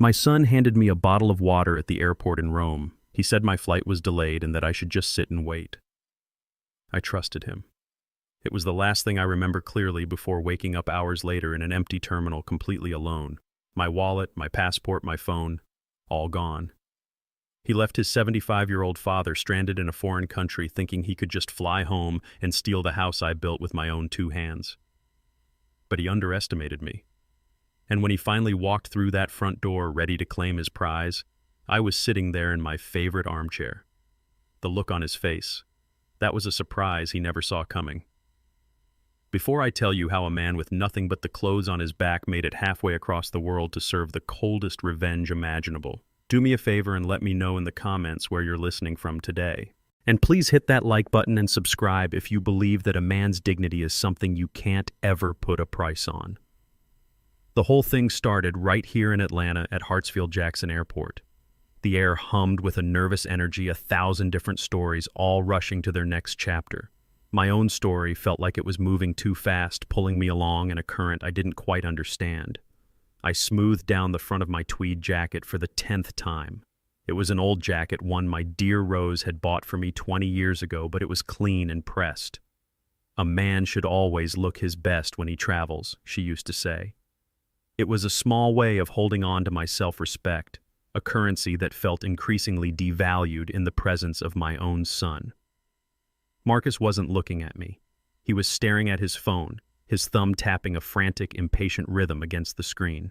My son handed me a bottle of water at the airport in Rome. He said my flight was delayed and that I should just sit and wait. I trusted him. It was the last thing I remember clearly before waking up hours later in an empty terminal completely alone. My wallet, my passport, my phone, all gone. He left his 75-year-old father stranded in a foreign country thinking he could just fly home and steal the house I built with my own 2 hands. But he underestimated me. And when he finally walked through that front door ready to claim his prize, I was sitting there in my favorite armchair. The look on his face, that was a surprise he never saw coming. Before I tell you how a man with nothing but the clothes on his back made it halfway across the world to serve the coldest revenge imaginable, do me a favor and let me know in the comments where you're listening from today. And please hit that like button and subscribe if you believe that a man's dignity is something you can't ever put a price on. The whole thing started right here in Atlanta at Hartsfield-Jackson Airport. The air hummed with a nervous energy, 1,000 different stories all rushing to their next chapter. My own story felt like it was moving too fast, pulling me along in a current I didn't quite understand. I smoothed down the front of my tweed jacket for the 10th time. It was an old jacket, one my dear Rose had bought for me 20 years ago, but it was clean and pressed. A man should always look his best when he travels, she used to say. It was a small way of holding on to my self-respect, a currency that felt increasingly devalued in the presence of my own son. Marcus wasn't looking at me. He was staring at his phone, his thumb tapping a frantic, impatient rhythm against the screen.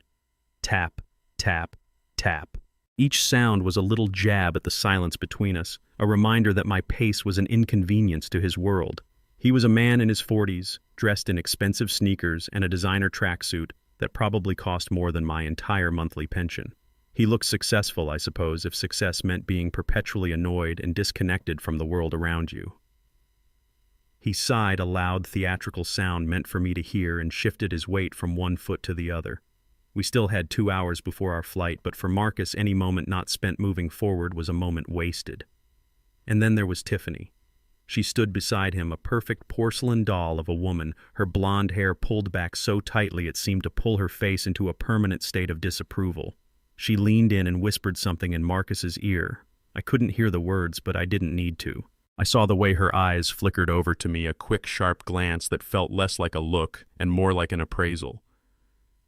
Tap, tap, tap. Each sound was a little jab at the silence between us, a reminder that my pace was an inconvenience to his world. He was a man in his 40s, dressed in expensive sneakers and a designer tracksuit that probably cost more than my entire monthly pension. He looked successful, I suppose, if success meant being perpetually annoyed and disconnected from the world around you. He sighed a loud theatrical sound meant for me to hear and shifted his weight from one foot to the other. We still had 2 hours before our flight, but for Marcus, any moment not spent moving forward was a moment wasted. And then there was Tiffany. She stood beside him, a perfect porcelain doll of a woman, her blonde hair pulled back so tightly it seemed to pull her face into a permanent state of disapproval. She leaned in and whispered something in Marcus's ear. I couldn't hear the words, but I didn't need to. I saw the way her eyes flickered over to me, a quick, sharp glance that felt less like a look and more like an appraisal.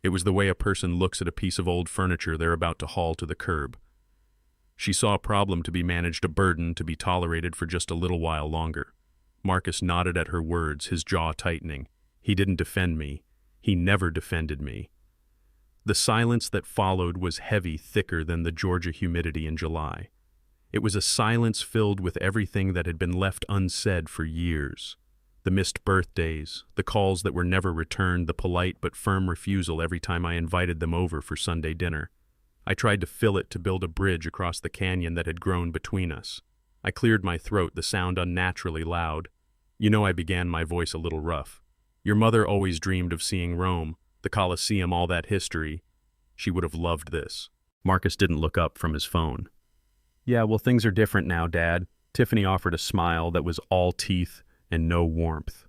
It was the way a person looks at a piece of old furniture they're about to haul to the curb. She saw a problem to be managed, a burden to be tolerated for just a little while longer. Marcus nodded at her words, his jaw tightening. He didn't defend me. He never defended me. The silence that followed was heavy, thicker than the Georgia humidity in July. It was a silence filled with everything that had been left unsaid for years. The missed birthdays, the calls that were never returned, the polite but firm refusal every time I invited them over for Sunday dinner. I tried to fill it to build a bridge across the canyon that had grown between us. I cleared my throat, the sound unnaturally loud. You know, I began, my voice a little rough. Your mother always dreamed of seeing Rome, the Colosseum, all that history. She would have loved this. Marcus didn't look up from his phone. Yeah, well, things are different now, Dad. Tiffany offered a smile that was all teeth and no warmth.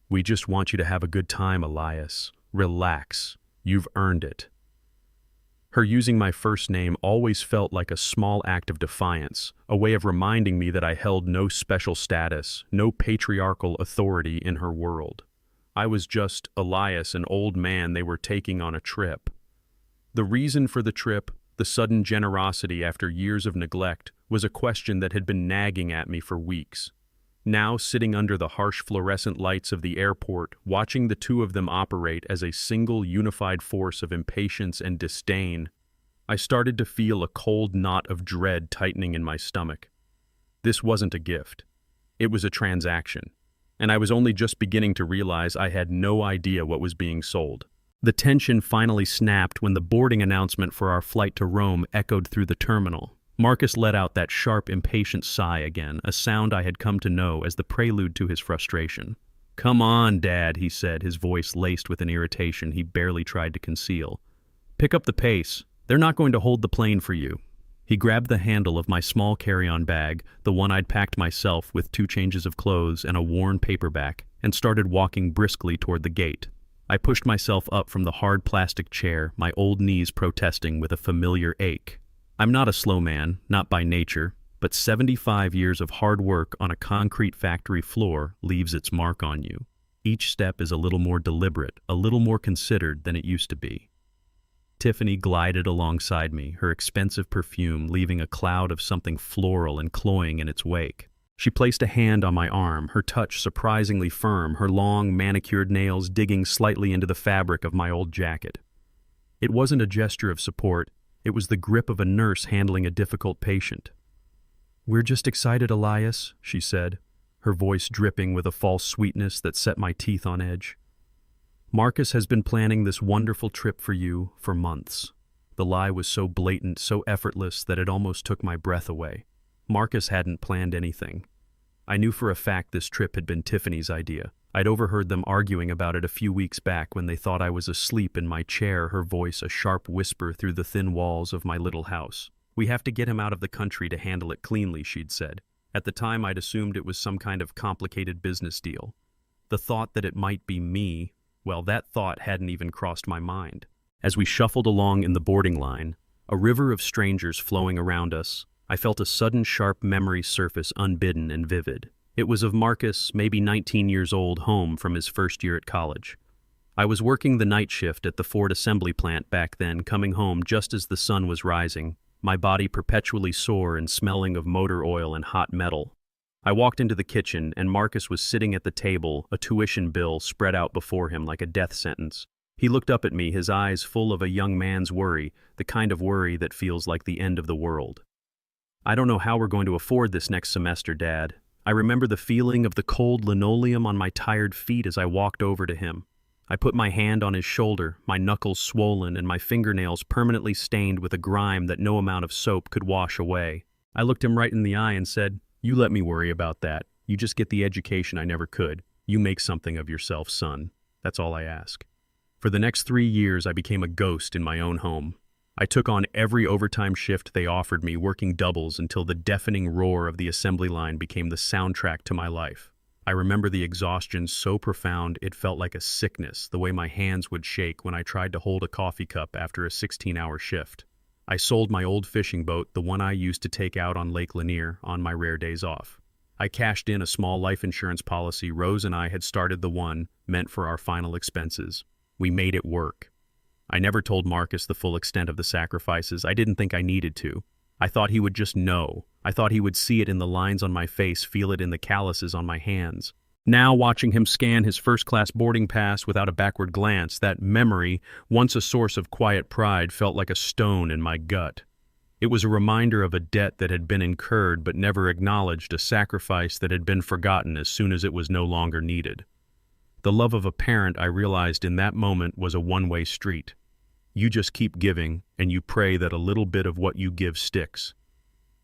We just want you to have a good time, Elias. Relax. You've earned it. Her using my first name always felt like a small act of defiance, a way of reminding me that I held no special status, no patriarchal authority in her world. I was just Elias, an old man they were taking on a trip. The reason for the trip, the sudden generosity after years of neglect, was a question that had been nagging at me for weeks. Now, sitting under the harsh fluorescent lights of the airport, watching the two of them operate as a single unified force of impatience and disdain, I started to feel a cold knot of dread tightening in my stomach. This wasn't a gift. It was a transaction, and I was only just beginning to realize I had no idea what was being sold. The tension finally snapped when the boarding announcement for our flight to Rome echoed through the terminal. Marcus let out that sharp, impatient sigh again, a sound I had come to know as the prelude to his frustration. "Come on, Dad," he said, his voice laced with an irritation he barely tried to conceal. "Pick up the pace. They're not going to hold the plane for you." He grabbed the handle of my small carry-on bag, the one I'd packed myself with 2 changes of clothes and a worn paperback, and started walking briskly toward the gate. I pushed myself up from the hard plastic chair, my old knees protesting with a familiar ache. I'm not a slow man, not by nature, but 75 years of hard work on a concrete factory floor leaves its mark on you. Each step is a little more deliberate, a little more considered than it used to be. Tiffany glided alongside me, her expensive perfume leaving a cloud of something floral and cloying in its wake. She placed a hand on my arm, her touch surprisingly firm, her long, manicured nails digging slightly into the fabric of my old jacket. It wasn't a gesture of support, it was the grip of a nurse handling a difficult patient. "We're just excited, Elias," she said, her voice dripping with a false sweetness that set my teeth on edge. "Marcus has been planning this wonderful trip for you for months." The lie was so blatant, so effortless that it almost took my breath away. Marcus hadn't planned anything. I knew for a fact this trip had been Tiffany's idea. I'd overheard them arguing about it a few weeks back when they thought I was asleep in my chair, her voice a sharp whisper through the thin walls of my little house. "We have to get him out of the country to handle it cleanly," she'd said. At the time, I'd assumed it was some kind of complicated business deal. The thought that it might be me, well, that thought hadn't even crossed my mind. As we shuffled along in the boarding line, a river of strangers flowing around us, I felt a sudden sharp memory surface unbidden and vivid. It was of Marcus, maybe 19 years old, home from his first year at college. I was working the night shift at the Ford assembly plant back then, coming home just as the sun was rising, my body perpetually sore and smelling of motor oil and hot metal. I walked into the kitchen, and Marcus was sitting at the table, a tuition bill spread out before him like a death sentence. He looked up at me, his eyes full of a young man's worry, the kind of worry that feels like the end of the world. "I don't know how we're going to afford this next semester, Dad." I remember the feeling of the cold linoleum on my tired feet as I walked over to him. I put my hand on his shoulder, my knuckles swollen and my fingernails permanently stained with a grime that no amount of soap could wash away. I looked him right in the eye and said, "You let me worry about that. You just get the education I never could. You make something of yourself, son. That's all I ask." For the next 3 years, I became a ghost in my own home. I took on every overtime shift they offered me, working doubles until the deafening roar of the assembly line became the soundtrack to my life. I remember the exhaustion so profound it felt like a sickness, the way my hands would shake when I tried to hold a coffee cup after a 16-hour shift. I sold my old fishing boat, the one I used to take out on Lake Lanier, on my rare days off. I cashed in a small life insurance policy. Rose and I had started the one meant for our final expenses. We made it work. I never told Marcus the full extent of the sacrifices. I didn't think I needed to. I thought he would just know. I thought he would see it in the lines on my face, feel it in the calluses on my hands. Now, watching him scan his first-class boarding pass without a backward glance, that memory, once a source of quiet pride, felt like a stone in my gut. It was a reminder of a debt that had been incurred but never acknowledged, a sacrifice that had been forgotten as soon as it was no longer needed. The love of a parent, I realized in that moment, was a one-way street. You just keep giving, and you pray that a little bit of what you give sticks.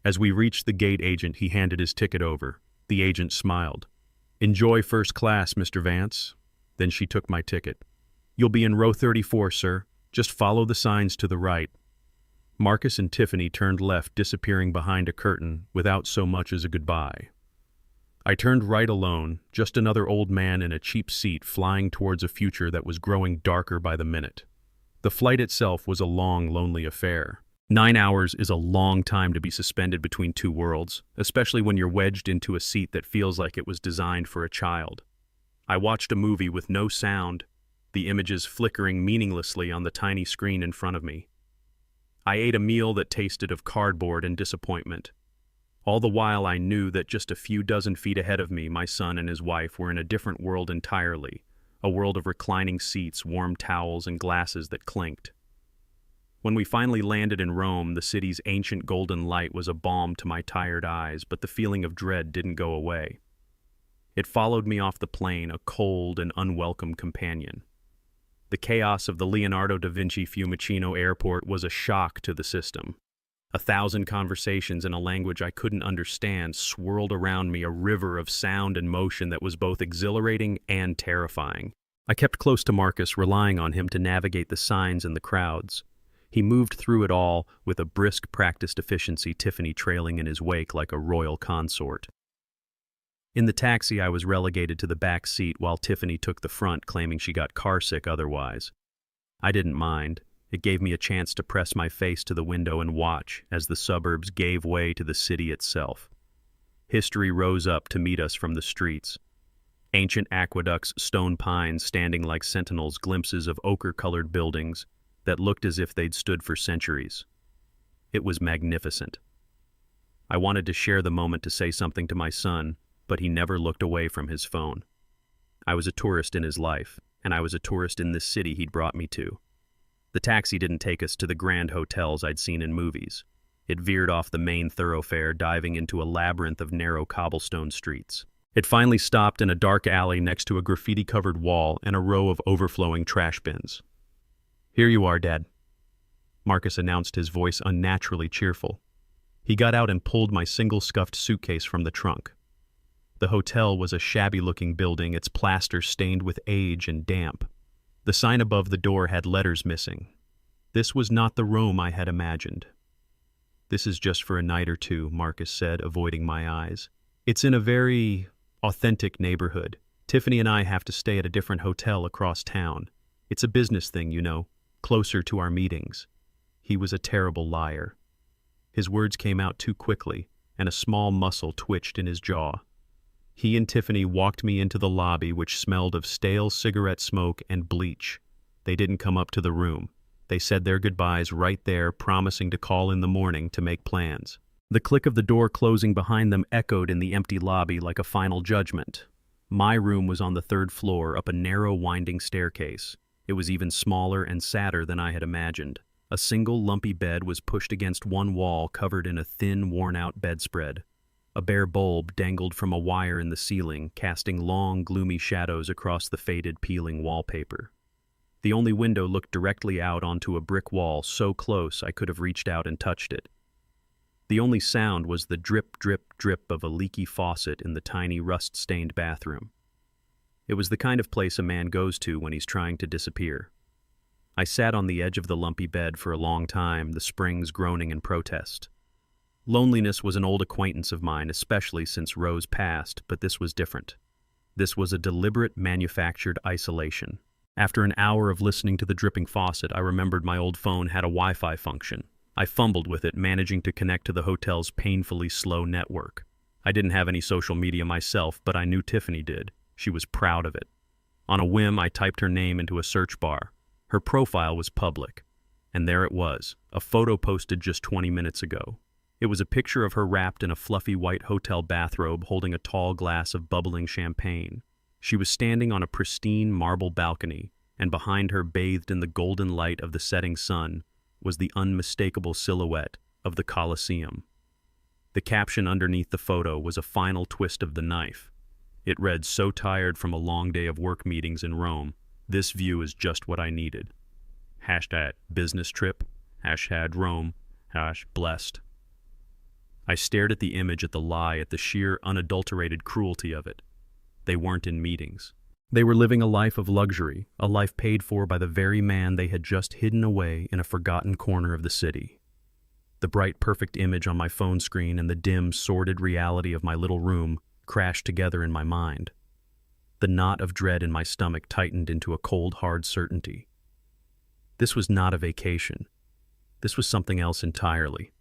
As we reached the gate agent, he handed his ticket over. The agent smiled. "Enjoy first class, Mr. Vance." Then she took my ticket. "You'll be in row 34, sir. Just follow the signs to the right." Marcus and Tiffany turned left, disappearing behind a curtain, without so much as a goodbye. I turned right alone, just another old man in a cheap seat flying towards a future that was growing darker by the minute. The flight itself was a long, lonely affair. 9 hours is a long time to be suspended between two worlds, especially when you're wedged into a seat that feels like it was designed for a child. I watched a movie with no sound, the images flickering meaninglessly on the tiny screen in front of me. I ate a meal that tasted of cardboard and disappointment. All the while I knew that just a few dozen feet ahead of me, my son and his wife were in a different world entirely, a world of reclining seats, warm towels, and glasses that clinked. When we finally landed in Rome, the city's ancient golden light was a balm to my tired eyes, but the feeling of dread didn't go away. It followed me off the plane, a cold and unwelcome companion. The chaos of the Leonardo da Vinci Fiumicino airport was a shock to the system. 1,000 conversations in a language I couldn't understand swirled around me, a river of sound and motion that was both exhilarating and terrifying. I kept close to Marcus, relying on him to navigate the signs and the crowds. He moved through it all with a brisk, practiced efficiency, Tiffany trailing in his wake like a royal consort. In the taxi, I was relegated to the back seat while Tiffany took the front, claiming she got carsick otherwise. I didn't mind. It gave me a chance to press my face to the window and watch as the suburbs gave way to the city itself. History rose up to meet us from the streets. Ancient aqueducts, stone pines standing like sentinels, glimpses of ochre-colored buildings that looked as if they'd stood for centuries. It was magnificent. I wanted to share the moment to say something to my son, but he never looked away from his phone. I was a tourist in his life, and I was a tourist in this city he'd brought me to. The taxi didn't take us to the grand hotels I'd seen in movies. It veered off the main thoroughfare, diving into a labyrinth of narrow cobblestone streets. It finally stopped in a dark alley next to a graffiti-covered wall and a row of overflowing trash bins. "Here you are, Dad," Marcus announced, his voice unnaturally cheerful. He got out and pulled my single scuffed suitcase from the trunk. The hotel was a shabby-looking building, its plaster stained with age and damp. The sign above the door had letters missing. This was not the Rome I had imagined. "This is just for a night or two," Marcus said, avoiding my eyes. "It's in a very authentic neighborhood. Tiffany and I have to stay at a different hotel across town. It's a business thing, you know, closer to our meetings." He was a terrible liar. His words came out too quickly, and a small muscle twitched in his jaw. He and Tiffany walked me into the lobby, which smelled of stale cigarette smoke and bleach. They didn't come up to the room. They said their goodbyes right there, promising to call in the morning to make plans. The click of the door closing behind them echoed in the empty lobby like a final judgment. My room was on the third floor, up a narrow, winding staircase. It was even smaller and sadder than I had imagined. A single lumpy bed was pushed against one wall, covered in a thin, worn-out bedspread. A bare bulb dangled from a wire in the ceiling, casting long, gloomy shadows across the faded, peeling wallpaper. The only window looked directly out onto a brick wall, so close I could have reached out and touched it. The only sound was the drip, drip, drip of a leaky faucet in the tiny, rust-stained bathroom. It was the kind of place a man goes to when he's trying to disappear. I sat on the edge of the lumpy bed for a long time, the springs groaning in protest. Loneliness was an old acquaintance of mine, especially since Rose passed, but this was different. This was a deliberate, manufactured isolation. After an hour of listening to the dripping faucet, I remembered my old phone had a Wi-Fi function. I fumbled with it, managing to connect to the hotel's painfully slow network. I didn't have any social media myself, but I knew Tiffany did. She was proud of it. On a whim, I typed her name into a search bar. Her profile was public, and there it was, a photo posted just 20 minutes ago. It was a picture of her wrapped in a fluffy white hotel bathrobe, holding a tall glass of bubbling champagne. She was standing on a pristine marble balcony, and behind her, bathed in the golden light of the setting sun, was the unmistakable silhouette of the Colosseum. The caption underneath the photo was a final twist of the knife. It read, "So tired from a long day of work meetings in Rome, this view is just what I needed. Hashtag business trip, hashtag Rome, blessed." I stared at the image, at the lie, at the sheer, unadulterated cruelty of it. They weren't in meetings. They were living a life of luxury, a life paid for by the very man they had just hidden away in a forgotten corner of the city. The bright, perfect image on my phone screen and the dim, sordid reality of my little room crashed together in my mind. The knot of dread in my stomach tightened into a cold, hard certainty. This was not a vacation. This was something else entirely.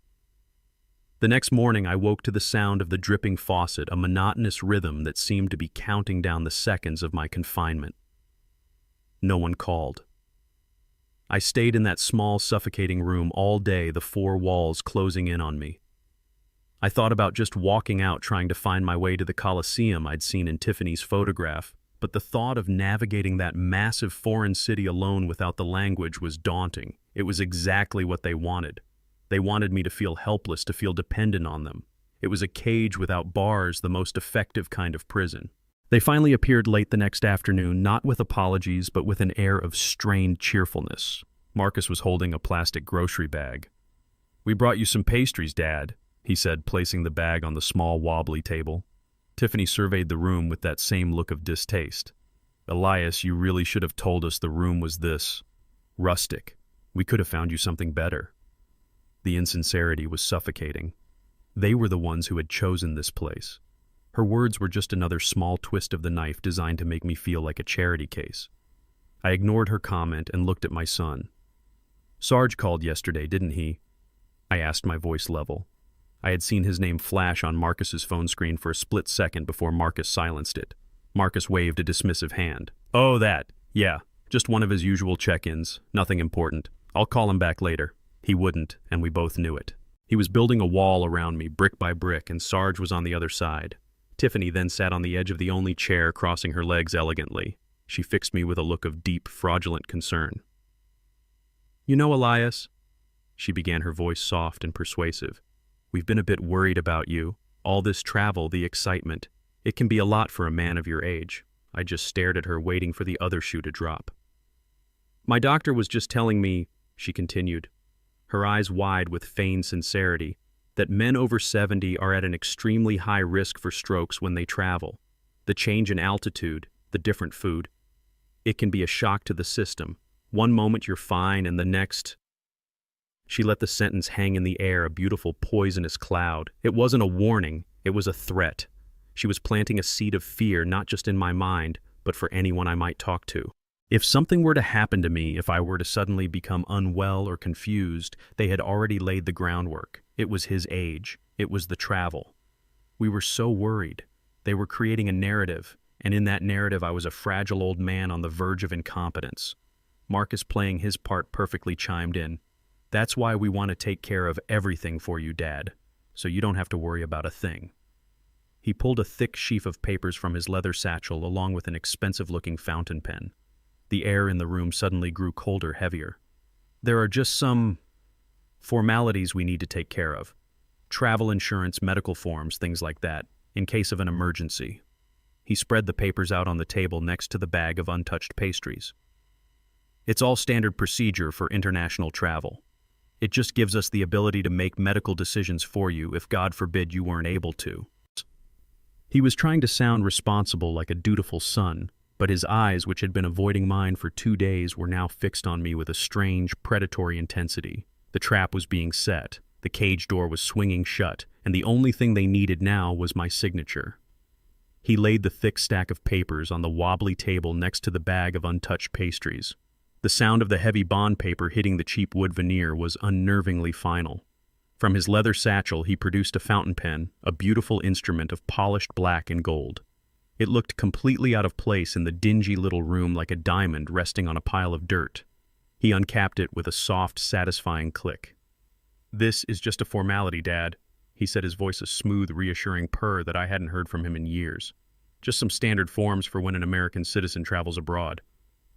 The next morning, I woke to the sound of the dripping faucet, a monotonous rhythm that seemed to be counting down the seconds of my confinement. No one called. I stayed in that small, suffocating room all day, the four walls closing in on me. I thought about just walking out, trying to find my way to the Colosseum I'd seen in Tiffany's photograph, but the thought of navigating that massive foreign city alone without the language was daunting. It was exactly what they wanted. They wanted me to feel helpless, to feel dependent on them. It was a cage without bars, the most effective kind of prison. They finally appeared late the next afternoon, not with apologies, but with an air of strained cheerfulness. Marcus was holding a plastic grocery bag. "We brought you some pastries, Dad," he said, placing the bag on the small, wobbly table. Tiffany surveyed the room with that same look of distaste. "Elias, you really should have told us the room was this rustic. We could have found you something better." The insincerity was suffocating. They were the ones who had chosen this place. Her words were just another small twist of the knife designed to make me feel like a charity case. I ignored her comment and looked at my son. "Sarge called yesterday, didn't he?" I asked, my voice level. I had seen his name flash on Marcus's phone screen for a split second before Marcus silenced it. Marcus waved a dismissive hand. "Oh, that. Yeah, just one of his usual check-ins. Nothing important. I'll call him back later." He wouldn't, and we both knew it. He was building a wall around me, brick by brick, and Sarge was on the other side. Tiffany then sat on the edge of the only chair, crossing her legs elegantly. She fixed me with a look of deep, fraudulent concern. "You know, Elias," she began, her voice soft and persuasive, "we've been a bit worried about you. All this travel, the excitement. It can be a lot for a man of your age." I just stared at her, waiting for the other shoe to drop. "My doctor was just telling me," she continued, her eyes wide with feigned sincerity, "that men over 70 are at an extremely high risk for strokes when they travel. The change in altitude, the different food. It can be a shock to the system. One moment you're fine and the next—" She let the sentence hang in the air, a beautiful poisonous cloud. It wasn't a warning, it was a threat. She was planting a seed of fear, not just in my mind, but for anyone I might talk to. If something were to happen to me, if I were to suddenly become unwell or confused, they had already laid the groundwork. It was his age. It was the travel. We were so worried. They were creating a narrative, and in that narrative I was a fragile old man on the verge of incompetence. Marcus, playing his part perfectly, chimed in. "That's why we want to take care of everything for you, Dad, so you don't have to worry about a thing." He pulled a thick sheaf of papers from his leather satchel along with an expensive-looking fountain pen. The air in the room suddenly grew colder, heavier. "There are just some formalities we need to take care of. Travel insurance, medical forms, things like that, in case of an emergency." He spread the papers out on the table next to the bag of untouched pastries. "It's all standard procedure for international travel. It just gives us the ability to make medical decisions for you if, God forbid, you weren't able to." He was trying to sound responsible, like a dutiful son, but his eyes, which had been avoiding mine for 2 days, were now fixed on me with a strange, predatory intensity. The trap was being set, the cage door was swinging shut, and the only thing they needed now was my signature. He laid the thick stack of papers on the wobbly table next to the bag of untouched pastries. The sound of the heavy bond paper hitting the cheap wood veneer was unnervingly final. From his leather satchel he produced a fountain pen, a beautiful instrument of polished black and gold. It looked completely out of place in the dingy little room, like a diamond resting on a pile of dirt. He uncapped it with a soft, satisfying click. "This is just a formality, Dad," he said, his voice a smooth, reassuring purr that I hadn't heard from him in years. "Just some standard forms for when an American citizen travels abroad.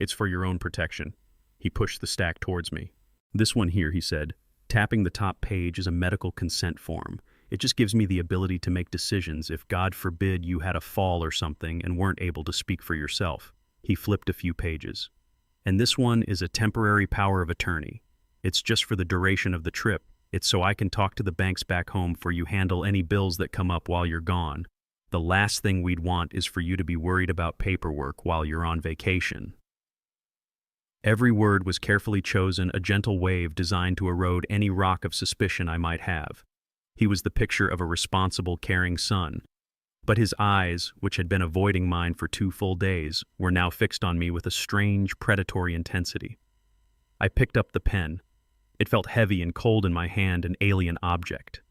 It's for your own protection." He pushed the stack towards me. "This one here," he said, tapping the top page, "is a medical consent form. It just gives me the ability to make decisions if, God forbid, you had a fall or something and weren't able to speak for yourself." He flipped a few pages. "And this one is a temporary power of attorney. It's just for the duration of the trip. It's so I can talk to the banks back home for you, handle any bills that come up while you're gone. The last thing we'd want is for you to be worried about paperwork while you're on vacation." Every word was carefully chosen, a gentle wave designed to erode any rock of suspicion I might have. He was the picture of a responsible, caring son. But his eyes, which had been avoiding mine for 2 full days, were now fixed on me with a strange, predatory intensity. I picked up the pen. It felt heavy and cold in my hand, an alien object.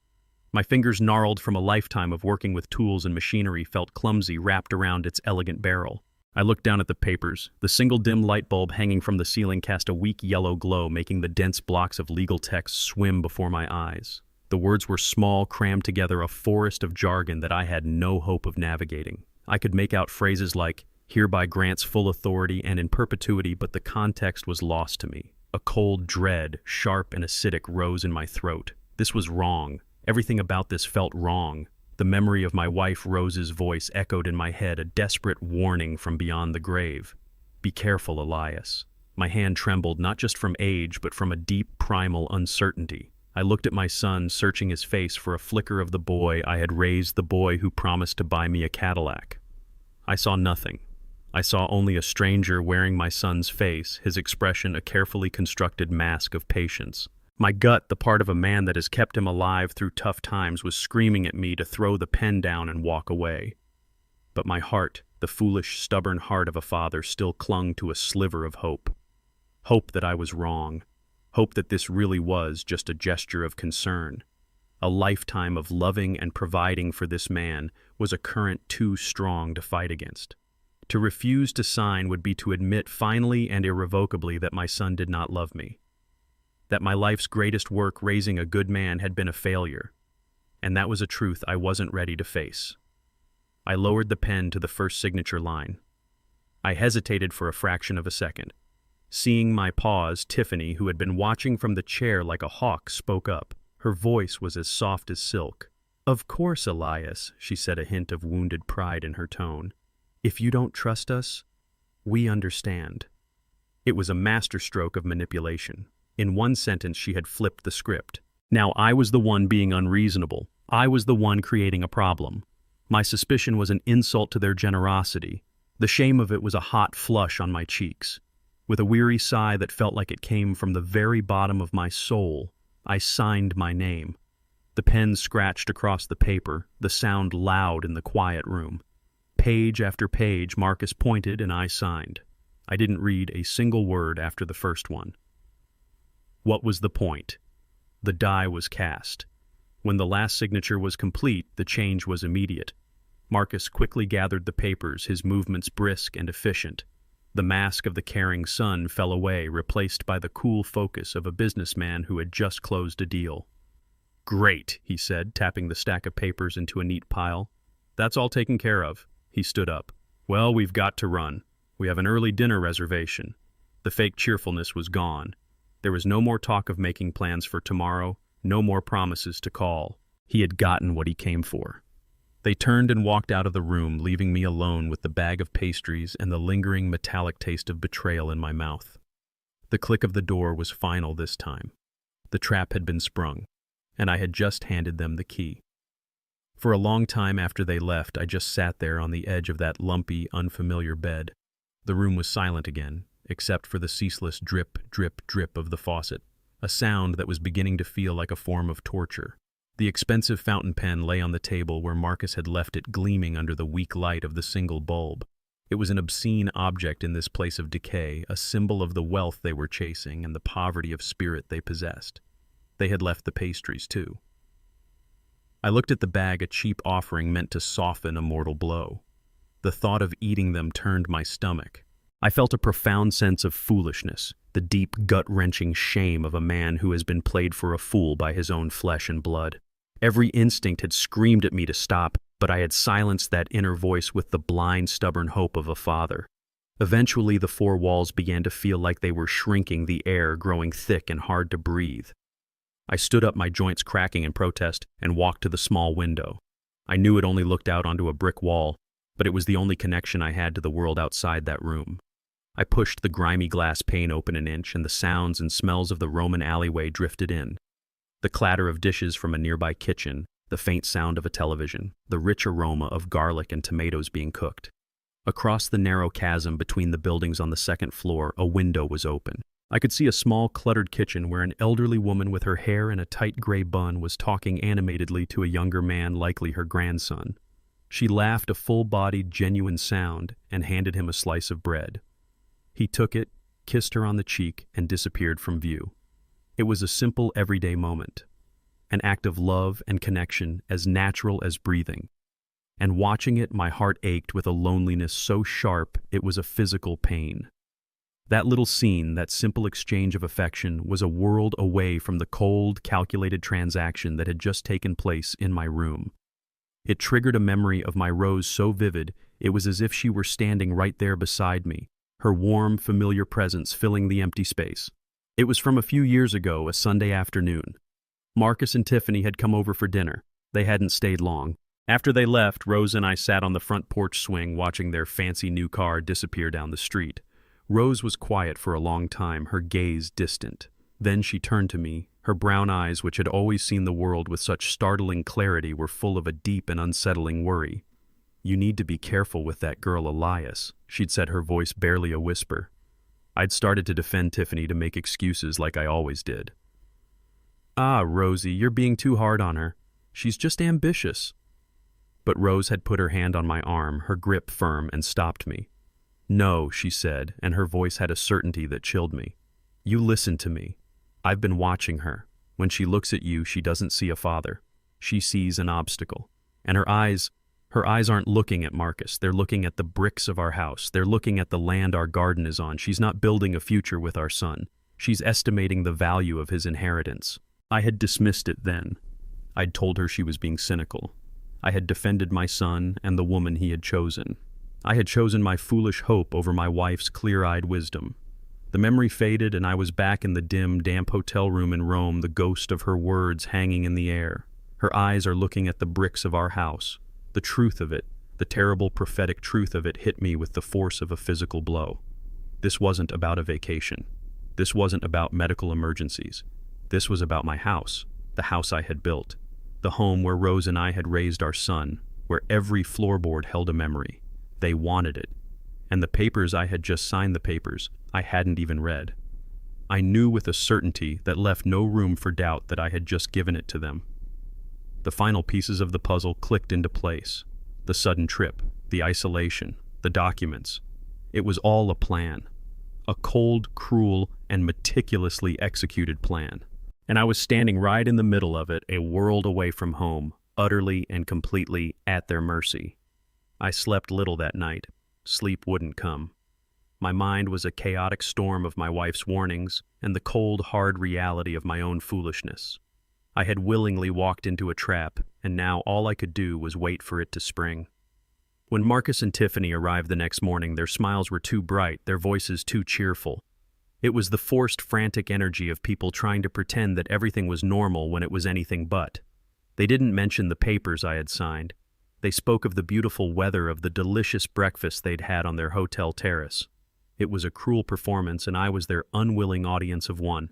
My fingers, gnarled from a lifetime of working with tools and machinery, felt clumsy wrapped around its elegant barrel. I looked down at the papers. The single dim light bulb hanging from the ceiling cast a weak yellow glow, making the dense blocks of legal text swim before my eyes. The words were small, crammed together, a forest of jargon that I had no hope of navigating. I could make out phrases like, "hereby grants full authority and in perpetuity," but the context was lost to me. A cold dread, sharp and acidic, rose in my throat. This was wrong. Everything about this felt wrong. The memory of my wife Rose's voice echoed in my head, a desperate warning from beyond the grave. "Be careful, Elias." My hand trembled, not just from age, but from a deep, primal uncertainty. I looked at my son, searching his face for a flicker of the boy I had raised, the boy who promised to buy me a Cadillac. I saw nothing. I saw only a stranger wearing my son's face, his expression a carefully constructed mask of patience. My gut, the part of a man that has kept him alive through tough times, was screaming at me to throw the pen down and walk away. But my heart, the foolish, stubborn heart of a father, still clung to a sliver of hope. Hope that I was wrong. Hope that this really was just a gesture of concern. A lifetime of loving and providing for this man was a current too strong to fight against. To refuse to sign would be to admit finally and irrevocably that my son did not love me. That my life's greatest work, raising a good man, had been a failure. And that was a truth I wasn't ready to face. I lowered the pen to the first signature line. I hesitated for a fraction of a second. Seeing my pause, Tiffany, who had been watching from the chair like a hawk, spoke up. Her voice was as soft as silk. "Of course, Elias," she said, a hint of wounded pride in her tone. "If you don't trust us, we understand." It was a masterstroke of manipulation. In one sentence, she had flipped the script. Now I was the one being unreasonable. I was the one creating a problem. My suspicion was an insult to their generosity. The shame of it was a hot flush on my cheeks. With a weary sigh that felt like it came from the very bottom of my soul, I signed my name. The pen scratched across the paper, the sound loud in the quiet room. Page after page, Marcus pointed and I signed. I didn't read a single word after the first one. What was the point? The die was cast. When the last signature was complete, the change was immediate. Marcus quickly gathered the papers, his movements brisk and efficient. The mask of the caring son fell away, replaced by the cool focus of a businessman who had just closed a deal. "Great," he said, tapping the stack of papers into a neat pile. "That's all taken care of." He stood up. "Well, we've got to run. We have an early dinner reservation." The fake cheerfulness was gone. There was no more talk of making plans for tomorrow, no more promises to call. He had gotten what he came for. They turned and walked out of the room, leaving me alone with the bag of pastries and the lingering metallic taste of betrayal in my mouth. The click of the door was final this time. The trap had been sprung, and I had just handed them the key. For a long time after they left, I just sat there on the edge of that lumpy, unfamiliar bed. The room was silent again, except for the ceaseless drip, drip, drip of the faucet, a sound that was beginning to feel like a form of torture. The expensive fountain pen lay on the table where Marcus had left it, gleaming under the weak light of the single bulb. It was an obscene object in this place of decay, a symbol of the wealth they were chasing and the poverty of spirit they possessed. They had left the pastries, too. I looked at the bag, a cheap offering meant to soften a mortal blow. The thought of eating them turned my stomach. I felt a profound sense of foolishness, the deep, gut-wrenching shame of a man who has been played for a fool by his own flesh and blood. Every instinct had screamed at me to stop, but I had silenced that inner voice with the blind, stubborn hope of a father. Eventually, the four walls began to feel like they were shrinking, the air growing thick and hard to breathe. I stood up, my joints cracking in protest, and walked to the small window. I knew it only looked out onto a brick wall, but it was the only connection I had to the world outside that room. I pushed the grimy glass pane open an inch, and the sounds and smells of the Roman alleyway drifted in. The clatter of dishes from a nearby kitchen, the faint sound of a television, the rich aroma of garlic and tomatoes being cooked. Across the narrow chasm between the buildings on the second floor, a window was open. I could see a small, cluttered kitchen where an elderly woman with her hair in a tight gray bun was talking animatedly to a younger man, likely her grandson. She laughed a full-bodied, genuine sound and handed him a slice of bread. He took it, kissed her on the cheek, and disappeared from view. It was a simple, everyday moment, an act of love and connection as natural as breathing. And watching it, my heart ached with a loneliness so sharp it was a physical pain. That little scene, that simple exchange of affection, was a world away from the cold, calculated transaction that had just taken place in my room. It triggered a memory of my Rose so vivid, it was as if she were standing right there beside me, her warm, familiar presence filling the empty space. It was from a few years ago, a Sunday afternoon. Marcus and Tiffany had come over for dinner. They hadn't stayed long. After they left, Rose and I sat on the front porch swing watching their fancy new car disappear down the street. Rose was quiet for a long time, her gaze distant. Then she turned to me. Her brown eyes, which had always seen the world with such startling clarity, were full of a deep and unsettling worry. "You need to be careful with that girl Elias," she'd said, her voice barely a whisper. I'd started to defend Tiffany, to make excuses like I always did. "Ah, Rosie, you're being too hard on her. She's just ambitious." But Rose had put her hand on my arm, her grip firm, and stopped me. "No," she said, and her voice had a certainty that chilled me. "You listen to me. I've been watching her. When she looks at you, she doesn't see a father. She sees an obstacle. And her eyes aren't looking at Marcus. They're looking at the bricks of our house. They're looking at the land our garden is on. She's not building a future with our son. She's estimating the value of his inheritance." I had dismissed it then. I'd told her she was being cynical. I had defended my son and the woman he had chosen. I had chosen my foolish hope over my wife's clear-eyed wisdom. The memory faded, and I was back in the dim, damp hotel room in Rome, the ghost of her words hanging in the air. Her eyes are looking at the bricks of our house. The truth of it, the terrible prophetic truth of it, hit me with the force of a physical blow. This wasn't about a vacation. This wasn't about medical emergencies. This was about my house, the house I had built, the home where Rose and I had raised our son, where every floorboard held a memory. They wanted it. And the papers I had just signed, the papers I hadn't even read. I knew with a certainty that left no room for doubt that I had just given it to them. The final pieces of the puzzle clicked into place. The sudden trip, the isolation, the documents. It was all a plan. A cold, cruel, and meticulously executed plan. And I was standing right in the middle of it, a world away from home, utterly and completely at their mercy. I slept little that night. Sleep wouldn't come. My mind was a chaotic storm of my wife's warnings and the cold, hard reality of my own foolishness. I had willingly walked into a trap, and now all I could do was wait for it to spring. When Marcus and Tiffany arrived the next morning, their smiles were too bright, their voices too cheerful. It was the forced, frantic energy of people trying to pretend that everything was normal when it was anything but. They didn't mention the papers I had signed. They spoke of the beautiful weather, of the delicious breakfast they'd had on their hotel terrace. It was a cruel performance, and I was their unwilling audience of one.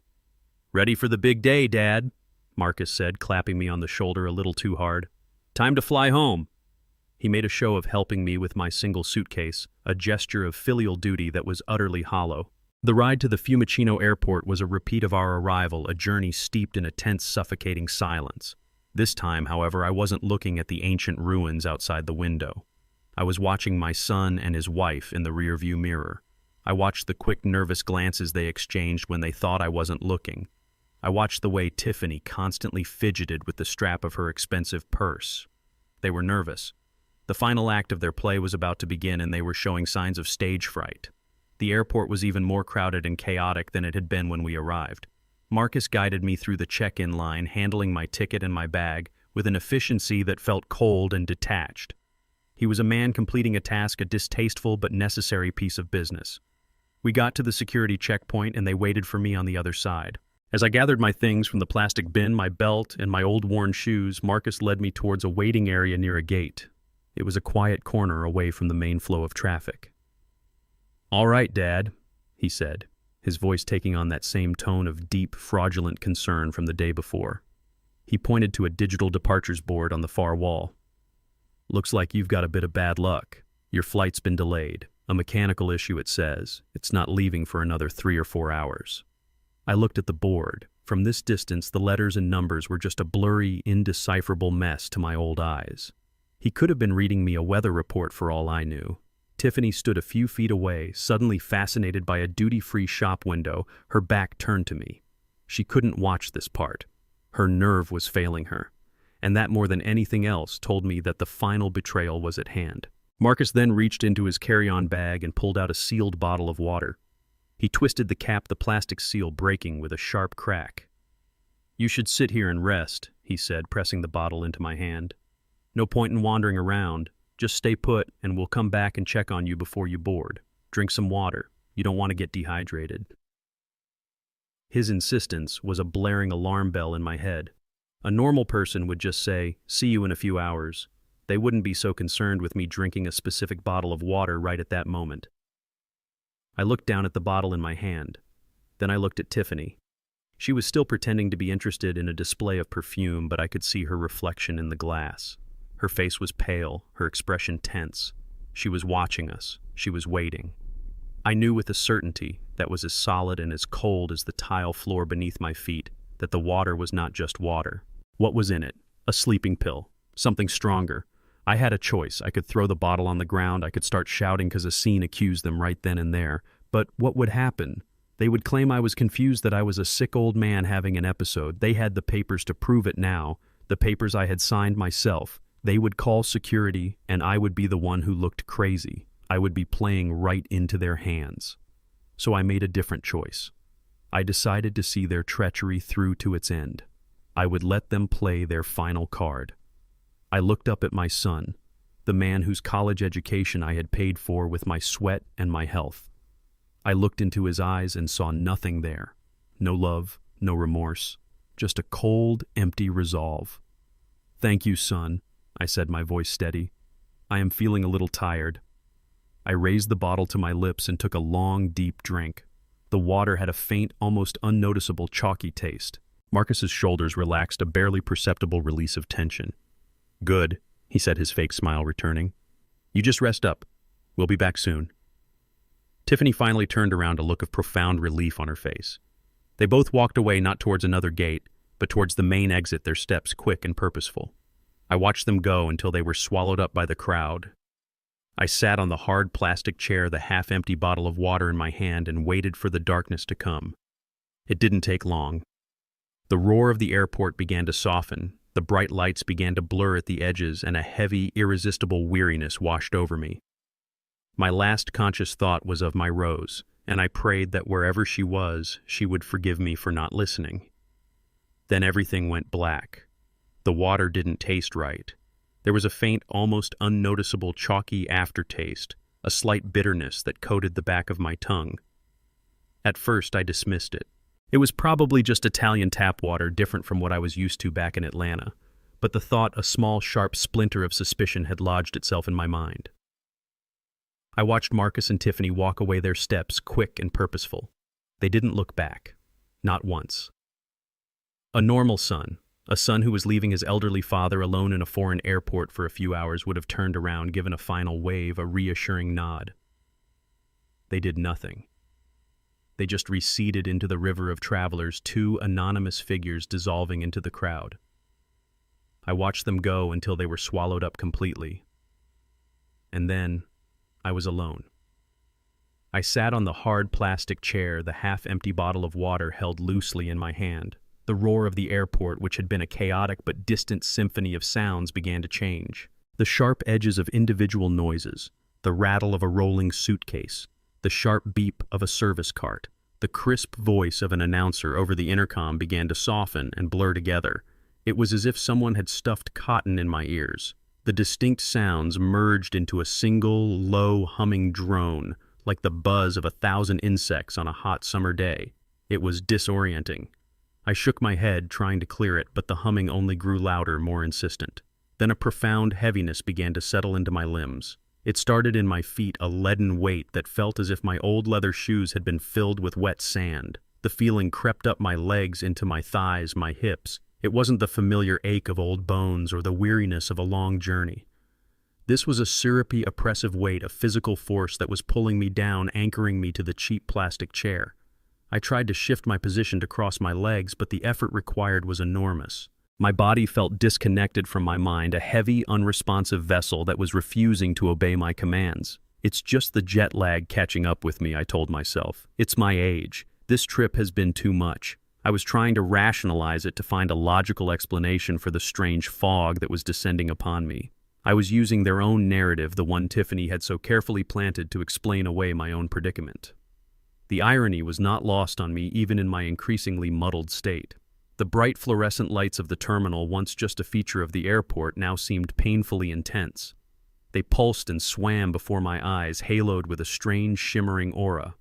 "Ready for the big day, Dad," Marcus said, clapping me on the shoulder a little too hard. "Time to fly home." He made a show of helping me with my single suitcase, a gesture of filial duty that was utterly hollow. The ride to the Fiumicino airport was a repeat of our arrival, a journey steeped in a tense, suffocating silence. This time, however, I wasn't looking at the ancient ruins outside the window. I was watching my son and his wife in the rearview mirror. I watched the quick, nervous glances they exchanged when they thought I wasn't looking. I watched the way Tiffany constantly fidgeted with the strap of her expensive purse. They were nervous. The final act of their play was about to begin, and they were showing signs of stage fright. The airport was even more crowded and chaotic than it had been when we arrived. Marcus guided me through the check-in line, handling my ticket and my bag with an efficiency that felt cold and detached. He was a man completing a task, a distasteful but necessary piece of business. We got to the security checkpoint, and they waited for me on the other side. As I gathered my things from the plastic bin, my belt, and my old worn shoes, Marcus led me towards a waiting area near a gate. It was a quiet corner away from the main flow of traffic. "All right, Dad," he said, his voice taking on that same tone of deep, fraudulent concern from the day before. He pointed to a digital departures board on the far wall. "Looks like you've got a bit of bad luck. Your flight's been delayed. A mechanical issue, it says. It's not leaving for another 3 or 4 hours." I looked at the board. From this distance, the letters and numbers were just a blurry, indecipherable mess to my old eyes. He could have been reading me a weather report for all I knew. Tiffany stood a few feet away, suddenly fascinated by a duty-free shop window, her back turned to me. She couldn't watch this part. Her nerve was failing her, and that more than anything else told me that the final betrayal was at hand. Marcus then reached into his carry-on bag and pulled out a sealed bottle of water. He twisted the cap, the plastic seal breaking with a sharp crack. "You should sit here and rest," he said, pressing the bottle into my hand. "No point in wandering around. Just stay put, and we'll come back and check on you before you board. Drink some water. You don't want to get dehydrated." His insistence was a blaring alarm bell in my head. A normal person would just say, "See you in a few hours." They wouldn't be so concerned with me drinking a specific bottle of water right at that moment. I looked down at the bottle in my hand. Then I looked at Tiffany. She was still pretending to be interested in a display of perfume, but I could see her reflection in the glass. Her face was pale, her expression tense. She was watching us. She was waiting. I knew with a certainty that was as solid and as cold as the tile floor beneath my feet that the water was not just water. What was in it? A sleeping pill. Something stronger. I had a choice. I could throw the bottle on the ground. I could start shouting because a scene accused them right then and there. But what would happen? They would claim I was confused, that I was a sick old man having an episode. They had the papers to prove it now, the papers I had signed myself. They would call security, and I would be the one who looked crazy. I would be playing right into their hands. So I made a different choice. I decided to see their treachery through to its end. I would let them play their final card. I looked up at my son, the man whose college education I had paid for with my sweat and my health. I looked into his eyes and saw nothing there. No love, no remorse, just a cold, empty resolve. "Thank you, son," I said, my voice steady. "I am feeling a little tired." I raised the bottle to my lips and took a long, deep drink. The water had a faint, almost unnoticeable chalky taste. Marcus's shoulders relaxed, a barely perceptible release of tension. "Good," he said, his fake smile returning. "You just rest up. We'll be back soon." Tiffany finally turned around, a look of profound relief on her face. They both walked away, not towards another gate, but towards the main exit, their steps quick and purposeful. I watched them go until they were swallowed up by the crowd. I sat on the hard plastic chair, the half-empty bottle of water in my hand, and waited for the darkness to come. It didn't take long. The roar of the airport began to soften, the bright lights began to blur at the edges, and a heavy, irresistible weariness washed over me. My last conscious thought was of my Rose, and I prayed that wherever she was, she would forgive me for not listening. Then everything went black. The water didn't taste right. There was a faint, almost unnoticeable chalky aftertaste, a slight bitterness that coated the back of my tongue. At first, I dismissed it. It was probably just Italian tap water, different from what I was used to back in Atlanta, but the thought, a small, sharp splinter of suspicion, had lodged itself in my mind. I watched Marcus and Tiffany walk away, their steps quick and purposeful. They didn't look back. Not once. A normal son, a son who was leaving his elderly father alone in a foreign airport for a few hours, would have turned around, given a final wave, a reassuring nod. They did nothing. They just receded into the river of travelers, two anonymous figures dissolving into the crowd. I watched them go until they were swallowed up completely. And then I was alone. I sat on the hard plastic chair, the half-empty bottle of water held loosely in my hand. The roar of the airport, which had been a chaotic but distant symphony of sounds, began to change. The sharp edges of individual noises, the rattle of a rolling suitcase, the sharp beep of a service cart, the crisp voice of an announcer over the intercom began to soften and blur together. It was as if someone had stuffed cotton in my ears. The distinct sounds merged into a single, low, humming drone, like the buzz of 1,000 insects on a hot summer day. It was disorienting. I shook my head, trying to clear it, but the humming only grew louder, more insistent. Then a profound heaviness began to settle into my limbs. It started in my feet, a leaden weight that felt as if my old leather shoes had been filled with wet sand. The feeling crept up my legs, into my thighs, my hips. It wasn't the familiar ache of old bones or the weariness of a long journey. This was a syrupy, oppressive weight, a physical force that was pulling me down, anchoring me to the cheap plastic chair. I tried to shift my position to cross my legs, but the effort required was enormous. My body felt disconnected from my mind, a heavy, unresponsive vessel that was refusing to obey my commands. "It's just the jet lag catching up with me," I told myself. "It's my age. This trip has been too much." I was trying to rationalize it, to find a logical explanation for the strange fog that was descending upon me. I was using their own narrative, the one Tiffany had so carefully planted, to explain away my own predicament. The irony was not lost on me, even in my increasingly muddled state. The bright fluorescent lights of the terminal, once just a feature of the airport, now seemed painfully intense. They pulsed and swam before my eyes, haloed with a strange, shimmering aura.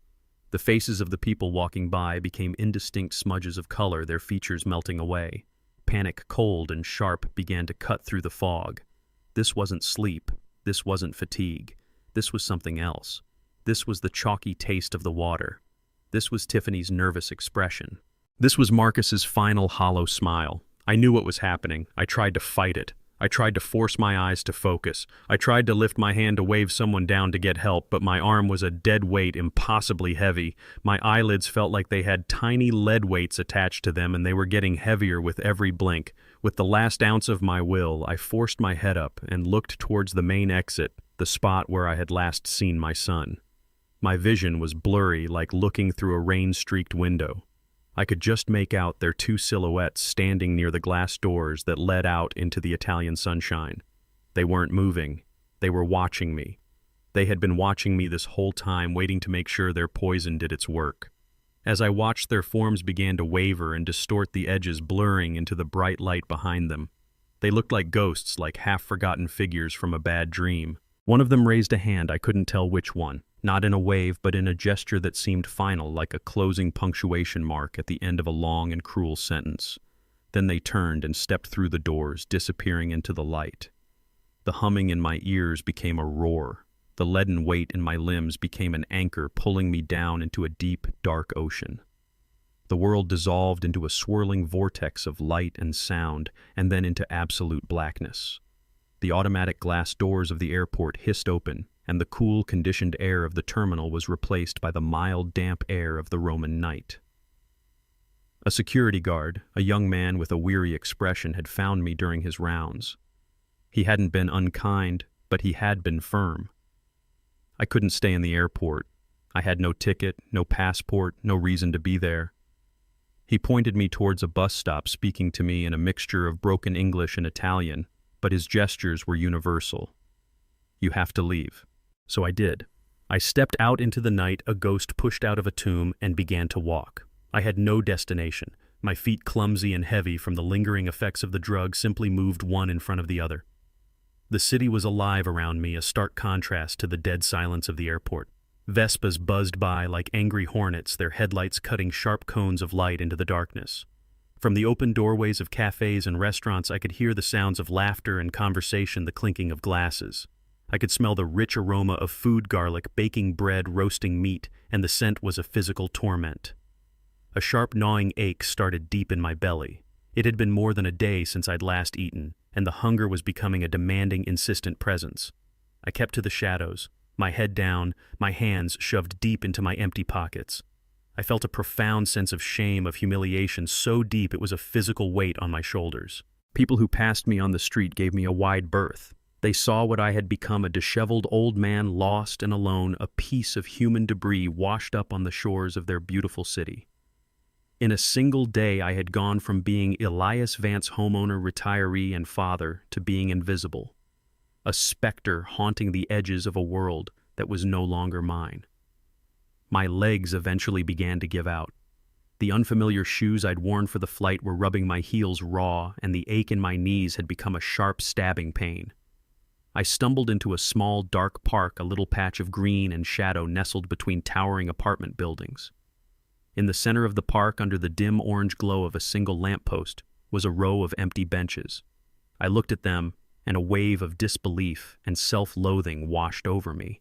The faces of the people walking by became indistinct smudges of color, their features melting away. Panic, cold and sharp, began to cut through the fog. This wasn't sleep. This wasn't fatigue. This was something else. This was the chalky taste of the water. This was Tiffany's nervous expression. This was Marcus's final hollow smile. I knew what was happening. I tried to fight it. I tried to force my eyes to focus. I tried to lift my hand to wave someone down to get help, but my arm was a dead weight, impossibly heavy. My eyelids felt like they had tiny lead weights attached to them, and they were getting heavier with every blink. With the last ounce of my will, I forced my head up and looked towards the main exit, the spot where I had last seen my son. My vision was blurry, like looking through a rain-streaked window. I could just make out their two silhouettes standing near the glass doors that led out into the Italian sunshine. They weren't moving. They were watching me. They had been watching me this whole time, waiting to make sure their poison did its work. As I watched, their forms began to waver and distort, the edges blurring into the bright light behind them. They looked like ghosts, like half-forgotten figures from a bad dream. One of them raised a hand, I couldn't tell which one. Not in a wave, but in a gesture that seemed final, like a closing punctuation mark at the end of a long and cruel sentence. Then they turned and stepped through the doors, disappearing into the light. The humming in my ears became a roar. The leaden weight in my limbs became an anchor, pulling me down into a deep, dark ocean. The world dissolved into a swirling vortex of light and sound, and then into absolute blackness. The automatic glass doors of the airport hissed open, and the cool, conditioned air of the terminal was replaced by the mild, damp air of the Roman night. A security guard, a young man with a weary expression, had found me during his rounds. He hadn't been unkind, but he had been firm. I couldn't stay in the airport. I had no ticket, no passport, no reason to be there. He pointed me towards a bus stop, speaking to me in a mixture of broken English and Italian, but his gestures were universal. "You have to leave." So I did. I stepped out into the night, a ghost pushed out of a tomb, and began to walk. I had no destination. My feet, clumsy and heavy from the lingering effects of the drug, simply moved one in front of the other. The city was alive around me, a stark contrast to the dead silence of the airport. Vespas buzzed by like angry hornets, their headlights cutting sharp cones of light into the darkness. From the open doorways of cafes and restaurants, I could hear the sounds of laughter and conversation, the clinking of glasses. I could smell the rich aroma of food, garlic, baking bread, roasting meat, and the scent was a physical torment. A sharp gnawing ache started deep in my belly. It had been more than a day since I'd last eaten, and the hunger was becoming a demanding, insistent presence. I kept to the shadows, my head down, my hands shoved deep into my empty pockets. I felt a profound sense of shame, of humiliation, so deep it was a physical weight on my shoulders. People who passed me on the street gave me a wide berth. They saw what I had become, a disheveled old man, lost and alone, a piece of human debris washed up on the shores of their beautiful city. In a single day, I had gone from being Elias Vance, homeowner, retiree, and father, to being invisible. A specter haunting the edges of a world that was no longer mine. My legs eventually began to give out. The unfamiliar shoes I'd worn for the flight were rubbing my heels raw, and the ache in my knees had become a sharp, stabbing pain. I stumbled into a small, dark park, a little patch of green and shadow nestled between towering apartment buildings. In the center of the park, under the dim orange glow of a single lamppost, was a row of empty benches. I looked at them, and a wave of disbelief and self-loathing washed over me.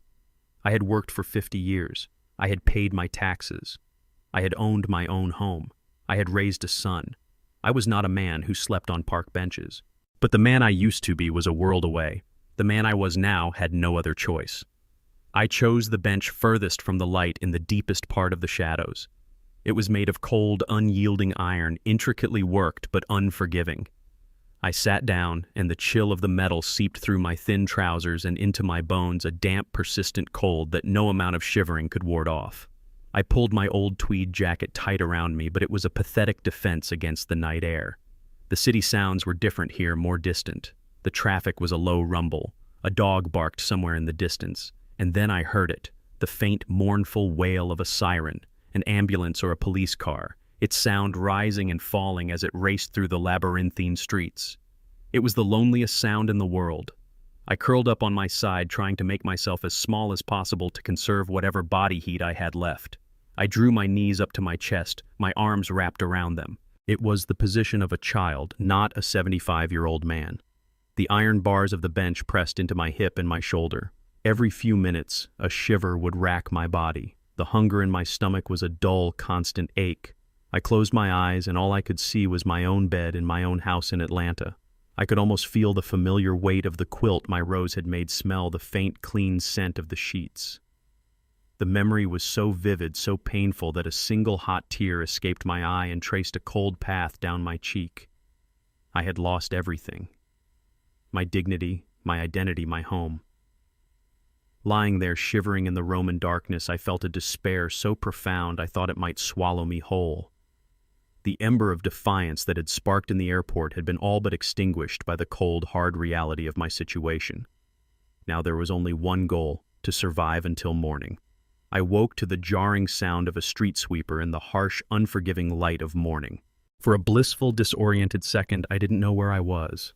I had worked for 50 years. I had paid my taxes. I had owned my own home. I had raised a son. I was not a man who slept on park benches. But the man I used to be was a world away. The man I was now had no other choice. I chose the bench furthest from the light in the deepest part of the shadows. It was made of cold, unyielding iron, intricately worked but unforgiving. I sat down, and the chill of the metal seeped through my thin trousers and into my bones, a damp, persistent cold that no amount of shivering could ward off. I pulled my old tweed jacket tight around me, but it was a pathetic defense against the night air. The city sounds were different here, more distant. The traffic was a low rumble. A dog barked somewhere in the distance, and then I heard it, the faint, mournful wail of a siren, an ambulance or a police car, its sound rising and falling as it raced through the labyrinthine streets. It was the loneliest sound in the world. I curled up on my side, trying to make myself as small as possible to conserve whatever body heat I had left. I drew my knees up to my chest, my arms wrapped around them. It was the position of a child, not a 75-year-old man. The iron bars of the bench pressed into my hip and my shoulder. Every few minutes, a shiver would rack my body. The hunger in my stomach was a dull, constant ache. I closed my eyes, and all I could see was my own bed in my own house in Atlanta. I could almost feel the familiar weight of the quilt my rose had made smell the faint, clean scent of the sheets. The memory was so vivid, so painful that a single hot tear escaped my eye and traced a cold path down my cheek. I had lost everything. My dignity, my identity, my home. Lying there shivering in the Roman darkness, I felt a despair so profound I thought it might swallow me whole. The ember of defiance that had sparked in the airport had been all but extinguished by the cold, hard reality of my situation. Now there was only one goal: to survive until morning. I woke to the jarring sound of a street sweeper and the harsh, unforgiving light of morning. For a blissful, disoriented second, I didn't know where I was.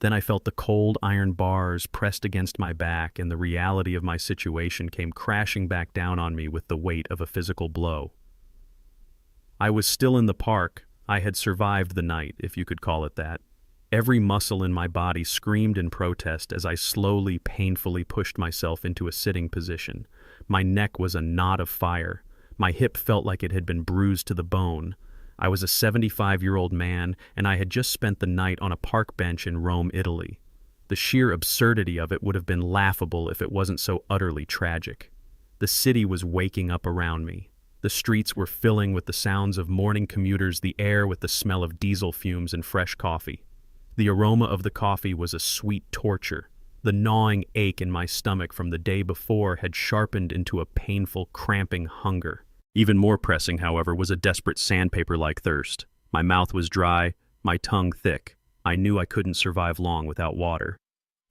Then I felt the cold iron bars pressed against my back, and the reality of my situation came crashing back down on me with the weight of a physical blow. I was still in the park. I had survived the night, if you could call it that. Every muscle in my body screamed in protest as I slowly, painfully pushed myself into a sitting position. My neck was a knot of fire. My hip felt like it had been bruised to the bone. I was a 75-year-old man, and I had just spent the night on a park bench in Rome, Italy. The sheer absurdity of it would have been laughable if it wasn't so utterly tragic. The city was waking up around me. The streets were filling with the sounds of morning commuters, the air with the smell of diesel fumes and fresh coffee. The aroma of the coffee was a sweet torture. The gnawing ache in my stomach from the day before had sharpened into a painful, cramping hunger. Even more pressing, however, was a desperate sandpaper-like thirst. My mouth was dry, my tongue thick. I knew I couldn't survive long without water.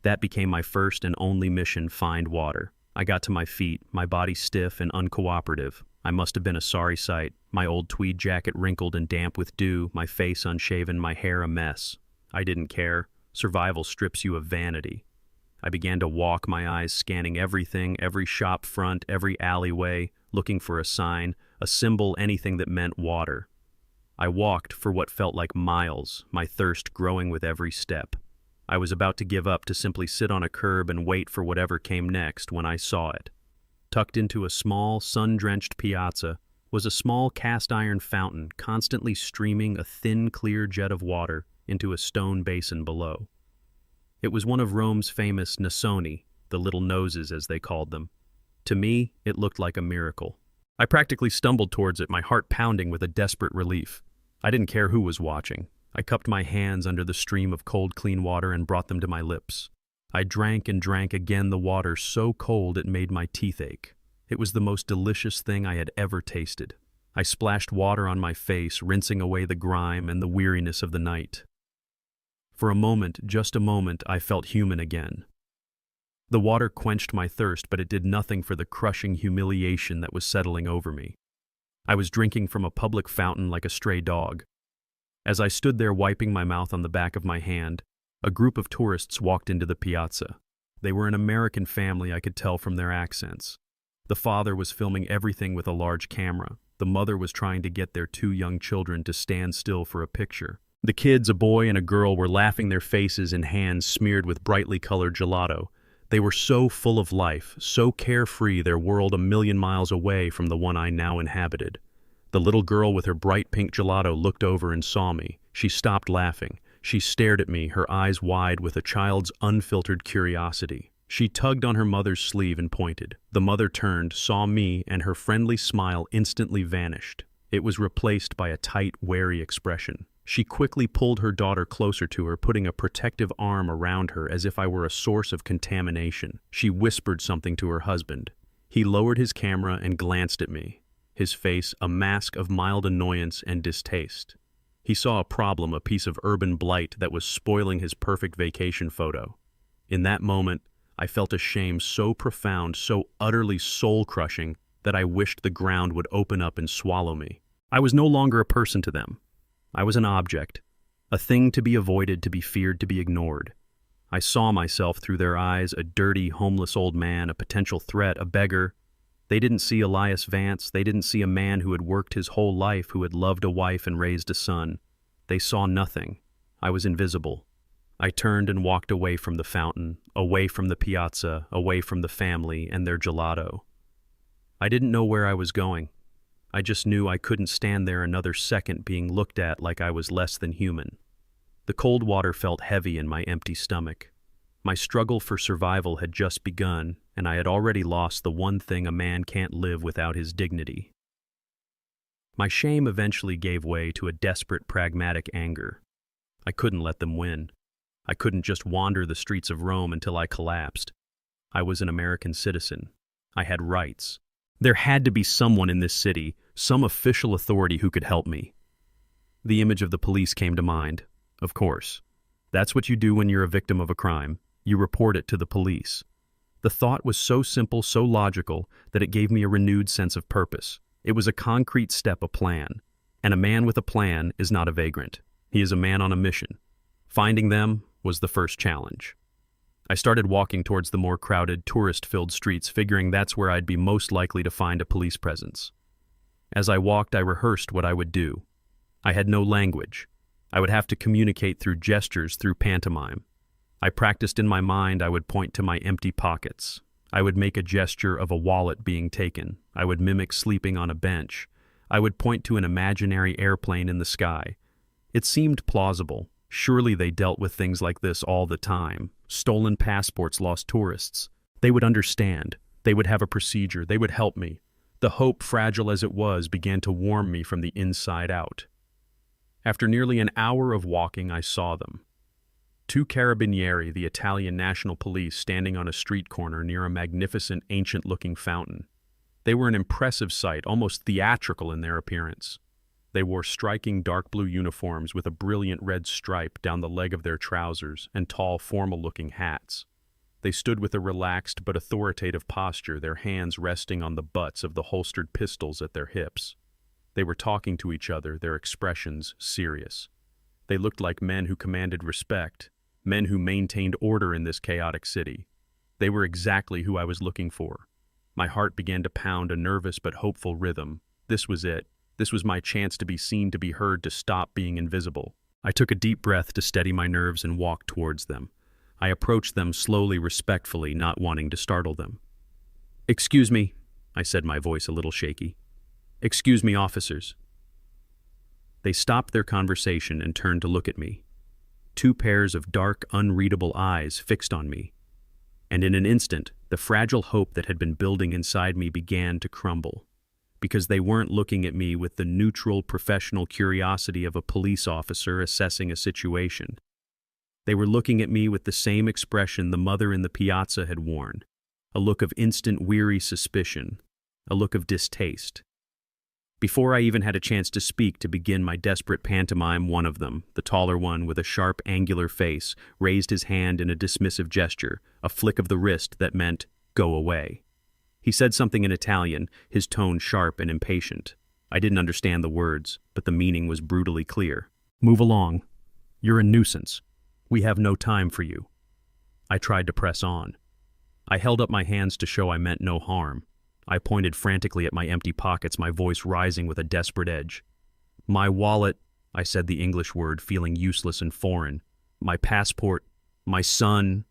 That became my first and only mission: find water. I got to my feet, my body stiff and uncooperative. I must have been a sorry sight, my old tweed jacket wrinkled and damp with dew, my face unshaven, my hair a mess. I didn't care. Survival strips you of vanity. I began to walk, my eyes scanning everything, every shop front, every alleyway, looking for a sign, a symbol, anything that meant water. I walked for what felt like miles, my thirst growing with every step. I was about to give up, to simply sit on a curb and wait for whatever came next, when I saw it. Tucked into a small, sun-drenched piazza was a small cast-iron fountain constantly streaming a thin, clear jet of water into a stone basin below. It was one of Rome's famous nasoni, the little noses as they called them. To me, it looked like a miracle. I practically stumbled towards it, my heart pounding with a desperate relief. I didn't care who was watching. I cupped my hands under the stream of cold, clean water and brought them to my lips. I drank and drank again, the water so cold it made my teeth ache. It was the most delicious thing I had ever tasted. I splashed water on my face, rinsing away the grime and the weariness of the night. For a moment, just a moment, I felt human again. The water quenched my thirst, but it did nothing for the crushing humiliation that was settling over me. I was drinking from a public fountain like a stray dog. As I stood there wiping my mouth on the back of my hand, a group of tourists walked into the piazza. They were an American family, I could tell from their accents. The father was filming everything with a large camera. The mother was trying to get their 2 young children to stand still for a picture. The kids, a boy and a girl, were laughing, their faces and hands smeared with brightly colored gelato. They were so full of life, so carefree, their world a million miles away from the one I now inhabited. The little girl with her bright pink gelato looked over and saw me. She stopped laughing. She stared at me, her eyes wide with a child's unfiltered curiosity. She tugged on her mother's sleeve and pointed. The mother turned, saw me, and her friendly smile instantly vanished. It was replaced by a tight, wary expression. She quickly pulled her daughter closer to her, putting a protective arm around her as if I were a source of contamination. She whispered something to her husband. He lowered his camera and glanced at me, his face a mask of mild annoyance and distaste. He saw a problem, a piece of urban blight that was spoiling his perfect vacation photo. In that moment, I felt a shame so profound, so utterly soul-crushing, that I wished the ground would open up and swallow me. I was no longer a person to them. I was an object, a thing to be avoided, to be feared, to be ignored. I saw myself through their eyes, a dirty, homeless old man, a potential threat, a beggar. They didn't see Elias Vance. They didn't see a man who had worked his whole life, who had loved a wife and raised a son. They saw nothing. I was invisible. I turned and walked away from the fountain, away from the piazza, away from the family and their gelato. I didn't know where I was going. I just knew I couldn't stand there another second being looked at like I was less than human. The cold water felt heavy in my empty stomach. My struggle for survival had just begun, and I had already lost the one thing a man can't live without: his dignity. My shame eventually gave way to a desperate, pragmatic anger. I couldn't let them win. I couldn't just wander the streets of Rome until I collapsed. I was an American citizen. I had rights. There had to be someone in this city, some official authority who could help me. The image of the police came to mind. Of course. That's what you do when you're a victim of a crime. You report it to the police. The thought was so simple, so logical, that it gave me a renewed sense of purpose. It was a concrete step, a plan. And a man with a plan is not a vagrant. He is a man on a mission. Finding them was the first challenge. I started walking towards the more crowded, tourist-filled streets, figuring that's where I'd be most likely to find a police presence. As I walked, I rehearsed what I would do. I had no language. I would have to communicate through gestures, through pantomime. I practiced in my mind. I would point to my empty pockets. I would make a gesture of a wallet being taken. I would mimic sleeping on a bench. I would point to an imaginary airplane in the sky. It seemed plausible. Surely they dealt with things like this all the time. Stolen passports, lost tourists. They would understand. They would have a procedure. They would help me. The hope, fragile as it was, began to warm me from the inside out. After nearly an hour of walking, I saw them. 2 carabinieri, the Italian national police, standing on a street corner near a magnificent, ancient-looking fountain. They were an impressive sight, almost theatrical in their appearance. They wore striking dark blue uniforms with a brilliant red stripe down the leg of their trousers and tall, formal-looking hats. They stood with a relaxed but authoritative posture, their hands resting on the butts of the holstered pistols at their hips. They were talking to each other, their expressions serious. They looked like men who commanded respect, men who maintained order in this chaotic city. They were exactly who I was looking for. My heart began to pound a nervous but hopeful rhythm. This was it. This was my chance to be seen, to be heard, to stop being invisible. I took a deep breath to steady my nerves and walked towards them. I approached them slowly, respectfully, not wanting to startle them. "Excuse me," I said, my voice a little shaky. "Excuse me, officers." They stopped their conversation and turned to look at me. 2 pairs of dark, unreadable eyes fixed on me. And in an instant, the fragile hope that had been building inside me began to crumble. Because they weren't looking at me with the neutral, professional curiosity of a police officer assessing a situation. They were looking at me with the same expression the mother in the piazza had worn, a look of instant, weary suspicion, a look of distaste. Before I even had a chance to speak, to begin my desperate pantomime, one of them, the taller one with a sharp, angular face, raised his hand in a dismissive gesture, a flick of the wrist that meant, "Go away." He said something in Italian, his tone sharp and impatient. I didn't understand the words, but the meaning was brutally clear. "Move along. You're a nuisance. We have no time for you." I tried to press on. I held up my hands to show I meant no harm. I pointed frantically at my empty pockets, my voice rising with a desperate edge. "My wallet," I said the English word, feeling useless and foreign. "My passport. My son."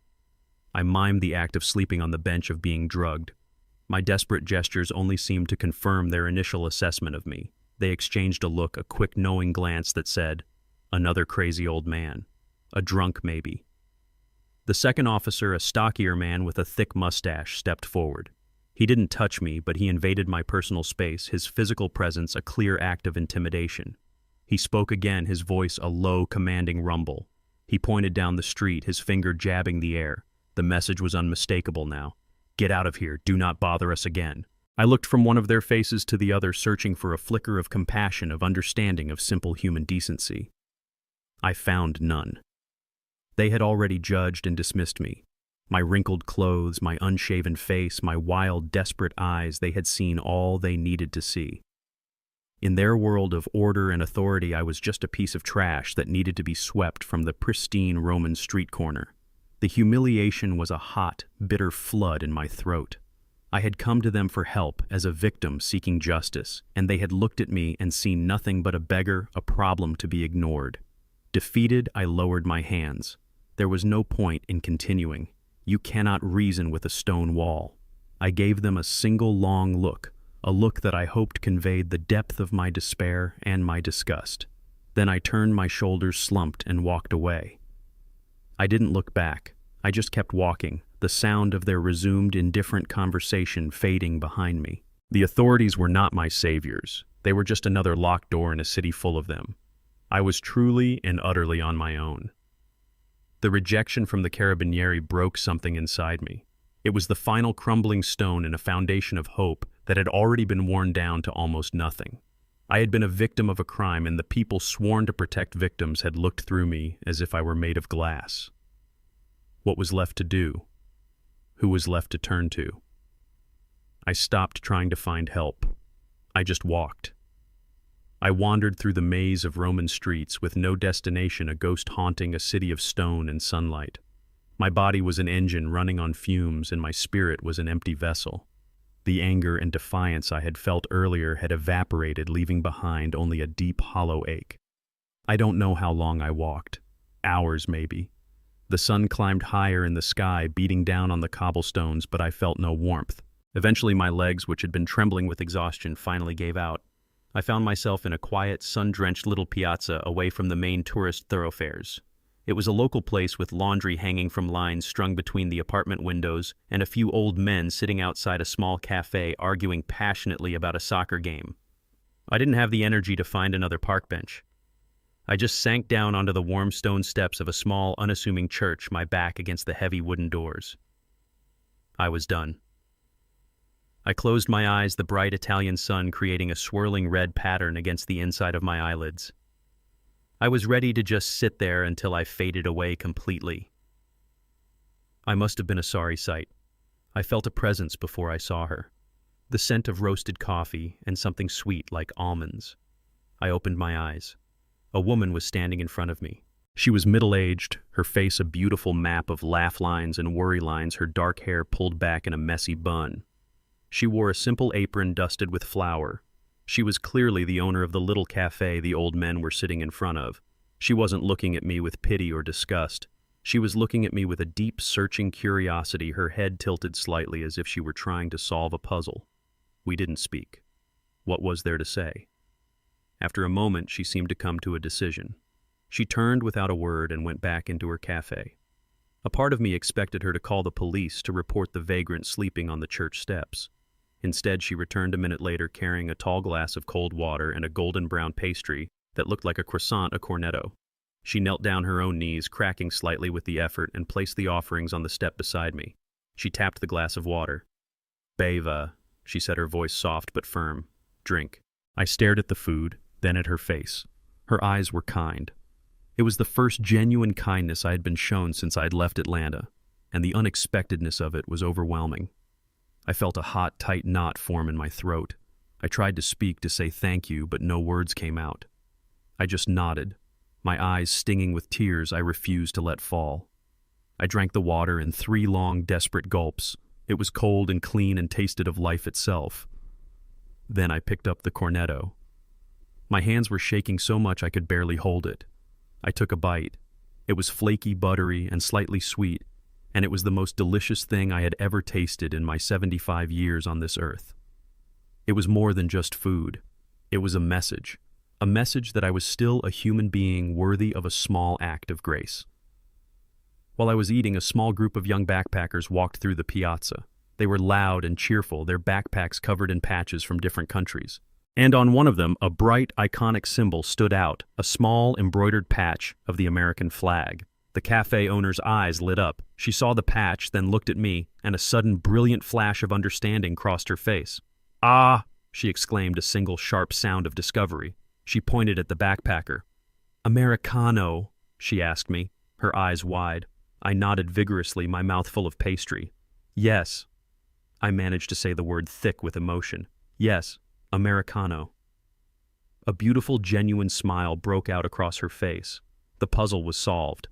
I mimed the act of sleeping on the bench, of being drugged. My desperate gestures only seemed to confirm their initial assessment of me. They exchanged a look, a quick knowing glance that said, "Another crazy old man. A drunk, maybe." The second officer, a stockier man with a thick mustache, stepped forward. He didn't touch me, but he invaded my personal space, his physical presence a clear act of intimidation. He spoke again, his voice a low, commanding rumble. He pointed down the street, his finger jabbing the air. The message was unmistakable now. "Get out of here. Do not bother us again." I looked from one of their faces to the other, searching for a flicker of compassion, of understanding, of simple human decency. I found none. They had already judged and dismissed me. My wrinkled clothes, my unshaven face, my wild, desperate eyes, they had seen all they needed to see. In their world of order and authority, I was just a piece of trash that needed to be swept from the pristine Roman street corner. The humiliation was a hot, bitter flood in my throat. I had come to them for help, as a victim seeking justice, and they had looked at me and seen nothing but a beggar, a problem to be ignored. Defeated, I lowered my hands. There was no point in continuing. You cannot reason with a stone wall. I gave them a single long look, a look that I hoped conveyed the depth of my despair and my disgust. Then I turned, my shoulders slumped, and walked away. I didn't look back. I just kept walking, the sound of their resumed indifferent conversation fading behind me. The authorities were not my saviors. They were just another locked door in a city full of them. I was truly and utterly on my own. The rejection from the carabinieri broke something inside me. It was the final crumbling stone in a foundation of hope that had already been worn down to almost nothing. I had been a victim of a crime, and the people sworn to protect victims had looked through me as if I were made of glass. What was left to do? Who was left to turn to? I stopped trying to find help. I just walked. I wandered through the maze of Roman streets with no destination, a ghost haunting a city of stone and sunlight. My body was an engine running on fumes, and my spirit was an empty vessel. The anger and defiance I had felt earlier had evaporated, leaving behind only a deep, hollow ache. I don't know how long I walked. Hours, maybe. The sun climbed higher in the sky, beating down on the cobblestones, but I felt no warmth. Eventually, my legs, which had been trembling with exhaustion, finally gave out. I found myself in a quiet, sun-drenched little piazza away from the main tourist thoroughfares. It was a local place with laundry hanging from lines strung between the apartment windows and a few old men sitting outside a small cafe arguing passionately about a soccer game. I didn't have the energy to find another park bench. I just sank down onto the warm stone steps of a small, unassuming church, my back against the heavy wooden doors. I was done. I closed my eyes, the bright Italian sun creating a swirling red pattern against the inside of my eyelids. I was ready to just sit there until I faded away completely. I must have been a sorry sight. I felt a presence before I saw her. The scent of roasted coffee and something sweet like almonds. I opened my eyes. A woman was standing in front of me. She was middle-aged, her face a beautiful map of laugh lines and worry lines, her dark hair pulled back in a messy bun. She wore a simple apron dusted with flour. She was clearly the owner of the little cafe the old men were sitting in front of. She wasn't looking at me with pity or disgust. She was looking at me with a deep, searching curiosity, her head tilted slightly as if she were trying to solve a puzzle. We didn't speak. What was there to say? After a moment, she seemed to come to a decision. She turned without a word and went back into her cafe. A part of me expected her to call the police to report the vagrant sleeping on the church steps. Instead, she returned a minute later carrying a tall glass of cold water and a golden-brown pastry that looked like a croissant, a cornetto. She knelt down, her own knees cracking slightly with the effort, and placed the offerings on the step beside me. She tapped the glass of water. "Beva," she said, her voice soft but firm. "Drink." I stared at the food, then at her face. Her eyes were kind. It was the first genuine kindness I had been shown since I had left Atlanta, and the unexpectedness of it was overwhelming. I felt a hot, tight knot form in my throat. I tried to speak, to say thank you, but no words came out. I just nodded. My eyes stinging with tears I refused to let fall. I drank the water in 3 long, desperate gulps. It was cold and clean and tasted of life itself. Then I picked up the cornetto. My hands were shaking so much I could barely hold it. I took a bite. It was flaky, buttery, and slightly sweet, and it was the most delicious thing I had ever tasted in my 75 years on this earth. It was more than just food. It was a message that I was still a human being worthy of a small act of grace. While I was eating, a small group of young backpackers walked through the piazza. They were loud and cheerful, their backpacks covered in patches from different countries. And on one of them, a bright, iconic symbol stood out, a small, embroidered patch of the American flag. The cafe owner's eyes lit up. She saw the patch, then looked at me, and a sudden, brilliant flash of understanding crossed her face. "Ah!" she exclaimed, a single sharp sound of discovery. She pointed at the backpacker. "Americano?" she asked me, her eyes wide. I nodded vigorously, my mouth full of pastry. "Yes." I managed to say the word thick with emotion. "Yes, Americano." A beautiful, genuine smile broke out across her face. The puzzle was solved.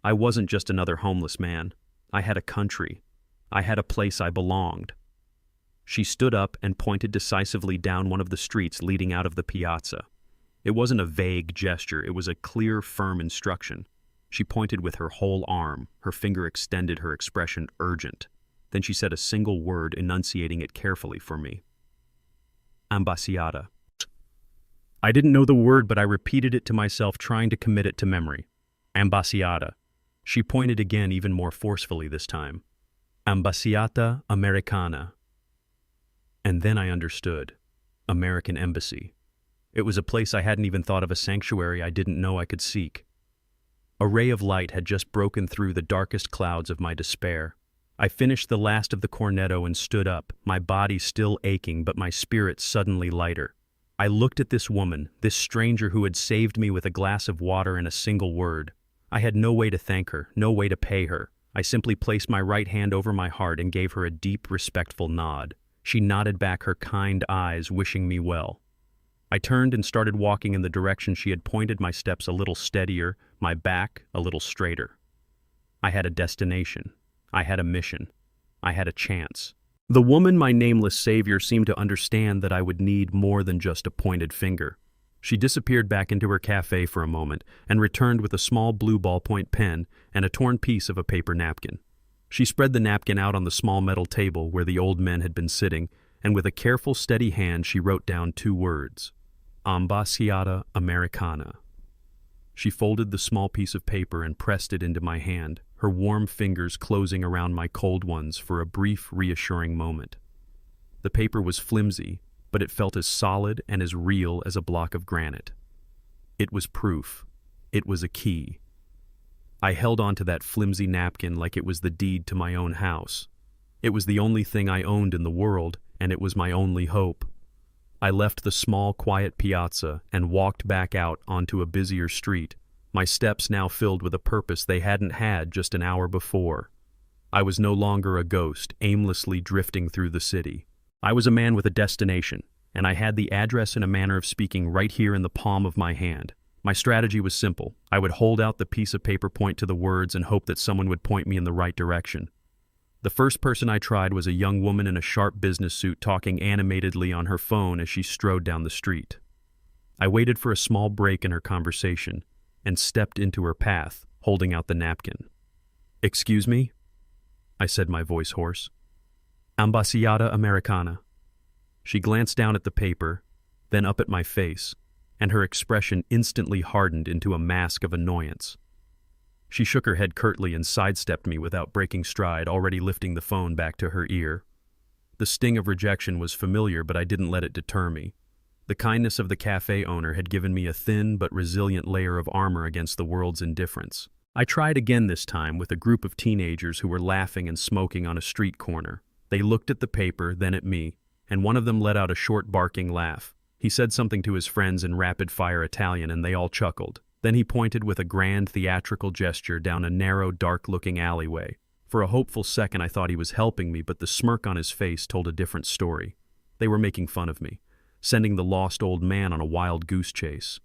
I wasn't just another homeless man. I had a country. I had a place I belonged. She stood up and pointed decisively down one of the streets leading out of the piazza. It wasn't a vague gesture, it was a clear, firm instruction. She pointed with her whole arm, her finger extended, her expression urgent. Then she said a single word, enunciating it carefully for me. "Ambasciata." I didn't know the word, but I repeated it to myself, trying to commit it to memory. Ambasciata. She pointed again, even more forcefully this time. Ambasciata Americana. And then I understood. American Embassy. It was a place I hadn't even thought of, a sanctuary I didn't know I could seek. A ray of light had just broken through the darkest clouds of my despair. I finished the last of the cornetto and stood up, my body still aching but my spirit suddenly lighter. I looked at this woman, this stranger who had saved me with a glass of water and a single word. I had no way to thank her, no way to pay her. I simply placed my right hand over my heart and gave her a deep, respectful nod. She nodded back her kind eyes, wishing me well. I turned and started walking in the direction she had pointed, my steps a little steadier, my back a little straighter. I had a destination. I had a mission. I had a chance. The woman, my nameless savior, seemed to understand that I would need more than just a pointed finger. She disappeared back into her cafe for a moment and returned with a small blue ballpoint pen and a torn piece of a paper napkin. She spread the napkin out on the small metal table where the old men had been sitting, and with a careful, steady hand she wrote down 2 words. Ambasciata Americana. She folded the small piece of paper and pressed it into my hand, her warm fingers closing around my cold ones for a brief, reassuring moment. The paper was flimsy, but it felt as solid and as real as a block of granite. It was proof. It was a key. I held on to that flimsy napkin like it was the deed to my own house. It was the only thing I owned in the world, and it was my only hope. I left the small, quiet piazza and walked back out onto a busier street, my steps now filled with a purpose they hadn't had just an hour before. I was no longer a ghost, aimlessly drifting through the city. I was a man with a destination, and I had the address and a manner of speaking right here in the palm of my hand. My strategy was simple. I would hold out the piece of paper, point to the words, and hope that someone would point me in the right direction. The first person I tried was a young woman in a sharp business suit, talking animatedly on her phone as she strode down the street. I waited for a small break in her conversation and stepped into her path, holding out the napkin. "Excuse me?" I said, my voice hoarse. "Ambasciata Americana." She glanced down at the paper, then up at my face, and her expression instantly hardened into a mask of annoyance. She shook her head curtly and sidestepped me without breaking stride, already lifting the phone back to her ear. The sting of rejection was familiar, but I didn't let it deter me. The kindness of the cafe owner had given me a thin but resilient layer of armor against the world's indifference. I tried again, this time with a group of teenagers who were laughing and smoking on a street corner. They looked at the paper, then at me, and one of them let out a short barking laugh. He said something to his friends in rapid-fire Italian, and they all chuckled. Then he pointed with a grand theatrical gesture down a narrow, dark-looking alleyway. For a hopeful second I thought he was helping me, but the smirk on his face told a different story. They were making fun of me, sending the lost old man on a wild goose chase.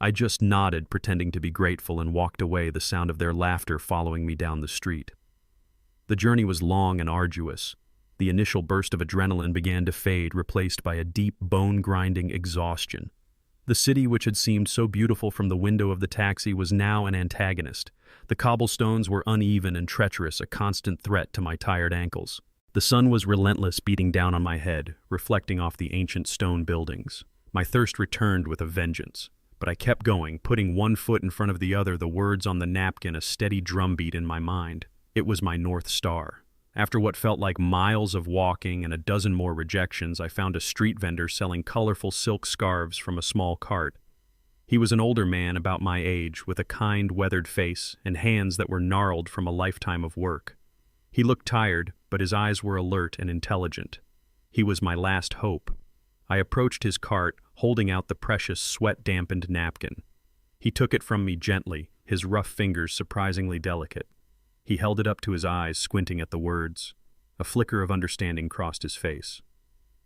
I just nodded, pretending to be grateful, and walked away, the sound of their laughter following me down the street. The journey was long and arduous. The initial burst of adrenaline began to fade, replaced by a deep, bone-grinding exhaustion. The city, which had seemed so beautiful from the window of the taxi, was now an antagonist. The cobblestones were uneven and treacherous, a constant threat to my tired ankles. The sun was relentless, beating down on my head, reflecting off the ancient stone buildings. My thirst returned with a vengeance, but I kept going, putting one foot in front of the other, the words on the napkin a steady drumbeat in my mind. It was my North Star. After what felt like miles of walking and a dozen more rejections, I found a street vendor selling colorful silk scarves from a small cart. He was an older man about my age, with a kind, weathered face and hands that were gnarled from a lifetime of work. He looked tired, but his eyes were alert and intelligent. He was my last hope. I approached his cart, holding out the precious, sweat-dampened napkin. He took it from me gently, his rough fingers surprisingly delicate. He held it up to his eyes, squinting at the words. A flicker of understanding crossed his face.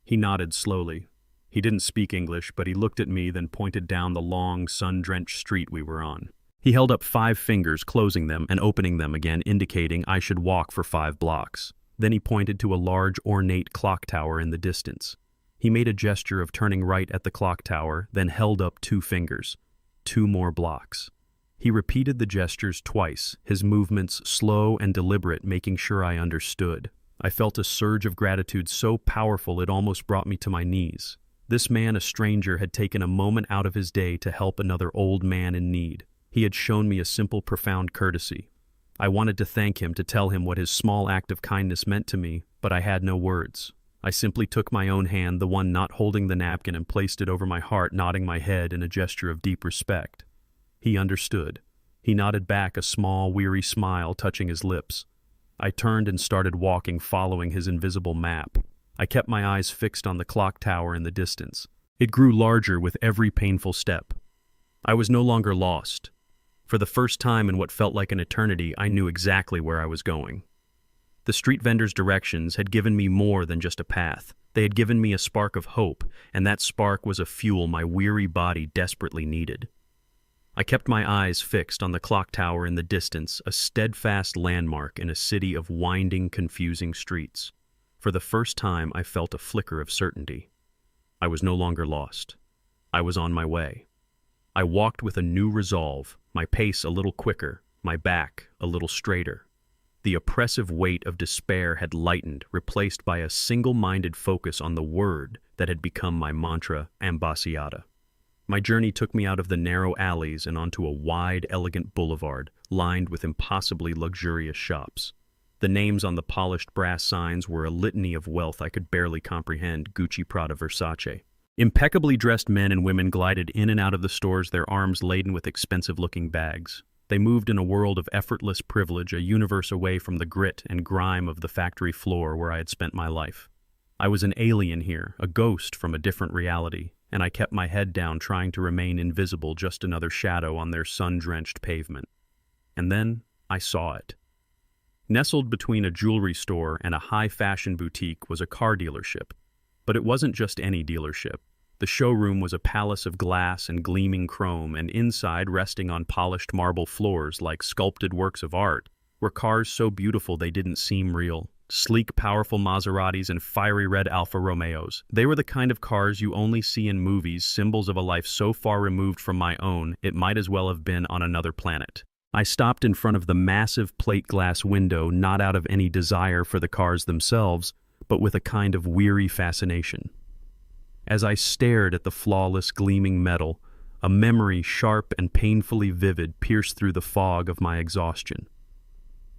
He nodded slowly. He didn't speak English, but he looked at me, then pointed down the long, sun-drenched street we were on. He held up 5 fingers, closing them and opening them again, indicating I should walk for 5 blocks. Then he pointed to a large, ornate clock tower in the distance. He made a gesture of turning right at the clock tower, then held up 2 fingers. 2 more blocks. He repeated the gestures twice, his movements slow and deliberate, making sure I understood. I felt a surge of gratitude so powerful it almost brought me to my knees. This man, a stranger, had taken a moment out of his day to help another old man in need. He had shown me a simple, profound courtesy. I wanted to thank him, to tell him what his small act of kindness meant to me, but I had no words. I simply took my own hand, the one not holding the napkin, and placed it over my heart, nodding my head in a gesture of deep respect. He understood. He nodded back, a small, weary smile touching his lips. I turned and started walking, following his invisible map. I kept my eyes fixed on the clock tower in the distance. It grew larger with every painful step. I was no longer lost. For the first time in what felt like an eternity, I knew exactly where I was going. The street vendor's directions had given me more than just a path. They had given me a spark of hope, and that spark was a fuel my weary body desperately needed. I kept my eyes fixed on the clock tower in the distance, a steadfast landmark in a city of winding, confusing streets. For the first time, I felt a flicker of certainty. I was no longer lost. I was on my way. I walked with a new resolve, my pace a little quicker, my back a little straighter. The oppressive weight of despair had lightened, replaced by a single-minded focus on the word that had become my mantra, ambasciata. My journey took me out of the narrow alleys and onto a wide, elegant boulevard, lined with impossibly luxurious shops. The names on the polished brass signs were a litany of wealth I could barely comprehend: Gucci, Prada, Versace. Impeccably dressed men and women glided in and out of the stores, their arms laden with expensive-looking bags. They moved in a world of effortless privilege, a universe away from the grit and grime of the factory floor where I had spent my life. I was an alien here, a ghost from a different reality, and I kept my head down, trying to remain invisible, just another shadow on their sun-drenched pavement. And then I saw it. Nestled between a jewelry store and a high-fashion boutique was a car dealership. But it wasn't just any dealership. The showroom was a palace of glass and gleaming chrome, and inside, resting on polished marble floors like sculpted works of art, were cars so beautiful they didn't seem real. Sleek, powerful Maseratis and fiery red Alfa Romeos. They were the kind of cars you only see in movies, symbols of a life so far removed from my own, it might as well have been on another planet. I stopped in front of the massive plate glass window, not out of any desire for the cars themselves, but with a kind of weary fascination. As I stared at the flawless, gleaming metal, a memory sharp and painfully vivid pierced through the fog of my exhaustion.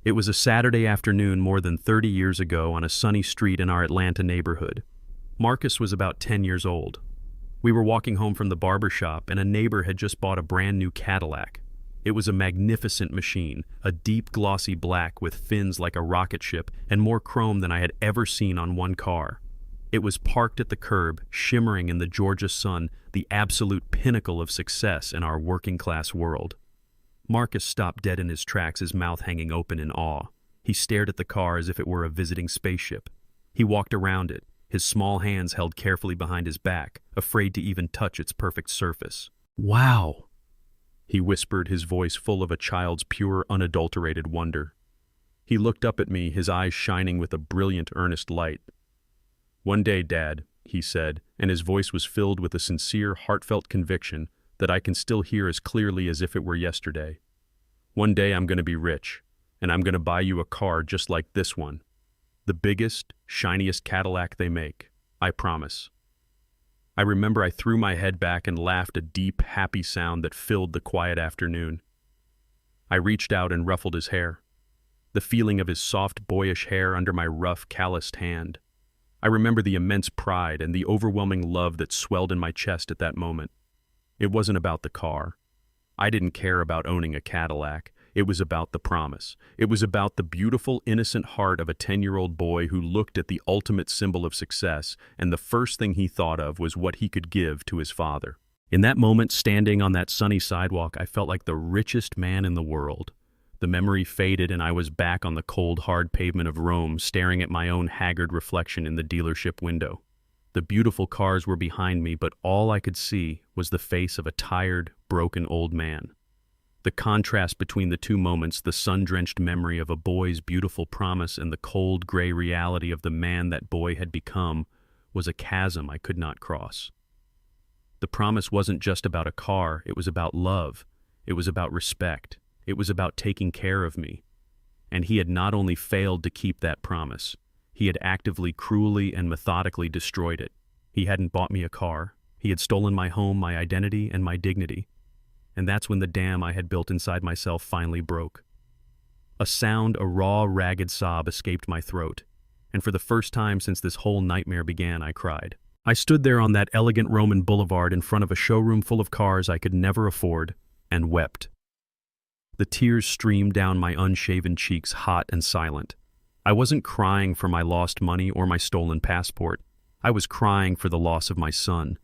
It was a Saturday afternoon more than 30 years ago on a sunny street in our Atlanta neighborhood. Marcus was about 10 years old. We were walking home from the barber shop, and a neighbor had just bought a brand new Cadillac. It was a magnificent machine, a deep glossy black with fins like a rocket ship and more chrome than I had ever seen on one car. It was parked at the curb, shimmering in the Georgia sun, the absolute pinnacle of success in our working-class world. Marcus stopped dead in his tracks, his mouth hanging open in awe. He stared at the car as if it were a visiting spaceship. He walked around it, his small hands held carefully behind his back, afraid to even touch its perfect surface. "Wow!" he whispered, his voice full of a child's pure, unadulterated wonder. He looked up at me, his eyes shining with a brilliant, earnest light. "One day, Dad," he said, and his voice was filled with a sincere, heartfelt conviction that I can still hear as clearly as if it were yesterday. "One day I'm going to be rich, and I'm going to buy you a car just like this one. The biggest, shiniest Cadillac they make. I promise." I remember I threw my head back and laughed, a deep, happy sound that filled the quiet afternoon. I reached out and ruffled his hair, the feeling of his soft, boyish hair under my rough, calloused hand. I remember the immense pride and the overwhelming love that swelled in my chest at that moment. It wasn't about the car. I didn't care about owning a Cadillac. It was about the promise. It was about the beautiful, innocent heart of a 10-year-old boy who looked at the ultimate symbol of success, and the first thing he thought of was what he could give to his father. In that moment, standing on that sunny sidewalk, I felt like the richest man in the world. The memory faded, and I was back on the cold, hard pavement of Rome, staring at my own haggard reflection in the dealership window. The beautiful cars were behind me, but all I could see was the face of a tired, broken old man. The contrast between the two moments, the sun-drenched memory of a boy's beautiful promise and the cold, gray reality of the man that boy had become, was a chasm I could not cross. The promise wasn't just about a car, it was about love. It was about respect. It was about taking care of me. And he had not only failed to keep that promise, he had actively, cruelly, and methodically destroyed it. He hadn't bought me a car. He had stolen my home, my identity, and my dignity. And that's when the dam I had built inside myself finally broke. A raw, ragged sob escaped my throat, and for the first time since this whole nightmare began, I cried. I stood there on that elegant Roman boulevard in front of a showroom full of cars I could never afford, and wept. The tears streamed down my unshaven cheeks, hot and silent. I wasn't crying for my lost money or my stolen passport. I was crying for the loss of my son.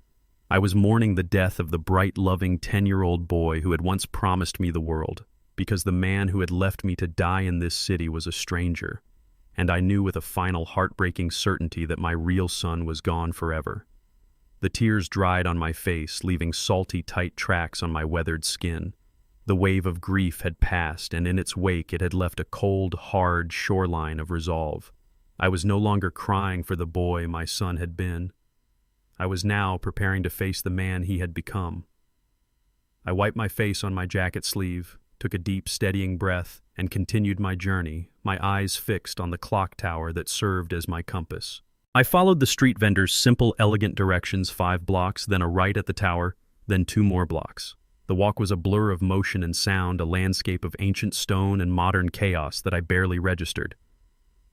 I was mourning the death of the bright, loving 10-year-old boy who had once promised me the world, because the man who had left me to die in this city was a stranger, and I knew with a final heartbreaking certainty that my real son was gone forever. The tears dried on my face, leaving salty, tight tracks on my weathered skin. The wave of grief had passed, and in its wake it had left a cold, hard shoreline of resolve. I was no longer crying for the boy my son had been. I was now preparing to face the man he had become. I wiped my face on my jacket sleeve, took a deep, steadying breath, and continued my journey, my eyes fixed on the clock tower that served as my compass. I followed the street vendor's simple, elegant directions: 5 blocks, then a right at the tower, then 2 more blocks. The walk was a blur of motion and sound, a landscape of ancient stone and modern chaos that I barely registered.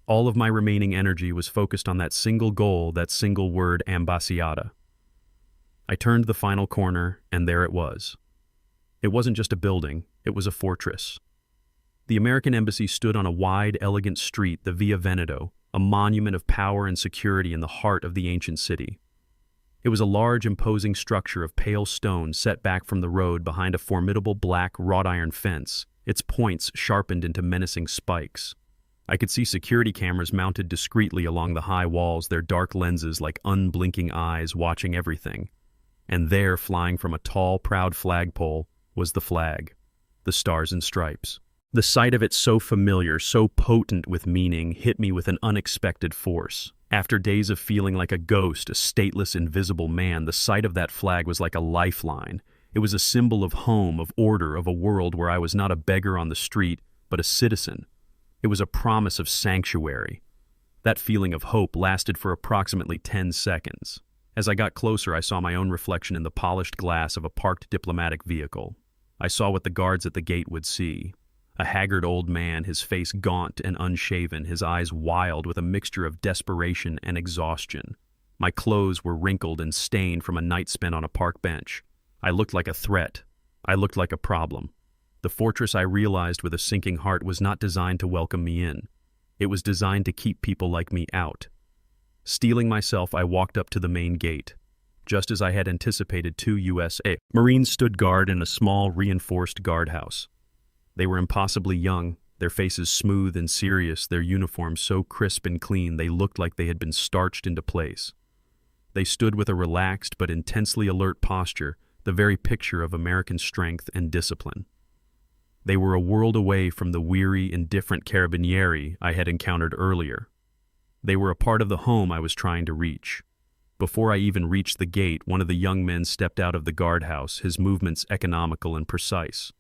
All of my remaining energy was focused on that single goal, that single word, ambasciata. I turned the final corner, and there it was. It wasn't just a building, it was a fortress. The American embassy stood on a wide, elegant street, the Via Veneto, a monument of power and security in the heart of the ancient city. It was a large, imposing structure of pale stone set back from the road behind a formidable black wrought-iron fence, its points sharpened into menacing spikes. I could see security cameras mounted discreetly along the high walls, their dark lenses like unblinking eyes watching everything. And there, flying from a tall, proud flagpole, was the flag, the Stars and Stripes. The sight of it, so familiar, so potent with meaning, hit me with an unexpected force. After days of feeling like a ghost, a stateless, invisible man, the sight of that flag was like a lifeline. It was a symbol of home, of order, of a world where I was not a beggar on the street, but a citizen. It was a promise of sanctuary. That feeling of hope lasted for approximately 10 seconds. As I got closer, I saw my own reflection in the polished glass of a parked diplomatic vehicle. I saw what the guards at the gate would see. A haggard old man, his face gaunt and unshaven, his eyes wild with a mixture of desperation and exhaustion. My clothes were wrinkled and stained from a night spent on a park bench. I looked like a threat. I looked like a problem. The fortress, I realized with a sinking heart, was not designed to welcome me in. It was designed to keep people like me out. Steeling myself, I walked up to the main gate. Just as I had anticipated, 2 USA Marines stood guard in a small, reinforced guardhouse. They were impossibly young, their faces smooth and serious, their uniforms so crisp and clean they looked like they had been starched into place. They stood with a relaxed but intensely alert posture, the very picture of American strength and discipline. They were a world away from the weary, indifferent carabinieri I had encountered earlier. They were a part of the home I was trying to reach. Before I even reached the gate, one of the young men stepped out of the guardhouse, his movements economical and precise.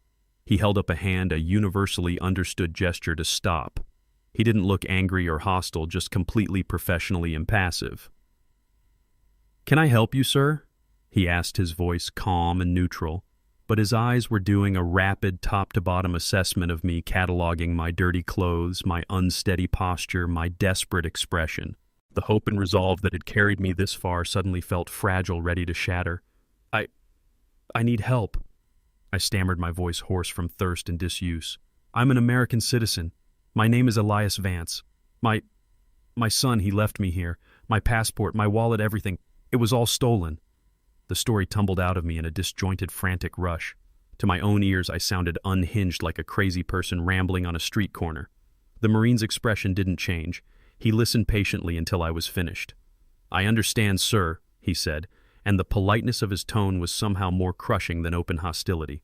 He held up a hand, a universally understood gesture to stop. He didn't look angry or hostile, just completely professionally impassive. "Can I help you, sir?" he asked, his voice calm and neutral, but his eyes were doing a rapid top-to-bottom assessment of me, cataloging my dirty clothes, my unsteady posture, my desperate expression. The hope and resolve that had carried me this far suddenly felt fragile, ready to shatter. I need help," I stammered, my voice hoarse from thirst and disuse. "I'm an American citizen. My name is Elias Vance. My son, he left me here. My passport, my wallet, everything. It was all stolen." The story tumbled out of me in a disjointed, frantic rush. To my own ears, I sounded unhinged, like a crazy person rambling on a street corner. The Marine's expression didn't change. He listened patiently until I was finished. "I understand, sir," he said, and the politeness of his tone was somehow more crushing than open hostility.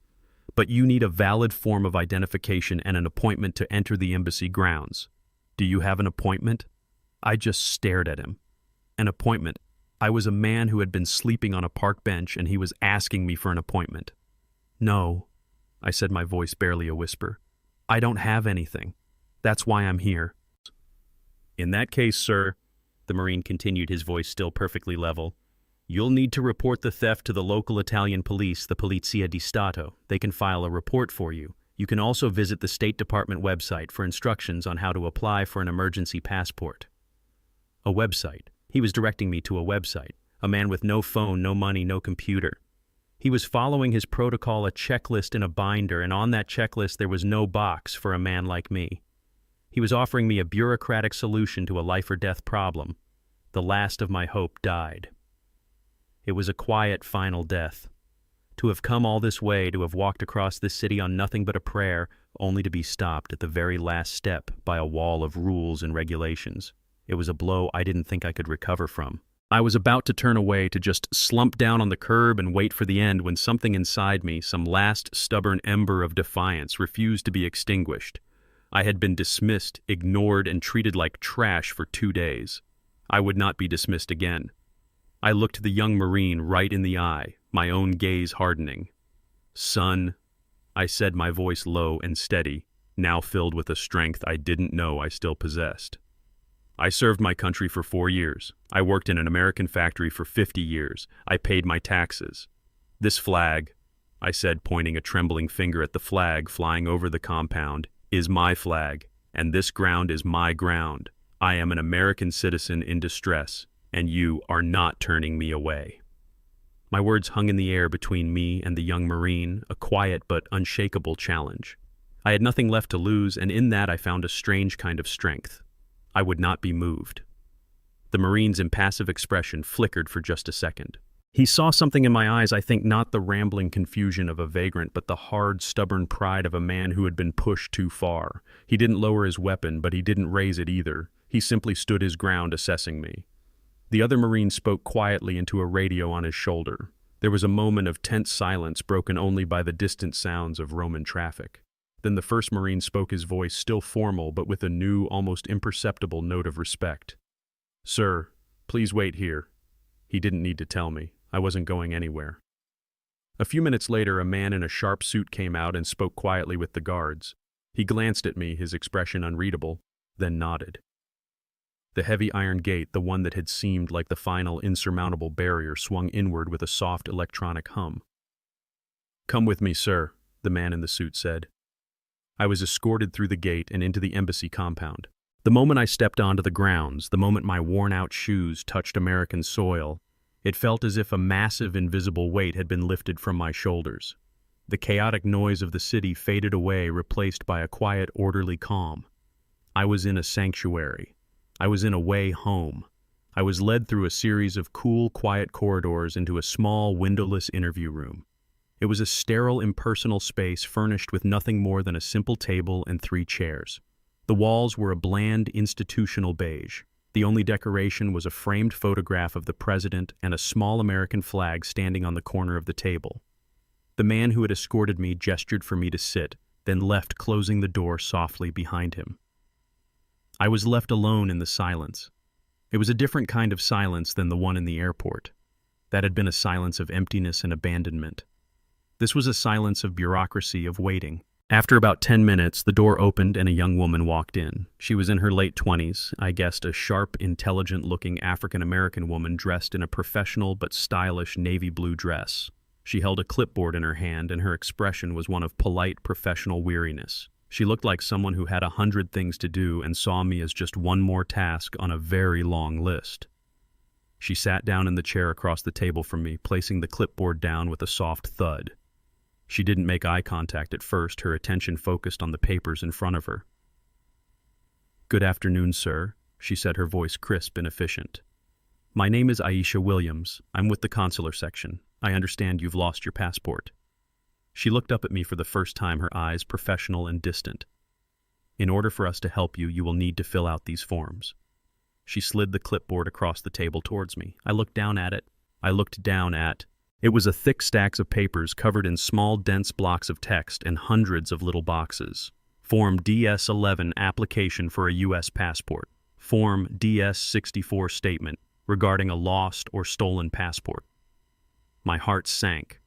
"But you need a valid form of identification and an appointment to enter the embassy grounds. Do you have an appointment?" I just stared at him. An appointment? I was a man who had been sleeping on a park bench, and he was asking me for an appointment. "No," I said, my voice barely a whisper. "I don't have anything. That's why I'm here." "In that case, sir," the Marine continued, his voice still perfectly level, You'll need to report the theft to the local Italian police, the Polizia di Stato. They can file a report for you. You can also visit the State Department website for instructions on how to apply for an emergency passport. A website. He was directing me to a website. A man with no phone, no money, no computer. He was following his protocol, a checklist in a binder, and on that checklist there was no box for a man like me. He was offering me a bureaucratic solution to a life-or-death problem. The last of my hope died. It was a quiet, final death. To have come all this way, to have walked across this city on nothing but a prayer, only to be stopped at the very last step by a wall of rules and regulations. It was a blow I didn't think I could recover from. I was about to turn away, to just slump down on the curb and wait for the end, when something inside me, some last stubborn ember of defiance, refused to be extinguished. I had been dismissed, ignored, and treated like trash for 2 days. I would not be dismissed again. I looked the young Marine right in the eye, my own gaze hardening. "Son," I said, my voice low and steady, now filled with a strength I didn't know I still possessed. "I served my country for 4 years. I worked in an American factory for 50 years. I paid my taxes. This flag," I said, pointing a trembling finger at the flag flying over the compound, "is my flag, and this ground is my ground. I am an American citizen in distress, and you are not turning me away." My words hung in the air between me and the young Marine, a quiet but unshakable challenge. I had nothing left to lose, and in that I found a strange kind of strength. I would not be moved. The Marine's impassive expression flickered for just a second. He saw something in my eyes, I think not the rambling confusion of a vagrant, but the hard, stubborn pride of a man who had been pushed too far. He didn't lower his weapon, but he didn't raise it either. He simply stood his ground, assessing me. The other Marine spoke quietly into a radio on his shoulder. There was a moment of tense silence, broken only by the distant sounds of Roman traffic. Then the first Marine spoke, his voice still formal, but with a new, almost imperceptible note of respect. "Sir, please wait here." He didn't need to tell me. I wasn't going anywhere. A few minutes later, a man in a sharp suit came out and spoke quietly with the guards. He glanced at me, his expression unreadable, then nodded. The heavy iron gate, the one that had seemed like the final insurmountable barrier, swung inward with a soft electronic hum. "Come with me, sir," the man in the suit said. I was escorted through the gate and into the embassy compound. The moment I stepped onto the grounds, the moment my worn-out shoes touched American soil, it felt as if a massive invisible weight had been lifted from my shoulders. The chaotic noise of the city faded away, replaced by a quiet, orderly calm. I was in a sanctuary. I was in a way home. I was led through a series of cool, quiet corridors into a small, windowless interview room. It was a sterile, impersonal space furnished with nothing more than a simple table and 3 chairs. The walls were a bland, institutional beige. The only decoration was a framed photograph of the president and a small American flag standing on the corner of the table. The man who had escorted me gestured for me to sit, then left, closing the door softly behind him. I was left alone in the silence. It was a different kind of silence than the one in the airport. That had been a silence of emptiness and abandonment. This was a silence of bureaucracy, of waiting. After about 10 minutes, the door opened and a young woman walked in. She was in her late 20s, I guessed a sharp, intelligent-looking African-American woman dressed in a professional but stylish navy blue dress. She held a clipboard in her hand, and her expression was one of polite, professional weariness. She looked like someone who had 100 things to do and saw me as just one more task on a very long list. She sat down in the chair across the table from me, placing the clipboard down with a soft thud. She didn't make eye contact at first, her attention focused on the papers in front of her. "Good afternoon, sir," she said, her voice crisp and efficient. "My name is Aisha Williams. I'm with the consular section. I understand you've lost your passport." She looked up at me for the first time, her eyes professional and distant. "In order for us to help you, you will need to fill out these forms." She slid the clipboard across the table towards me. I looked down at it. It was a thick stack of papers covered in small, dense blocks of text and hundreds of little boxes. Form DS-11 application for a U.S. passport. Form DS-64 statement regarding a lost or stolen passport. My heart sank.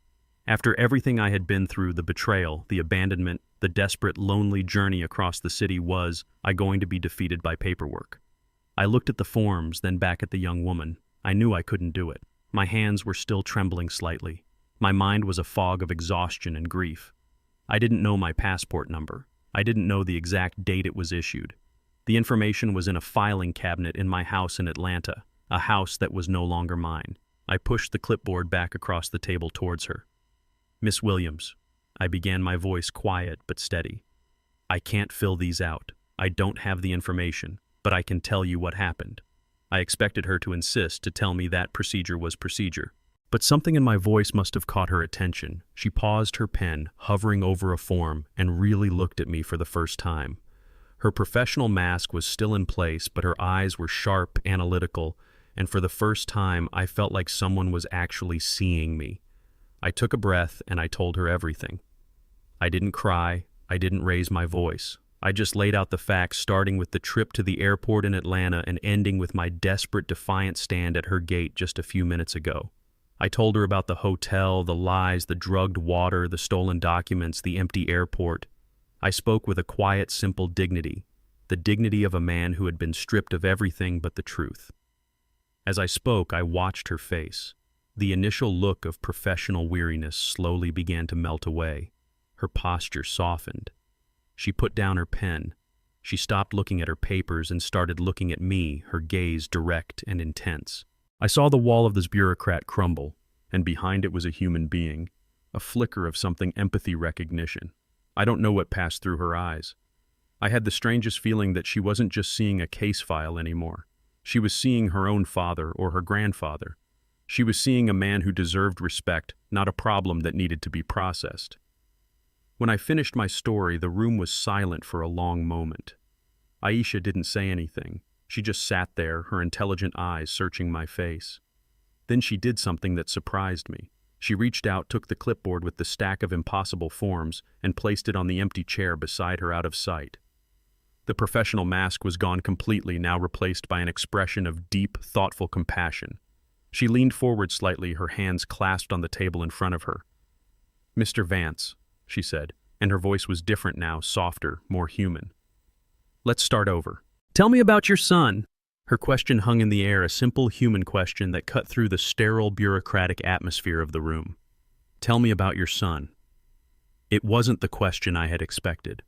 After everything I had been through, the betrayal, the abandonment, the desperate, lonely journey across the city, was I going to be defeated by paperwork? I looked at the forms, then back at the young woman. I knew I couldn't do it. My hands were still trembling slightly. My mind was a fog of exhaustion and grief. I didn't know my passport number. I didn't know the exact date it was issued. The information was in a filing cabinet in my house in Atlanta, a house that was no longer mine. I pushed the clipboard back across the table towards her. "Miss Williams," I began, my voice quiet but steady. "I can't fill these out. I don't have the information, but I can tell you what happened." I expected her to insist to tell me that procedure was procedure. But something in my voice must have caught her attention. She paused her pen, hovering over a form, and really looked at me for the first time. Her professional mask was still in place, but her eyes were sharp, analytical, and for the first time I felt like someone was actually seeing me. I took a breath and I told her everything. I didn't cry, I didn't raise my voice. I just laid out the facts, starting with the trip to the airport in Atlanta and ending with my desperate, defiant stand at her gate just a few minutes ago. I told her about the hotel, the lies, the drugged water, the stolen documents, the empty airport. I spoke with a quiet, simple dignity, the dignity of a man who had been stripped of everything but the truth. As I spoke, I watched her face. The initial look of professional weariness slowly began to melt away. Her posture softened. She put down her pen. She stopped looking at her papers and started looking at me, her gaze direct and intense. I saw the wall of this bureaucrat crumble, and behind it was a human being, a flicker of something empathy recognition. I don't know what passed through her eyes. I had the strangest feeling that she wasn't just seeing a case file anymore. She was seeing her own father or her grandfather. She was seeing a man who deserved respect, not a problem that needed to be processed. When I finished my story, the room was silent for a long moment. Aisha didn't say anything. She just sat there, her intelligent eyes searching my face. Then she did something that surprised me. She reached out, took the clipboard with the stack of impossible forms, and placed it on the empty chair beside her out of sight. The professional mask was gone completely, now replaced by an expression of deep, thoughtful compassion. She leaned forward slightly, her hands clasped on the table in front of her. "Mr. Vance," she said, and her voice was different now, softer, more human. "Let's start over. Tell me about your son." Her question hung in the air, a simple human question that cut through the sterile, bureaucratic atmosphere of the room. "Tell me about your son." It wasn't the question I had expected.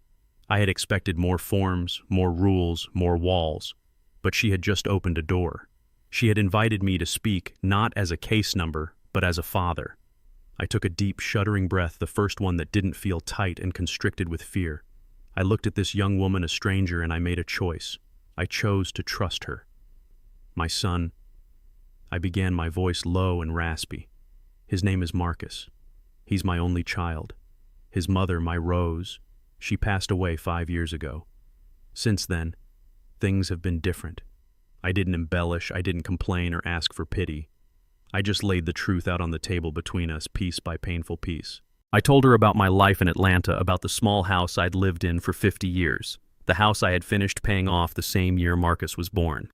I had expected more forms, more rules, more walls. But she had just opened a door. She had invited me to speak, not as a case number, but as a father. I took a deep, shuddering breath, the first one that didn't feel tight and constricted with fear. I looked at this young woman, a stranger, and I made a choice. I chose to trust her. "My son," I began, my voice low and raspy. "His name is Marcus. He's my only child. His mother, my Rose, she passed away 5 years ago. Since then, things have been different. I didn't embellish, I didn't complain or ask for pity. I just laid the truth out on the table between us, piece by painful piece. I told her about my life in Atlanta, about the small house I'd lived in for 50 years, the house I had finished paying off the same year Marcus was born.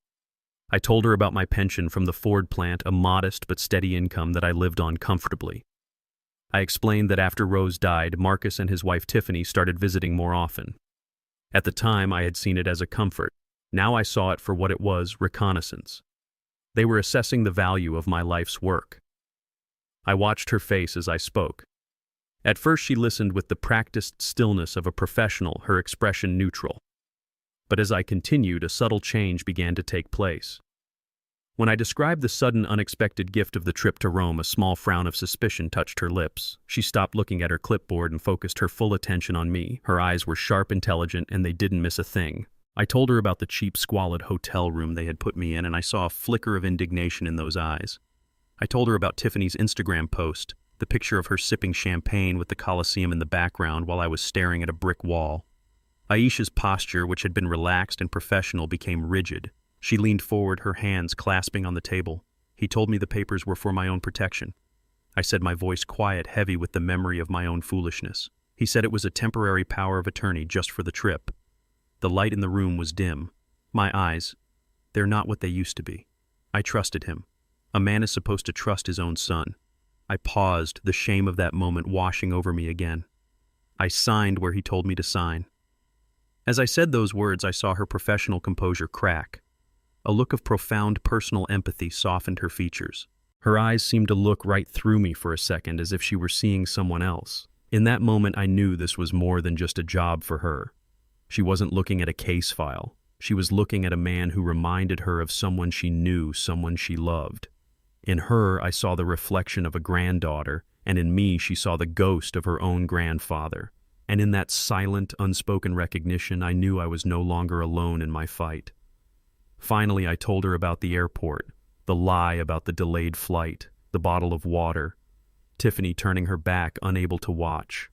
I told her about my pension from the Ford plant, a modest but steady income that I lived on comfortably. I explained that after Rose died, Marcus and his wife Tiffany started visiting more often. At the time, I had seen it as a comfort. Now I saw it for what it was, reconnaissance. They were assessing the value of my life's work. I watched her face as I spoke. At first she listened with the practiced stillness of a professional, her expression neutral. But as I continued, a subtle change began to take place. When I described the sudden, unexpected gift of the trip to Rome, a small frown of suspicion touched her lips. She stopped looking at her clipboard and focused her full attention on me. Her eyes were sharp, intelligent, and they didn't miss a thing. I told her about the cheap, squalid hotel room they had put me in, and I saw a flicker of indignation in those eyes. I told her about Tiffany's Instagram post, the picture of her sipping champagne with the Colosseum in the background while I was staring at a brick wall. Aisha's posture, which had been relaxed and professional, became rigid. She leaned forward, her hands clasping on the table. "He told me the papers were for my own protection." I said, my voice quiet, heavy with the memory of my own foolishness. "He said it was a temporary power of attorney just for the trip." The light in the room was dim. My eyes, they're not what they used to be. I trusted him. A man is supposed to trust his own son. I paused, the shame of that moment washing over me again. I signed where he told me to sign. As I said those words, I saw her professional composure crack. A look of profound personal empathy softened her features. Her eyes seemed to look right through me for a second as if she were seeing someone else. In that moment, I knew this was more than just a job for her. She wasn't looking at a case file. She was looking at a man who reminded her of someone she knew, someone she loved. In her, I saw the reflection of a granddaughter, and in me she saw the ghost of her own grandfather. And in that silent, unspoken recognition, I knew I was no longer alone in my fight. Finally, I told her about the airport, the lie about the delayed flight, the bottle of water, Tiffany turning her back, unable to watch.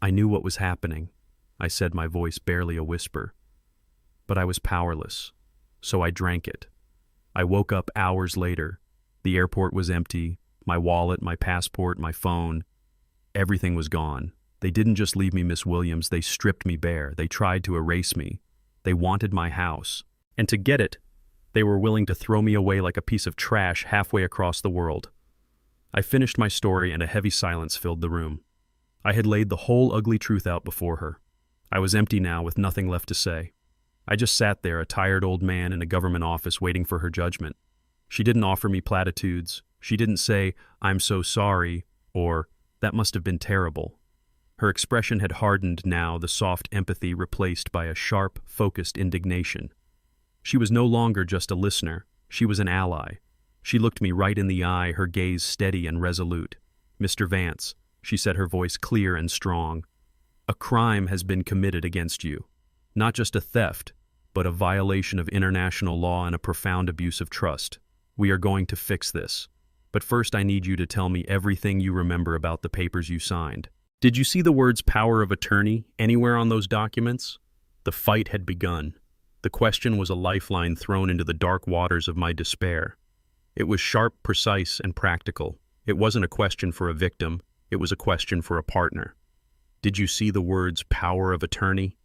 I knew what was happening, I said, my voice barely a whisper. But I was powerless, so I drank it. I woke up hours later. The airport was empty, my wallet, my passport, my phone. Everything was gone. They didn't just leave me Miss Williams, they stripped me bare. They tried to erase me. They wanted my house. And to get it, they were willing to throw me away like a piece of trash halfway across the world. I finished my story and a heavy silence filled the room. I had laid the whole ugly truth out before her. I was empty now with nothing left to say. I just sat there, a tired old man in a government office waiting for her judgment. She didn't offer me platitudes. She didn't say, "I'm so sorry," or "that must have been terrible." Her expression had hardened now, the soft empathy replaced by a sharp, focused indignation. She was no longer just a listener. She was an ally. She looked me right in the eye, her gaze steady and resolute. "Mr. Vance," she said, her voice clear and strong, "a crime has been committed against you. Not just a theft, but a violation of international law and a profound abuse of trust. We are going to fix this. But first I need you to tell me everything you remember about the papers you signed. Did you see the words power of attorney anywhere on those documents?" The fight had begun. The question was a lifeline thrown into the dark waters of my despair. It was sharp, precise, and practical. It wasn't a question for a victim. It was a question for a partner. Did you see the words power of attorney?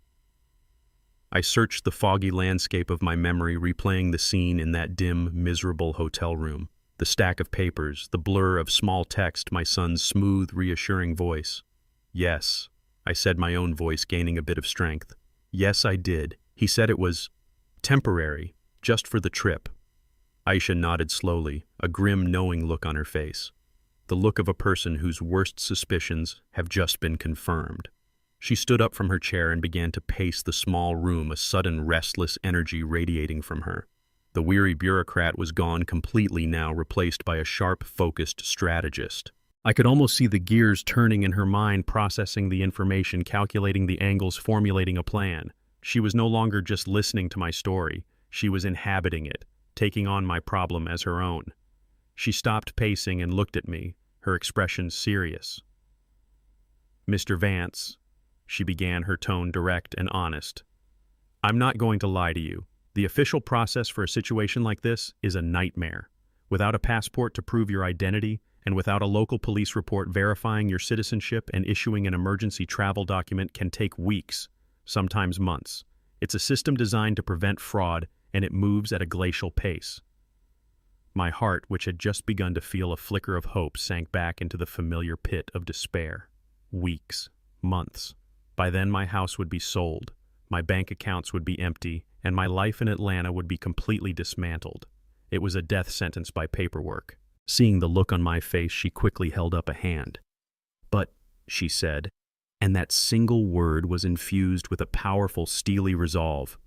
I searched the foggy landscape of my memory, replaying the scene in that dim, miserable hotel room. The stack of papers, the blur of small text, my son's smooth, reassuring voice. "Yes," I said, my own voice gaining a bit of strength. "Yes, I did. He said it was temporary, just for the trip." Aisha nodded slowly, a grim, knowing look on her face. The look of a person whose worst suspicions have just been confirmed. She stood up from her chair and began to pace the small room, a sudden restless energy radiating from her. The weary bureaucrat was gone completely now, replaced by a sharp, focused strategist. I could almost see the gears turning in her mind, processing the information, calculating the angles, formulating a plan. She was no longer just listening to my story. She was inhabiting it, taking on my problem as her own. She stopped pacing and looked at me, her expression serious. "Mr. Vance," she began, her tone direct and honest, "I'm not going to lie to you. The official process for a situation like this is a nightmare. Without a passport to prove your identity, and without a local police report verifying your citizenship and issuing an emergency travel document can take weeks, sometimes months. It's a system designed to prevent fraud, and it moves at a glacial pace." My heart, which had just begun to feel a flicker of hope, sank back into the familiar pit of despair. Weeks, months. By then my house would be sold, my bank accounts would be empty, and my life in Atlanta would be completely dismantled. It was a death sentence by paperwork. Seeing the look on my face, she quickly held up a hand. "But," she said, and that single word was infused with a powerful, steely resolve,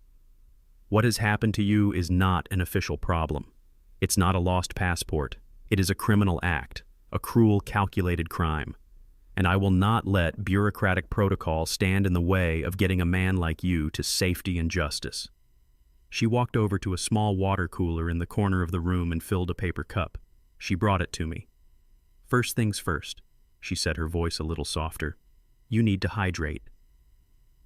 "what has happened to you is not an official problem. It's not a lost passport. It is a criminal act, a cruel, calculated crime. And I will not let bureaucratic protocol stand in the way of getting a man like you to safety and justice." She walked over to a small water cooler in the corner of the room and filled a paper cup. She brought it to me. "First things first," she said, her voice a little softer. "You need to hydrate."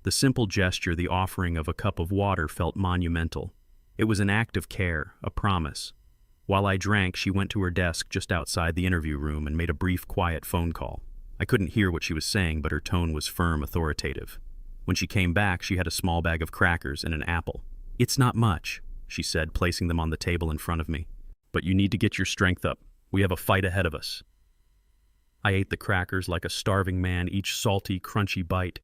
The simple gesture, the offering of a cup of water, felt monumental. It was an act of care, a promise. While I drank, she went to her desk just outside the interview room and made a brief, quiet phone call. I couldn't hear what she was saying, but her tone was firm, authoritative. When she came back, she had a small bag of crackers and an apple. "It's not much," she said, placing them on the table in front of me. "But you need to get your strength up. We have a fight ahead of us." I ate the crackers like a starving man, each salty, crunchy bite,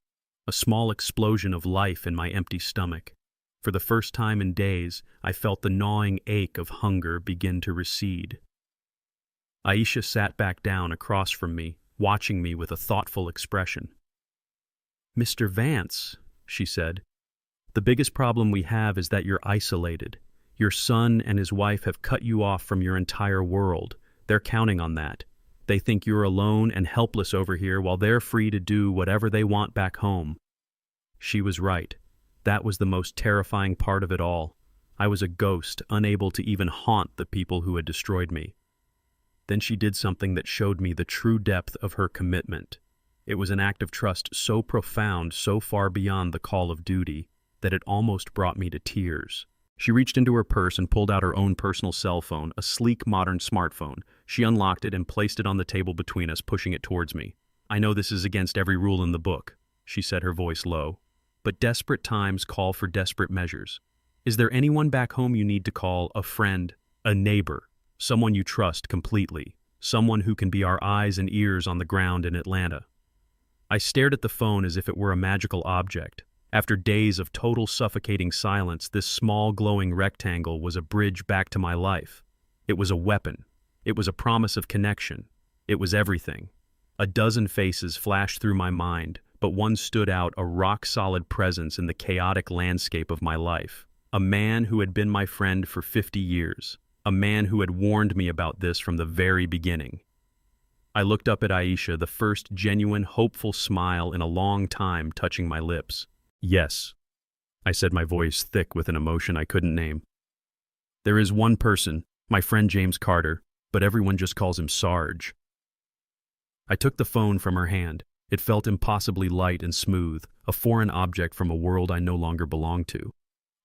a small explosion of life in my empty stomach. For the first time in days, I felt the gnawing ache of hunger begin to recede. Aisha sat back down across from me, watching me with a thoughtful expression. "Mr. Vance," she said, "the biggest problem we have is that you're isolated. Your son and his wife have cut you off from your entire world. They're counting on that. They think you're alone and helpless over here while they're free to do whatever they want back home." She was right. That was the most terrifying part of it all. I was a ghost, unable to even haunt the people who had destroyed me. Then she did something that showed me the true depth of her commitment. It was an act of trust so profound, so far beyond the call of duty, that it almost brought me to tears. She reached into her purse and pulled out her own personal cell phone, a sleek modern smartphone. She unlocked it and placed it on the table between us, pushing it towards me. "I know this is against every rule in the book," she said, her voice low, "but desperate times call for desperate measures. Is there anyone back home you need to call, a friend, a neighbor, someone you trust completely, someone who can be our eyes and ears on the ground in Atlanta?" I stared at the phone as if it were a magical object. After days of total suffocating silence, this small glowing rectangle was a bridge back to my life. It was a weapon. It was a promise of connection. It was everything. A dozen faces flashed through my mind, but one stood out, a rock-solid presence in the chaotic landscape of my life. A man who had been my friend for 50 years. A man who had warned me about this from the very beginning. I looked up at Aisha, the first genuine, hopeful smile in a long time touching my lips. "Yes," I said, my voice thick with an emotion I couldn't name. "There is one person, my friend James Carter, but everyone just calls him Sarge." I took the phone from her hand. It felt impossibly light and smooth, a foreign object from a world I no longer belonged to.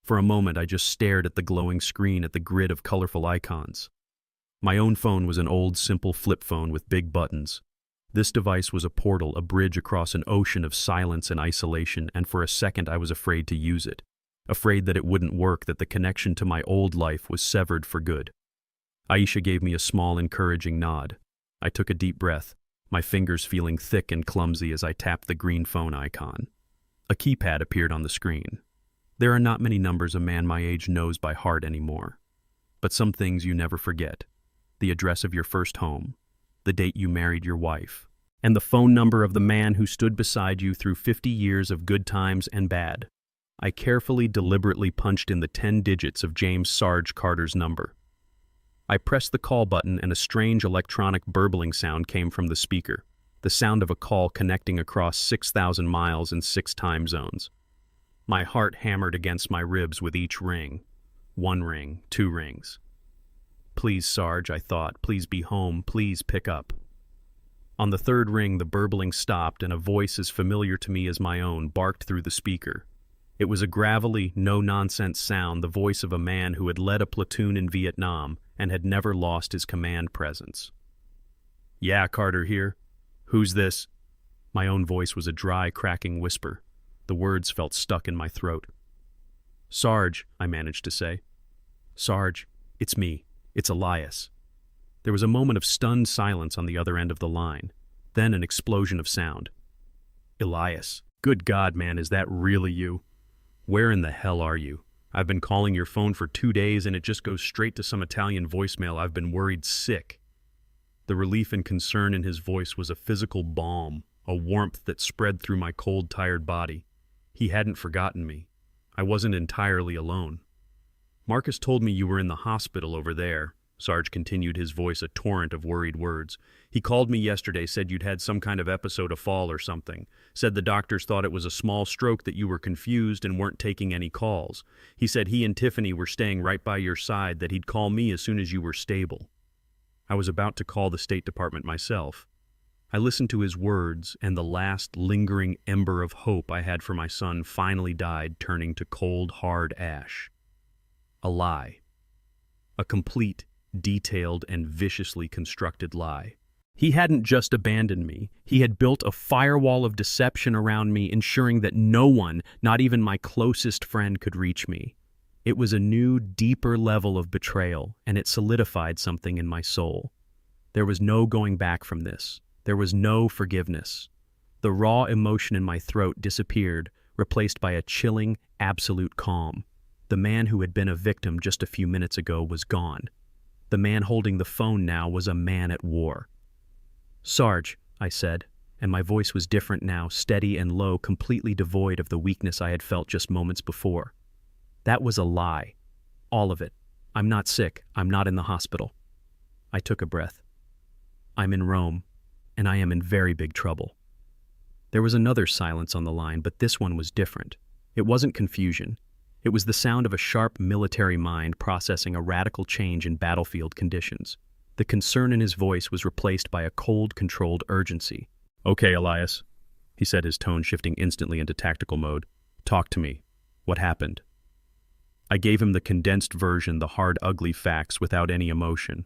For a moment, I just stared at the glowing screen, at the grid of colorful icons. My own phone was an old, simple flip phone with big buttons. This device was a portal, a bridge across an ocean of silence and isolation, and for a second I was afraid to use it. Afraid that it wouldn't work, that the connection to my old life was severed for good. Aisha gave me a small, encouraging nod. I took a deep breath, my fingers feeling thick and clumsy as I tapped the green phone icon. A keypad appeared on the screen. There are not many numbers a man my age knows by heart anymore. But some things you never forget. The address of your first home, the date you married your wife, and the phone number of the man who stood beside you through 50 years of good times and bad. I carefully, deliberately punched in the 10 digits of James Sarge Carter's number. I pressed the call button and a strange electronic burbling sound came from the speaker, the sound of a call connecting across 6,000 miles in 6 time zones. My heart hammered against my ribs with each ring. 1 ring, 2 rings. "Please, Sarge," I thought, "please be home, please pick up." On the 3rd ring, the burbling stopped and a voice as familiar to me as my own barked through the speaker. It was a gravelly, no-nonsense sound, the voice of a man who had led a platoon in Vietnam and had never lost his command presence. "Yeah, Carter here. Who's this?" My own voice was a dry, cracking whisper. The words felt stuck in my throat. "Sarge," I managed to say. "Sarge, it's me. It's Elias." There was a moment of stunned silence on the other end of the line, then an explosion of sound. "Elias, good God, man, is that really you? Where in the hell are you? I've been calling your phone for 2 days and it just goes straight to some Italian voicemail. I've been worried sick." The relief and concern in his voice was a physical balm, a warmth that spread through my cold, tired body. He hadn't forgotten me. I wasn't entirely alone. "Marcus told me you were in the hospital over there," Sarge continued, his voice a torrent of worried words. "He called me yesterday, said you'd had some kind of episode of fall or something. Said the doctors thought it was a small stroke, that you were confused and weren't taking any calls. He said he and Tiffany were staying right by your side, that he'd call me as soon as you were stable." I was about to call the State Department myself. I listened to his words, and the last lingering ember of hope I had for my son finally died, turning to cold, hard ash. A lie. A complete, detailed, and viciously constructed lie. He hadn't just abandoned me. He had built a firewall of deception around me, ensuring that no one, not even my closest friend, could reach me. It was a new, deeper level of betrayal, and it solidified something in my soul. There was no going back from this. There was no forgiveness. The raw emotion in my throat disappeared, replaced by a chilling, absolute calm. The man who had been a victim just a few minutes ago was gone. The man holding the phone now was a man at war. "Sarge," I said, and my voice was different now, steady and low, completely devoid of the weakness I had felt just moments before. "That was a lie. All of it. I'm not sick. I'm not in the hospital." I took a breath. "I'm in Rome, and I am in very big trouble." There was another silence on the line, but this one was different. It wasn't confusion. It was the sound of a sharp military mind processing a radical change in battlefield conditions. The concern in his voice was replaced by a cold, controlled urgency. "Okay, Elias," he said, his tone shifting instantly into tactical mode. "Talk to me. What happened?" I gave him the condensed version, the hard, ugly facts without any emotion.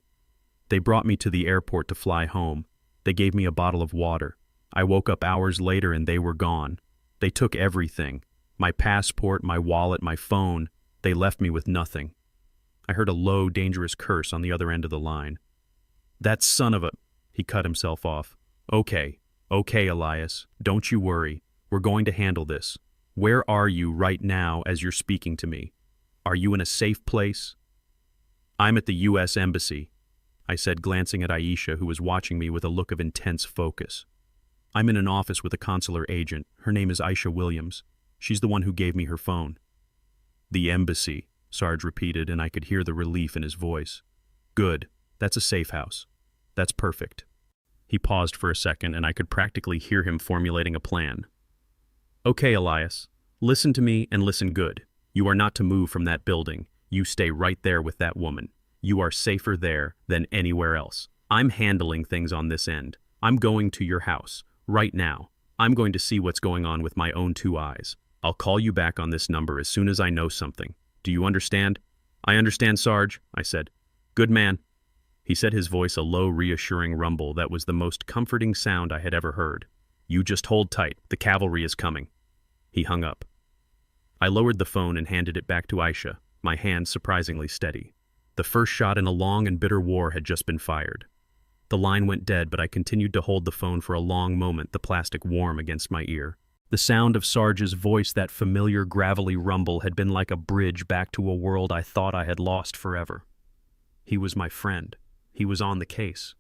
They brought me to the airport to fly home. They gave me a bottle of water. I woke up hours later and they were gone. They took everything. My passport, my wallet, my phone. They left me with nothing. I heard a low, dangerous curse on the other end of the line. "That son of a—" He cut himself off. Okay, Elias. Don't you worry. We're going to handle this. Where are you right now as you're speaking to me? Are you in a safe place?" "I'm at the U.S. Embassy," I said, glancing at Aisha, who was watching me with a look of intense focus. "I'm in an office with a consular agent. Her name is Aisha Williams. She's the one who gave me her phone." "The embassy," Sarge repeated, and I could hear the relief in his voice. "Good. That's a safe house. That's perfect." He paused for a second, and I could practically hear him formulating a plan. "Okay, Elias. Listen to me and listen good. You are not to move from that building. You stay right there with that woman. You are safer there than anywhere else. I'm handling things on this end. I'm going to your house. Right now. I'm going to see what's going on with my own two eyes. I'll call you back on this number as soon as I know something. Do you understand?" "I understand, Sarge," I said. "Good man." He said, his voice a low, reassuring rumble that was the most comforting sound I had ever heard. "You just hold tight. The cavalry is coming." He hung up. I lowered the phone and handed it back to Aisha, my hand surprisingly steady. The first shot in a long and bitter war had just been fired. The line went dead, but I continued to hold the phone for a long moment, the plastic warm against my ear. The sound of Sarge's voice, that familiar gravelly rumble, had been like a bridge back to a world I thought I had lost forever. He was my friend. He was on the case.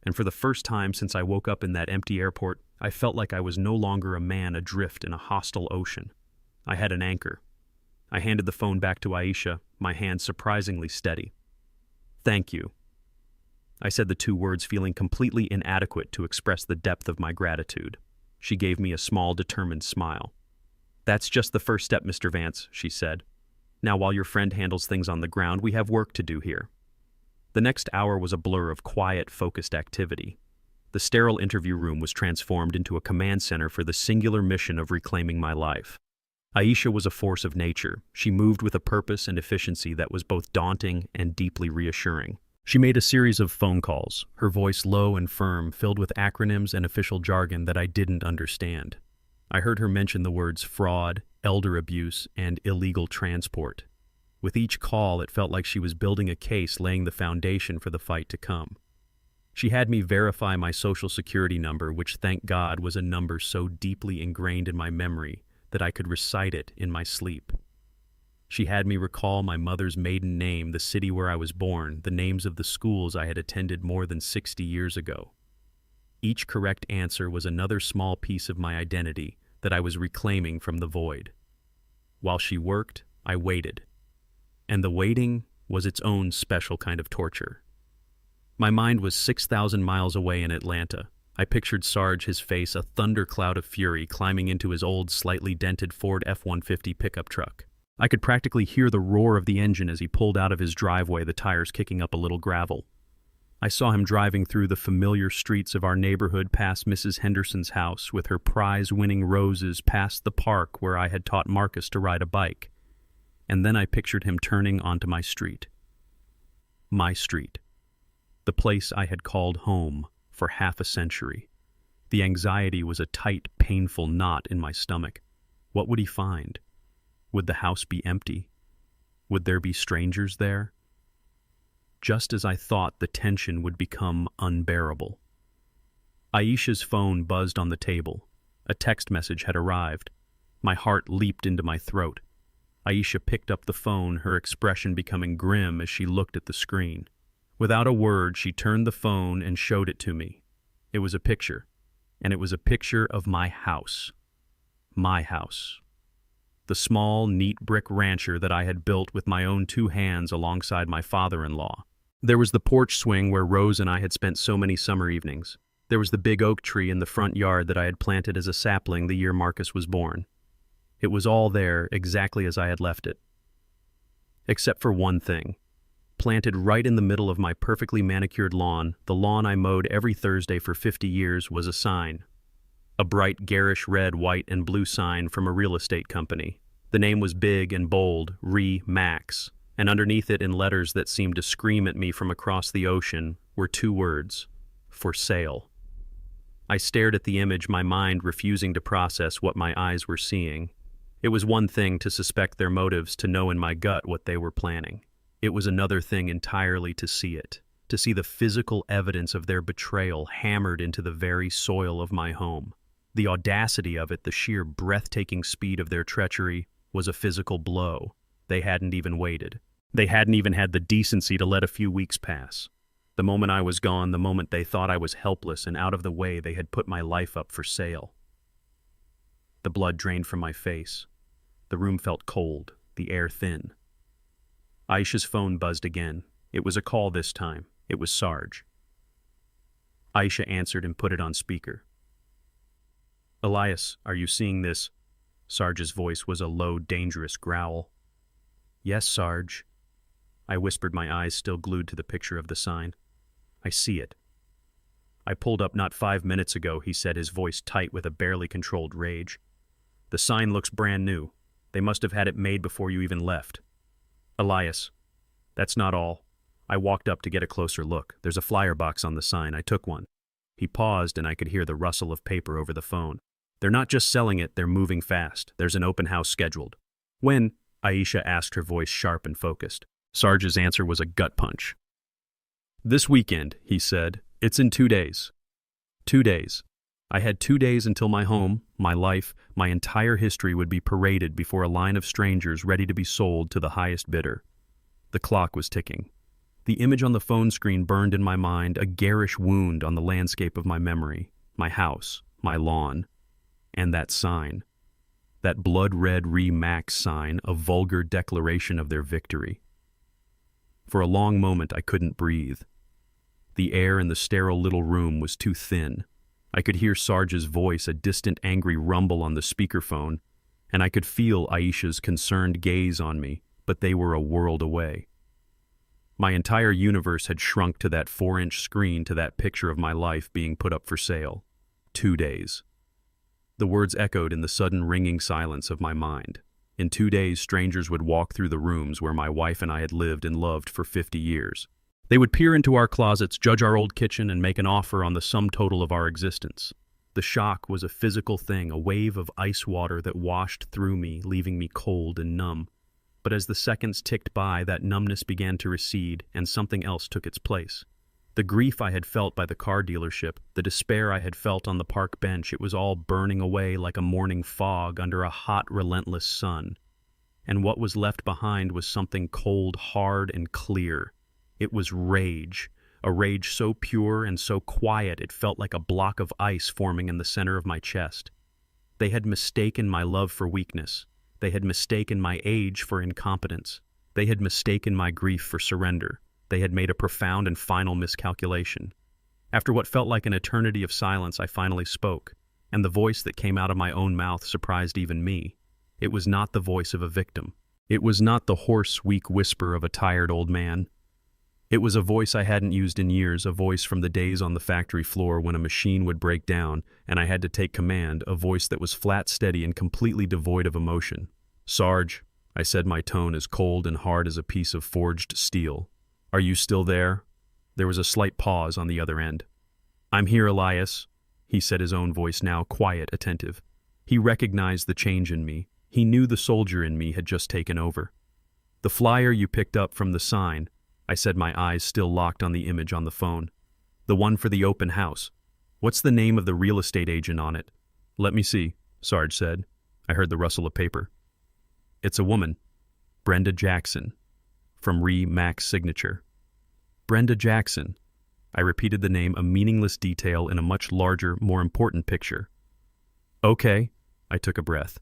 And for the first time since I woke up in that empty airport, I felt like I was no longer a man adrift in a hostile ocean. I had an anchor. I handed the phone back to Aisha, my hand surprisingly steady. "Thank you." I said the two words, feeling completely inadequate to express the depth of my gratitude. She gave me a small, determined smile. "That's just the first step, Mr. Vance," she said. "Now, while your friend handles things on the ground, we have work to do here." The next hour was a blur of quiet, focused activity. The sterile interview room was transformed into a command center for the singular mission of reclaiming my life. Aisha was a force of nature. She moved with a purpose and efficiency that was both daunting and deeply reassuring. She made a series of phone calls, her voice low and firm, filled with acronyms and official jargon that I didn't understand. I heard her mention the words fraud, elder abuse, and illegal transport. With each call, it felt like she was building a case, laying the foundation for the fight to come. She had me verify my social security number, which, thank God, was a number so deeply ingrained in my memory that I could recite it in my sleep. She had me recall my mother's maiden name, the city where I was born, the names of the schools I had attended more than 60 years ago. Each correct answer was another small piece of my identity that I was reclaiming from the void. While she worked, I waited. And the waiting was its own special kind of torture. My mind was 6,000 miles away in Atlanta. I pictured Sarge, his face a thundercloud of fury, climbing into his old, slightly dented Ford F-150 pickup truck. I could practically hear the roar of the engine as he pulled out of his driveway, the tires kicking up a little gravel. I saw him driving through the familiar streets of our neighborhood, past Mrs. Henderson's house, with her prize-winning roses, past the park where I had taught Marcus to ride a bike. And then I pictured him turning onto my street. My street. The place I had called home for half a century. The anxiety was a tight, painful knot in my stomach. What would he find? Would the house be empty? Would there be strangers there? Just as I thought, the tension would become unbearable. Aisha's phone buzzed on the table. A text message had arrived. My heart leaped into my throat. Aisha picked up the phone, her expression becoming grim as she looked at the screen. Without a word, she turned the phone and showed it to me. It was a picture, and it was a picture of my house. My house. The small, neat brick rancher that I had built with my own 2 hands alongside my father-in-law. There was the porch swing where Rose and I had spent so many summer evenings. There was the big oak tree in the front yard that I had planted as a sapling the year Marcus was born. It was all there exactly as I had left it. Except for one thing. Planted right in the middle of my perfectly manicured lawn, the lawn I mowed every Thursday for 50 years, was a sign. A bright, garish red, white, and blue sign from a real estate company. The name was big and bold, Max, and underneath it in letters that seemed to scream at me from across the ocean were 2 words: for sale. I stared at the image, my mind refusing to process what my eyes were seeing. It was one thing to suspect their motives, to know in my gut what they were planning. It was another thing entirely to see it, to see the physical evidence of their betrayal hammered into the very soil of my home. The audacity of it, the sheer breathtaking speed of their treachery, was a physical blow. They hadn't even waited. They hadn't even had the decency to let a few weeks pass. The moment I was gone, the moment they thought I was helpless and out of the way, they had put my life up for sale. The blood drained from my face. The room felt cold, the air thin. Aisha's phone buzzed again. It was a call this time. It was Sarge. Aisha answered and put it on speaker. "Elias, are you seeing this?" Sarge's voice was a low, dangerous growl. "Yes, Sarge." I whispered, my eyes still glued to the picture of the sign. "I see it." "I pulled up not 5 minutes ago," he said, his voice tight with a barely controlled rage. "The sign looks brand new. They must have had it made before you even left." "Elias, that's not all. I walked up to get a closer look. There's a flyer box on the sign. I took one." He paused, and I could hear the rustle of paper over the phone. "They're not just selling it, they're moving fast. There's an open house scheduled." "When?" Aisha asked, her voice sharp and focused. Sarge's answer was a gut punch. "This weekend," he said. "It's in 2 days." 2 days. I had 2 days until my home, my life, my entire history would be paraded before a line of strangers ready to be sold to the highest bidder. The clock was ticking. The image on the phone screen burned in my mind, a garish wound on the landscape of my memory, my house, my lawn, and that sign. That blood-red Max sign, a vulgar declaration of their victory. For a long moment I couldn't breathe. The air in the sterile little room was too thin. I could hear Sarge's voice, a distant angry rumble on the speakerphone, and I could feel Aisha's concerned gaze on me, but they were a world away. My entire universe had shrunk to that 4-inch screen, to that picture of my life being put up for sale. 2 days. The words echoed in the sudden ringing silence of my mind. In 2 days, strangers would walk through the rooms where my wife and I had lived and loved for 50 years. They would peer into our closets, judge our old kitchen, and make an offer on the sum total of our existence. The shock was a physical thing, a wave of ice water that washed through me, leaving me cold and numb. But as the seconds ticked by, that numbness began to recede, and something else took its place. The grief I had felt by the car dealership, the despair I had felt on the park bench, it was all burning away like a morning fog under a hot, relentless sun. And what was left behind was something cold, hard, and clear. It was rage, a rage so pure and so quiet it felt like a block of ice forming in the center of my chest. They had mistaken my love for weakness. They had mistaken my age for incompetence. They had mistaken my grief for surrender. They had made a profound and final miscalculation. After what felt like an eternity of silence, I finally spoke, and the voice that came out of my own mouth surprised even me. It was not the voice of a victim. It was not the hoarse, weak whisper of a tired old man. It was a voice I hadn't used in years, a voice from the days on the factory floor when a machine would break down and I had to take command, a voice that was flat, steady, and completely devoid of emotion. "Sarge," I said, my tone as cold and hard as a piece of forged steel. "Are you still there?" There was a slight pause on the other end. "I'm here, Elias," he said, his own voice now quiet, attentive. He recognized the change in me. He knew the soldier in me had just taken over. "The flyer you picked up from the sign," I said, my eyes still locked on the image on the phone. "The one for the open house. What's the name of the real estate agent on it?" "Let me see," Sarge said. I heard the rustle of paper. "It's a woman. Brenda Jackson. From Max signature." Brenda Jackson. I repeated the name, a meaningless detail in a much larger, more important picture. Okay, I took a breath.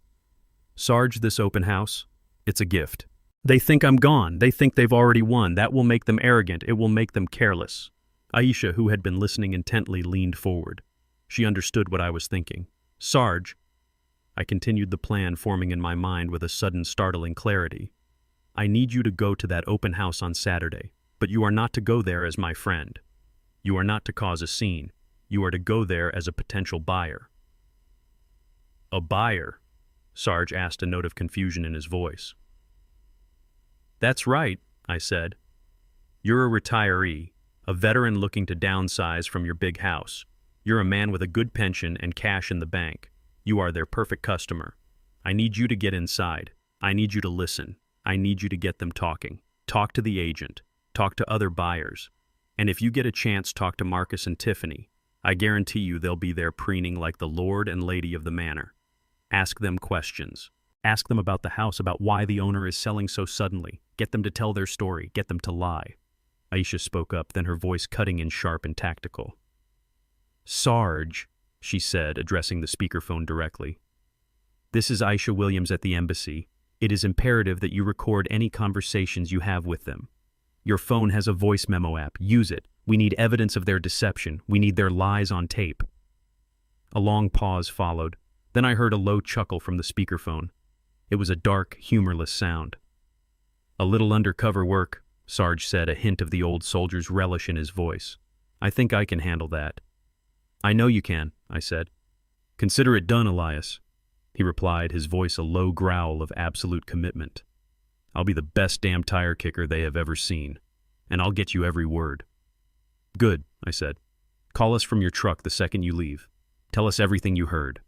Sarge, this open house, it's a gift. They think I'm gone. They think they've already won. That will make them arrogant. It will make them careless. Aisha, who had been listening intently, leaned forward. She understood what I was thinking. Sarge, I continued the plan forming in my mind with a sudden startling clarity. I need you to go to that open house on Saturday, but you are not to go there as my friend. You are not to cause a scene. You are to go there as a potential buyer. A buyer? Sarge asked, a note of confusion in his voice. That's right, I said. You're a retiree, a veteran looking to downsize from your big house. You're a man with a good pension and cash in the bank. You are their perfect customer. I need you to get inside. I need you to listen. I need you to get them talking. Talk to the agent. Talk to other buyers. And if you get a chance, talk to Marcus and Tiffany. I guarantee you they'll be there preening like the lord and lady of the manor. Ask them questions. Ask them about the house, about why the owner is selling so suddenly. Get them to tell their story. Get them to lie. Aisha spoke up, then her voice cutting in sharp and tactical. Sarge, she said, addressing the speakerphone directly. This is Aisha Williams at the embassy. It is imperative that you record any conversations you have with them. Your phone has a voice memo app. Use it. We need evidence of their deception. We need their lies on tape. A long pause followed. Then I heard a low chuckle from the speakerphone. It was a dark, humorless sound. A little undercover work, Sarge said, a hint of the old soldier's relish in his voice. I think I can handle that. I know you can, I said. Consider it done, Elias, he replied, his voice a low growl of absolute commitment. I'll be the best damn tire kicker they have ever seen, and I'll get you every word. Good, I said. Call us from your truck the second you leave. Tell us everything you heard.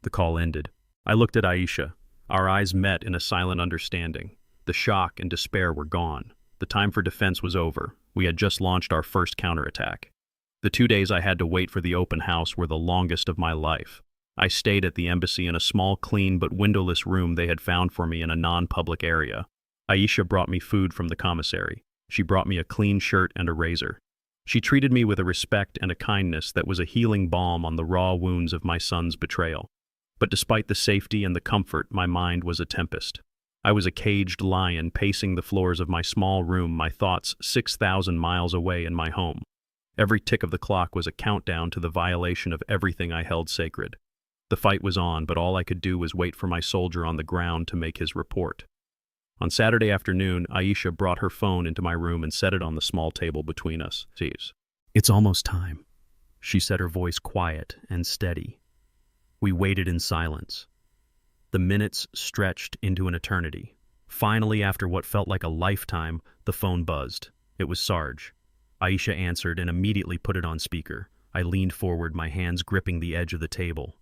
The call ended. I looked at Aisha. Our eyes met in a silent understanding. The shock and despair were gone. The time for defense was over. We had just launched our first counterattack. The 2 days I had to wait for the open house were the longest of my life. I stayed at the embassy in a small, clean but windowless room they had found for me in a non-public area. Aisha brought me food from the commissary. She brought me a clean shirt and a razor. She treated me with a respect and a kindness that was a healing balm on the raw wounds of my son's betrayal. But despite the safety and the comfort, my mind was a tempest. I was a caged lion pacing the floors of my small room, my thoughts 6,000 miles away in my home. Every tick of the clock was a countdown to the violation of everything I held sacred. The fight was on, but all I could do was wait for my soldier on the ground to make his report. On Saturday afternoon, Aisha brought her phone into my room and set it on the small table between us. It's almost time, she said, her voice quiet and steady. We waited in silence. The minutes stretched into an eternity. Finally, after what felt like a lifetime, the phone buzzed. It was Sarge. Aisha answered and immediately put it on speaker. I leaned forward, my hands gripping the edge of the table.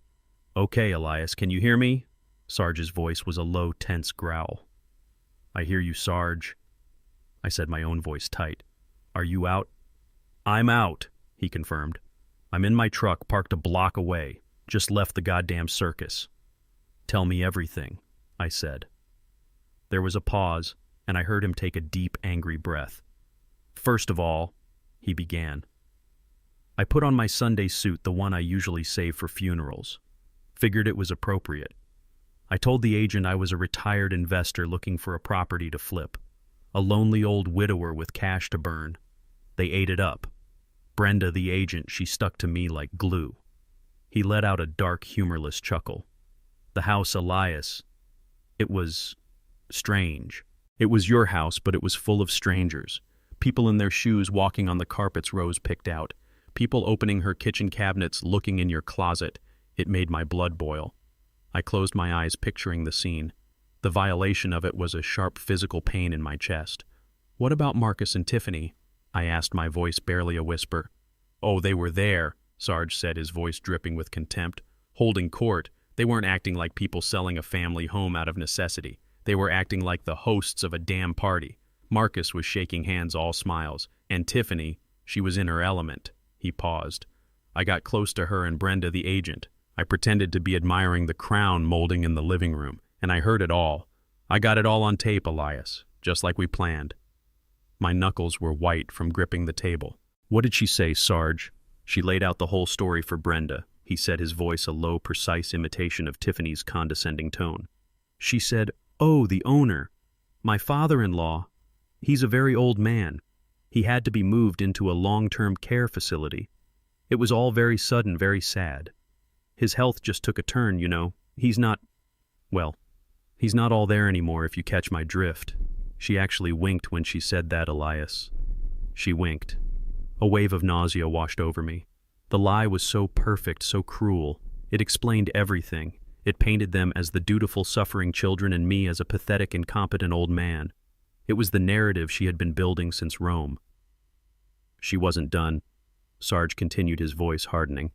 Okay, Elias, can you hear me? Sarge's voice was a low, tense growl. I hear you, Sarge. I said, my own voice tight. Are you out? I'm out, he confirmed. I'm in my truck, parked a block away. Just left the goddamn circus. Tell me everything, I said. There was a pause, and I heard him take a deep, angry breath. First of all, he began. I put on my Sunday suit, the one I usually save for funerals. Figured it was appropriate. I told the agent I was a retired investor looking for a property to flip. A lonely old widower with cash to burn. They ate it up. Brenda, the agent, she stuck to me like glue. He let out a dark, humorless chuckle. The house, Elias. It was strange. It was your house, but it was full of strangers. People in their shoes walking on the carpets Rose picked out. People opening her kitchen cabinets, looking in your closet. It made my blood boil. I closed my eyes, picturing the scene. The violation of it was a sharp physical pain in my chest. What about Marcus and Tiffany? I asked, my voice barely a whisper. Oh, they were there, Sarge said, his voice dripping with contempt. Holding court. They weren't acting like people selling a family home out of necessity. They were acting like the hosts of a damn party. Marcus was shaking hands, all smiles. And Tiffany, she was in her element. He paused. I got close to her and Brenda, the agent. I pretended to be admiring the crown molding in the living room, and I heard it all. I got it all on tape, Elias, just like we planned. My knuckles were white from gripping the table. "What did she say, Sarge?" "She laid out the whole story for Brenda," he said, his voice a low, precise imitation of Tiffany's condescending tone. "She said, 'Oh, the owner. My father-in-law. He's a very old man. He had to be moved into a long-term care facility. It was all very sudden, very sad. His health just took a turn, you know. He's not all there anymore, if you catch my drift.'" She actually winked when she said that, Elias. She winked. A wave of nausea washed over me. The lie was so perfect, so cruel. It explained everything. It painted them as the dutiful, suffering children and me as a pathetic, incompetent old man. It was the narrative she had been building since Rome. She wasn't done. Sarge continued, his voice hardening.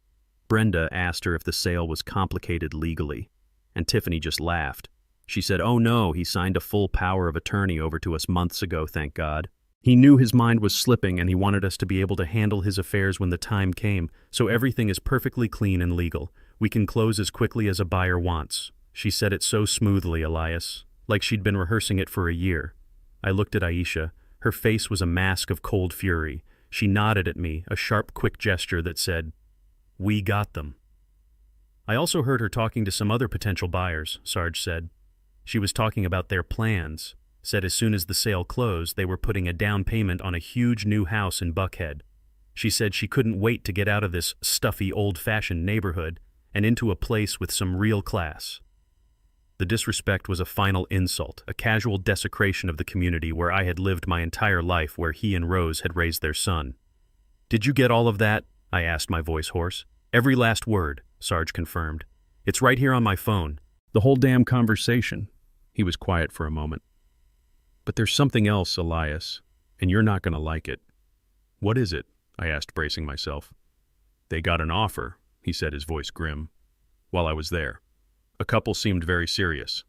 Brenda asked her if the sale was complicated legally, and Tiffany just laughed. She said, "Oh no, he signed a full power of attorney over to us months ago, thank God. He knew his mind was slipping and he wanted us to be able to handle his affairs when the time came, so everything is perfectly clean and legal. We can close as quickly as a buyer wants." She said it so smoothly, Elias, like she'd been rehearsing it for a year. I looked at Aisha. Her face was a mask of cold fury. She nodded at me, a sharp, quick gesture that said, "We got them." "I also heard her talking to some other potential buyers," Sarge said. "She was talking about their plans. Said as soon as the sale closed, they were putting a down payment on a huge new house in Buckhead. She said she couldn't wait to get out of this stuffy, old-fashioned neighborhood and into a place with some real class." The disrespect was a final insult, a casual desecration of the community where I had lived my entire life, where he and Rose had raised their son. "Did you get all of that?" I asked, my voice hoarse. "Every last word," Sarge confirmed. "It's right here on my phone. The whole damn conversation." He was quiet for a moment. "But there's something else, Elias, and you're not going to like it." "What is it?" I asked, bracing myself. "They got an offer," he said, his voice grim, "while I was there. A couple seemed very serious.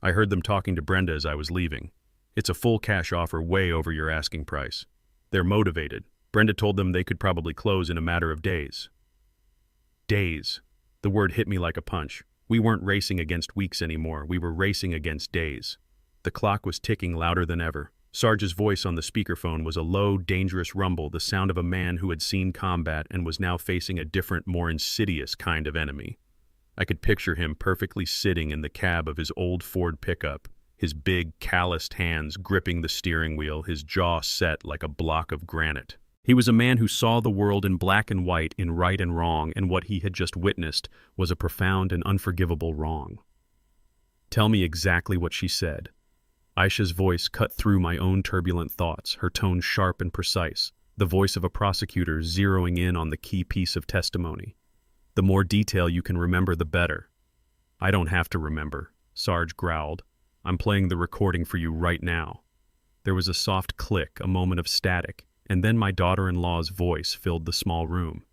I heard them talking to Brenda as I was leaving. It's a full cash offer way over your asking price. They're motivated. Brenda told them they could probably close in a matter of days." Days. The word hit me like a punch. We weren't racing against weeks anymore. We were racing against days. The clock was ticking louder than ever. Sarge's voice on the speakerphone was a low, dangerous rumble, the sound of a man who had seen combat and was now facing a different, more insidious kind of enemy. I could picture him perfectly sitting in the cab of his old Ford pickup, his big, calloused hands gripping the steering wheel, his jaw set like a block of granite. He was a man who saw the world in black and white, in right and wrong, and what he had just witnessed was a profound and unforgivable wrong. "Tell me exactly what she said." Aisha's voice cut through my own turbulent thoughts, her tone sharp and precise, the voice of a prosecutor zeroing in on the key piece of testimony. "The more detail you can remember, the better." "I don't have to remember," Sarge growled. "I'm playing the recording for you right now." There was a soft click, a moment of static, and then my daughter-in-law's voice filled the small room.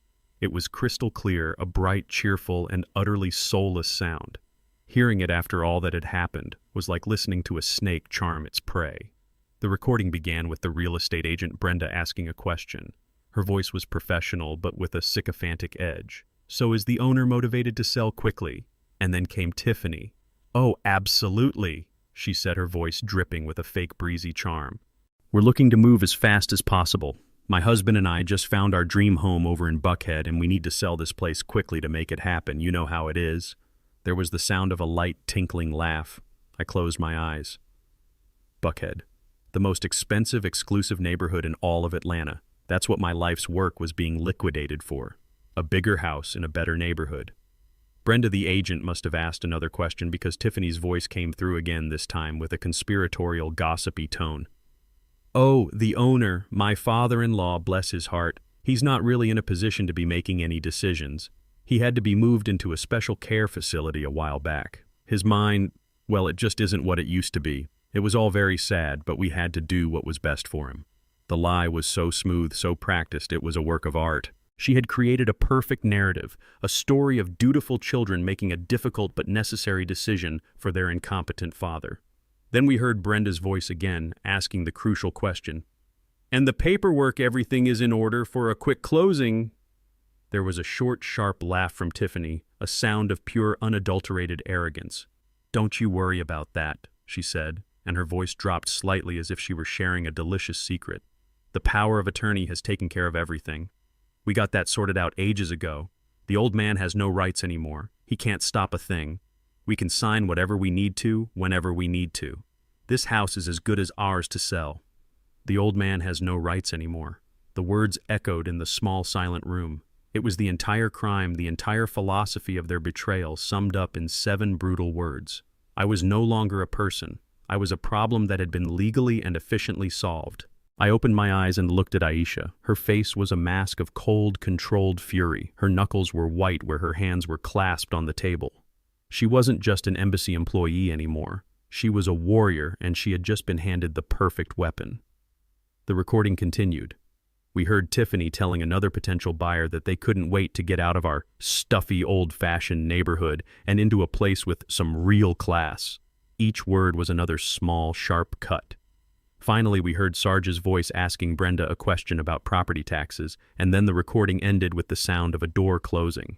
It was crystal clear, a bright, cheerful, and utterly soulless sound. Hearing it after all that had happened was like listening to a snake charm its prey. The recording began with the real estate agent Brenda asking a question. Her voice was professional, but with a sycophantic edge. "So is the owner motivated to sell quickly?" And then came Tiffany. "Oh, absolutely," she said, her voice dripping with a fake breezy charm. "We're looking to move as fast as possible. My husband and I just found our dream home over in Buckhead, and we need to sell this place quickly to make it happen. You know how it is." There was the sound of a light, tinkling laugh. I closed my eyes. Buckhead. The most expensive, exclusive neighborhood in all of Atlanta. That's what my life's work was being liquidated for. A bigger house in a better neighborhood. Brenda the agent must have asked another question because Tiffany's voice came through again, this time with a conspiratorial, gossipy tone. "Oh, the owner, my father-in-law, bless his heart. He's not really in a position to be making any decisions. He had to be moved into a special care facility a while back. His mind, well, it just isn't what it used to be. It was all very sad, but we had to do what was best for him." The lie was so smooth, so practiced, it was a work of art. She had created a perfect narrative, a story of dutiful children making a difficult but necessary decision for their incompetent father. Then we heard Brenda's voice again, asking the crucial question. "And the paperwork, everything is in order for a quick closing." There was a short, sharp laugh from Tiffany, a sound of pure, unadulterated arrogance. "Don't you worry about that," she said, and her voice dropped slightly as if she were sharing a delicious secret. "The power of attorney has taken care of everything. We got that sorted out ages ago. The old man has no rights anymore. He can't stop a thing. We can sign whatever we need to, whenever we need to. This house is as good as ours to sell." The old man has no rights anymore. The words echoed in the small, silent room. It was the entire crime, the entire philosophy of their betrayal summed up in 7 brutal words. I was no longer a person. I was a problem that had been legally and efficiently solved. I opened my eyes and looked at Aisha. Her face was a mask of cold, controlled fury. Her knuckles were white where her hands were clasped on the table. She wasn't just an embassy employee anymore. She was a warrior, and she had just been handed the perfect weapon. The recording continued. We heard Tiffany telling another potential buyer that they couldn't wait to get out of our stuffy, old-fashioned neighborhood and into a place with some real class. Each word was another small, sharp cut. Finally, we heard Sarge's voice asking Brenda a question about property taxes, and then the recording ended with the sound of a door closing.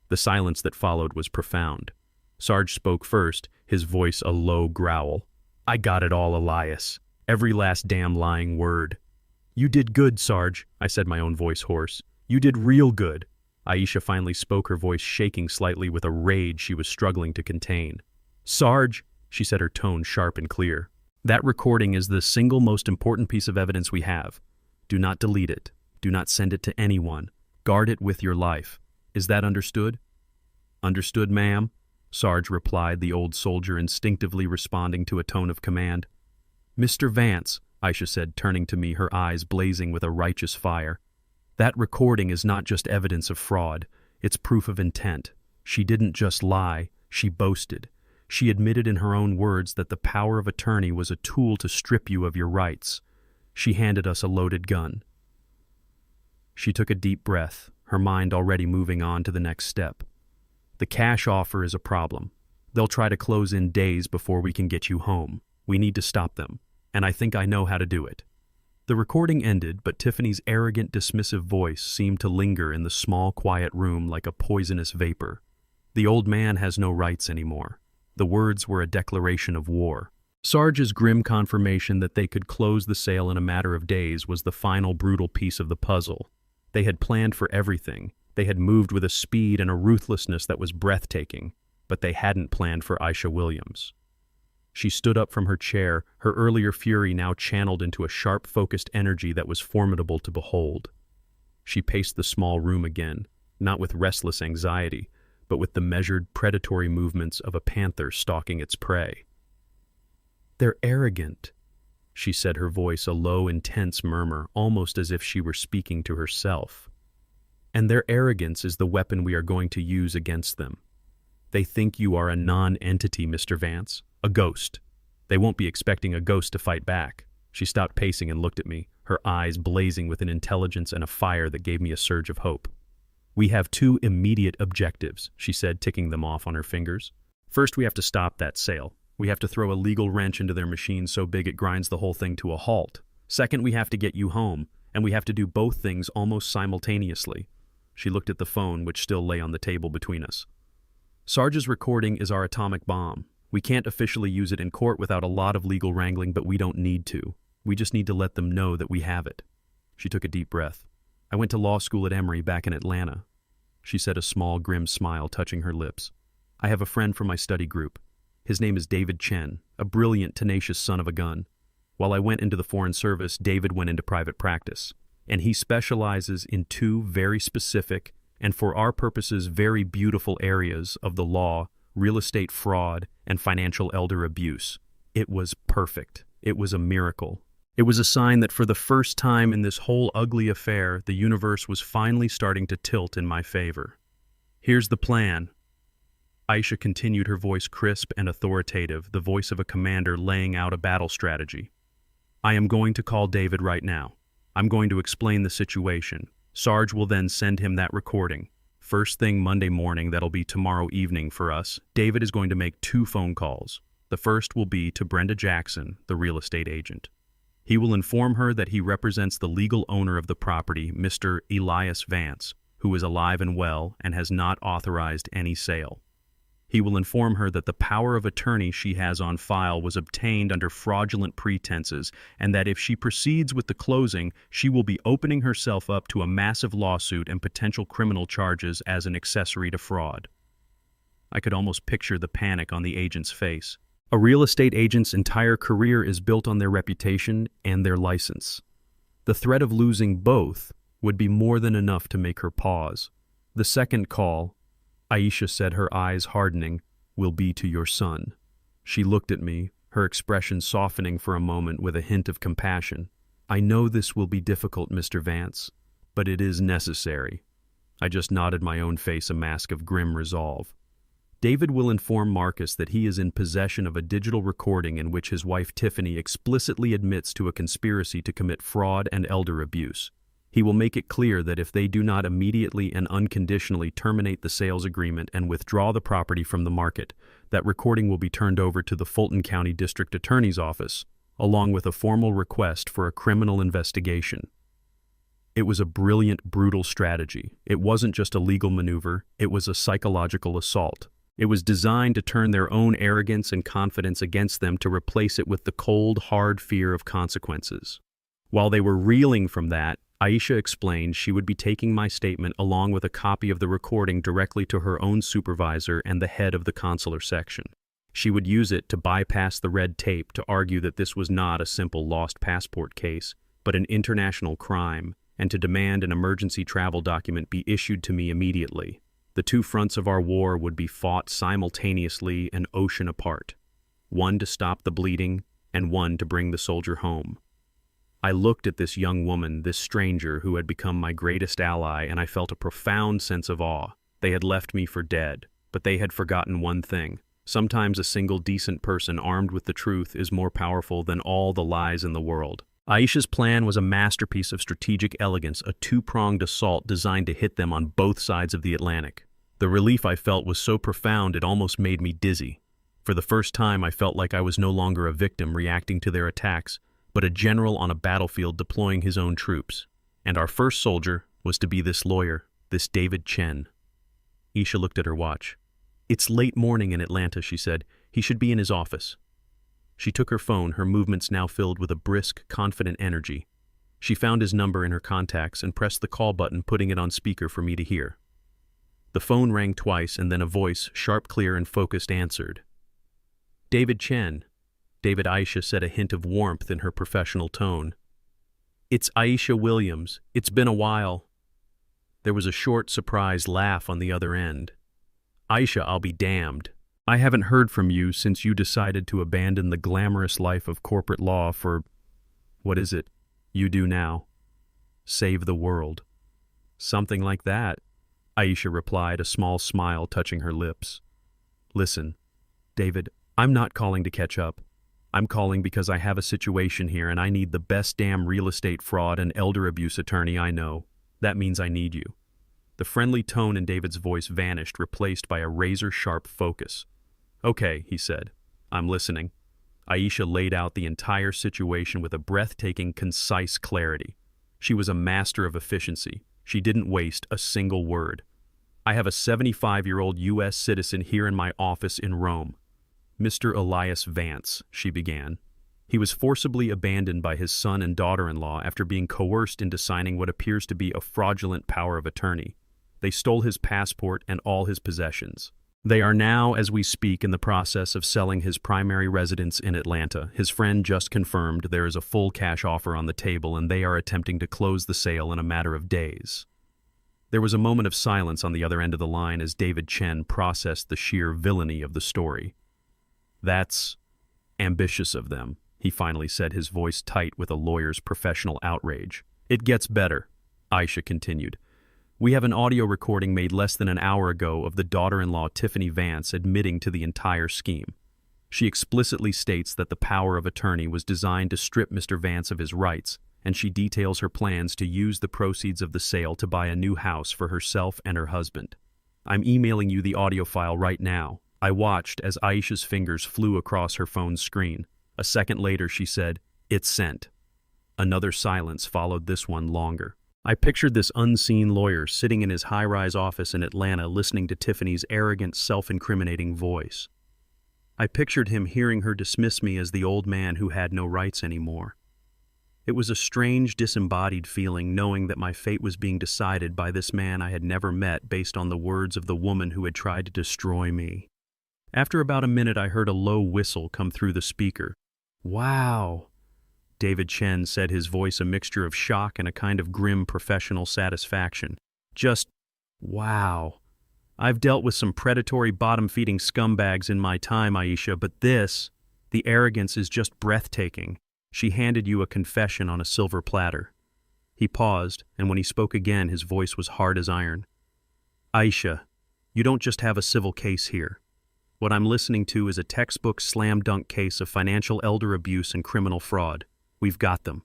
The silence that followed was profound. Sarge spoke first, his voice a low growl. "I got it all, Elias. Every last damn lying word." "You did good, Sarge," I said, my own voice hoarse. "You did real good." Aisha finally spoke, her voice shaking slightly with a rage she was struggling to contain. "Sarge," she said, her tone sharp and clear, "that recording is the single most important piece of evidence we have. Do not delete it. Do not send it to anyone. Guard it with your life. Is that understood?" "Understood, ma'am," Sarge replied, the old soldier instinctively responding to a tone of command. "Mr. Vance," Aisha said, turning to me, her eyes blazing with a righteous fire, "that recording is not just evidence of fraud. It's proof of intent. She didn't just lie, she boasted. She admitted in her own words that the power of attorney was a tool to strip you of your rights. She handed us a loaded gun." She took a deep breath, her mind already moving on to the next step. "The cash offer is a problem. They'll try to close in days before we can get you home. We need to stop them, and I think I know how to do it." The recording ended, but Tiffany's arrogant, dismissive voice seemed to linger in the small, quiet room like a poisonous vapor. "The old man has no rights anymore." The words were a declaration of war. Sarge's grim confirmation that they could close the sale in a matter of days was the final brutal piece of the puzzle. They had planned for everything. They had moved with a speed and a ruthlessness that was breathtaking, but they hadn't planned for Aisha Williams. She stood up from her chair, her earlier fury now channeled into a sharp, focused energy that was formidable to behold. She paced the small room again, not with restless anxiety, but with the measured, predatory movements of a panther stalking its prey. "They're arrogant," she said, her voice a low, intense murmur, almost as if she were speaking to herself. "And their arrogance is the weapon we are going to use against them. They think you are a non-entity, Mr. Vance, a ghost. They won't be expecting a ghost to fight back." She stopped pacing and looked at me, her eyes blazing with an intelligence and a fire that gave me a surge of hope. "We have 2 immediate objectives," she said, ticking them off on her fingers. "First, we have to stop that sale. We have to throw a legal wrench into their machine so big it grinds the whole thing to a halt. Second, we have to get you home, and we have to do both things almost simultaneously." She looked at the phone, which still lay on the table between us. "Sarge's recording is our atomic bomb. We can't officially use it in court without a lot of legal wrangling, but we don't need to. We just need to let them know that we have it." She took a deep breath. "I went to law school at Emory back in Atlanta," she said, a small, grim smile touching her lips. "I have a friend from my study group. His name is David Chen, a brilliant, tenacious son of a gun. While I went into the Foreign Service, David went into private practice, and he specializes in 2 very specific and for our purposes very beautiful areas of the law: real estate fraud and financial elder abuse. It was perfect. It was a miracle. It was a sign that for the first time in this whole ugly affair, the universe was finally starting to tilt in my favor. Here's the plan." Aisha continued, her voice crisp and authoritative, the voice of a commander laying out a battle strategy. "I am going to call David right now. I'm going to explain the situation. Sarge will then send him that recording. First thing Monday morning, that'll be tomorrow evening for us, David is going to make 2 phone calls. The first will be to Brenda Jackson, the real estate agent. He will inform her that he represents the legal owner of the property, Mr. Elias Vance, who is alive and well and has not authorized any sale. He will inform her that the power of attorney she has on file was obtained under fraudulent pretenses, and that if she proceeds with the closing, she will be opening herself up to a massive lawsuit and potential criminal charges as an accessory to fraud. I could almost picture the panic on the agent's face. A real estate agent's entire career is built on their reputation and their license. The threat of losing both would be more than enough to make her pause. The second call, Aisha said, her eyes hardening, will be to your son. She looked at me, her expression softening for a moment with a hint of compassion. I know this will be difficult, Mr. Vance, but it is necessary. I just nodded, my own face a mask of grim resolve. David will inform Marcus that he is in possession of a digital recording in which his wife Tiffany explicitly admits to a conspiracy to commit fraud and elder abuse. He will make it clear that if they do not immediately and unconditionally terminate the sales agreement and withdraw the property from the market, that recording will be turned over to the Fulton County District Attorney's Office, along with a formal request for a criminal investigation. It was a brilliant, brutal strategy. It wasn't just a legal maneuver, it was a psychological assault. It was designed to turn their own arrogance and confidence against them to replace it with the cold, hard fear of consequences. While they were reeling from that, Aisha explained she would be taking my statement along with a copy of the recording directly to her own supervisor and the head of the consular section. She would use it to bypass the red tape to argue that this was not a simple lost passport case, but an international crime, and to demand an emergency travel document be issued to me immediately. The two fronts of our war would be fought simultaneously, an ocean apart. One to stop the bleeding, and one to bring the soldier home. I looked at this young woman, this stranger who had become my greatest ally, and I felt a profound sense of awe. They had left me for dead, but they had forgotten one thing. Sometimes a single decent person armed with the truth is more powerful than all the lies in the world. Aisha's plan was a masterpiece of strategic elegance, a two-pronged assault designed to hit them on both sides of the Atlantic. The relief I felt was so profound it almost made me dizzy. For the first time, I felt like I was no longer a victim reacting to their attacks, but a general on a battlefield deploying his own troops. And our first soldier was to be this lawyer, this David Chen. Aisha looked at her watch. "It's late morning in Atlanta," she said. "He should be in his office." She took her phone, her movements now filled with a brisk, confident energy. She found his number in her contacts and pressed the call button, putting it on speaker for me to hear. The phone rang twice, and then a voice, sharp, clear, and focused, answered. "David Chen." David, Aisha said, a hint of warmth in her professional tone. "It's Aisha Williams. It's been a while." There was a short, surprised laugh on the other end. "Aisha, I'll be damned. I haven't heard from you since you decided to abandon the glamorous life of corporate law for, what is it you do now? Save the world." "Something like that," Aisha replied, a small smile touching her lips. "Listen, David, I'm not calling to catch up. I'm calling because I have a situation here and I need the best damn real estate fraud and elder abuse attorney I know. That means I need you." The friendly tone in David's voice vanished, replaced by a razor-sharp focus. "Okay," he said. "I'm listening." Aisha laid out the entire situation with a breathtaking, concise clarity. She was a master of efficiency. She didn't waste a single word. "I have a 75-year-old U.S. citizen here in my office in Rome. Mr. Elias Vance," she began. "He was forcibly abandoned by his son and daughter-in-law after being coerced into signing what appears to be a fraudulent power of attorney. They stole his passport and all his possessions. They are now, as we speak, in the process of selling his primary residence in Atlanta. His friend just confirmed there is a full cash offer on the table, and they are attempting to close the sale in a matter of days." There was a moment of silence on the other end of the line as David Chen processed the sheer villainy of the story. "That's ambitious of them," he finally said, his voice tight with a lawyer's professional outrage. "It gets better," Aisha continued. "We have an audio recording made less than an hour ago of the daughter-in-law Tiffany Vance admitting to the entire scheme. She explicitly states that the power of attorney was designed to strip Mr. Vance of his rights, and she details her plans to use the proceeds of the sale to buy a new house for herself and her husband. I'm emailing you the audio file right now." I watched as Aisha's fingers flew across her phone's screen. A second later, she said, "It's sent." Another silence followed this one longer. I pictured this unseen lawyer sitting in his high-rise office in Atlanta listening to Tiffany's arrogant, self-incriminating voice. I pictured him hearing her dismiss me as the old man who had no rights anymore. It was a strange, disembodied feeling knowing that my fate was being decided by this man I had never met based on the words of the woman who had tried to destroy me. After about a minute, I heard a low whistle come through the speaker. "Wow," David Chen said, his voice a mixture of shock and a kind of grim professional satisfaction. "Just wow. I've dealt with some predatory bottom-feeding scumbags in my time, Aisha, but the arrogance is just breathtaking. She handed you a confession on a silver platter." He paused, and when he spoke again, his voice was hard as iron. "Aisha, you don't just have a civil case here. What I'm listening to is a textbook slam-dunk case of financial elder abuse and criminal fraud. We've got them.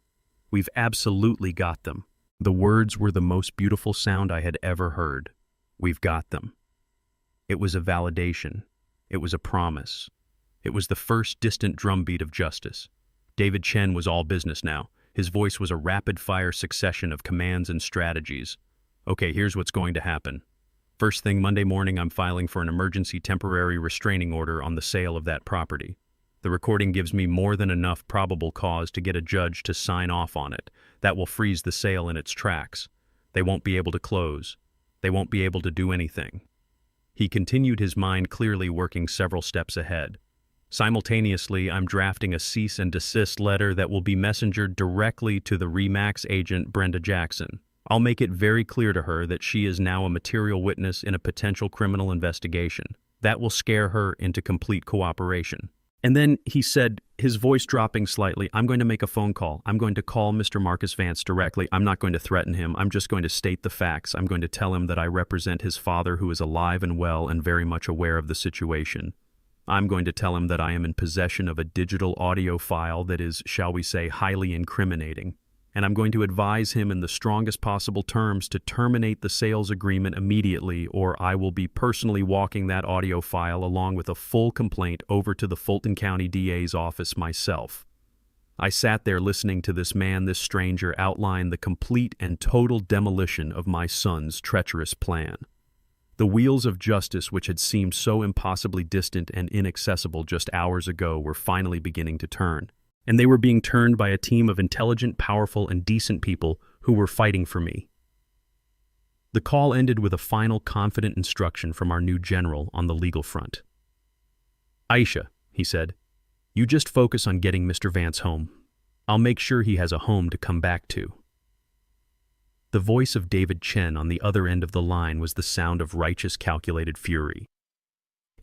We've absolutely got them." The words were the most beautiful sound I had ever heard. We've got them. It was a validation. It was a promise. It was the first distant drumbeat of justice. David Chen was all business now. His voice was a rapid-fire succession of commands and strategies. "Okay, here's what's going to happen. First thing Monday morning, I'm filing for an emergency temporary restraining order on the sale of that property. The recording gives me more than enough probable cause to get a judge to sign off on it. That will freeze the sale in its tracks. They won't be able to close. They won't be able to do anything." He continued, his mind clearly working several steps ahead. "Simultaneously, I'm drafting a cease and desist letter that will be messengered directly to the RE/MAX agent Brenda Jackson. I'll make it very clear to her that she is now a material witness in a potential criminal investigation. That will scare her into complete cooperation." And then he said, his voice dropping slightly, "I'm going to make a phone call. I'm going to call Mr. Marcus Vance directly. I'm not going to threaten him. I'm just going to state the facts. I'm going to tell him that I represent his father, who is alive and well and very much aware of the situation. I'm going to tell him that I am in possession of a digital audio file that is, shall we say, highly incriminating. And I'm going to advise him in the strongest possible terms to terminate the sales agreement immediately, or I will be personally walking that audio file along with a full complaint over to the Fulton County DA's office myself." I sat there listening to this man, this stranger, outline the complete and total demolition of my son's treacherous plan. The wheels of justice, which had seemed so impossibly distant and inaccessible just hours ago, were finally beginning to turn. And they were being turned by a team of intelligent, powerful, and decent people who were fighting for me. The call ended with a final, confident instruction from our new general on the legal front. "Aisha," he said, "you just focus on getting Mr. Vance home. I'll make sure he has a home to come back to." The voice of David Chen on the other end of the line was the sound of righteous, calculated fury.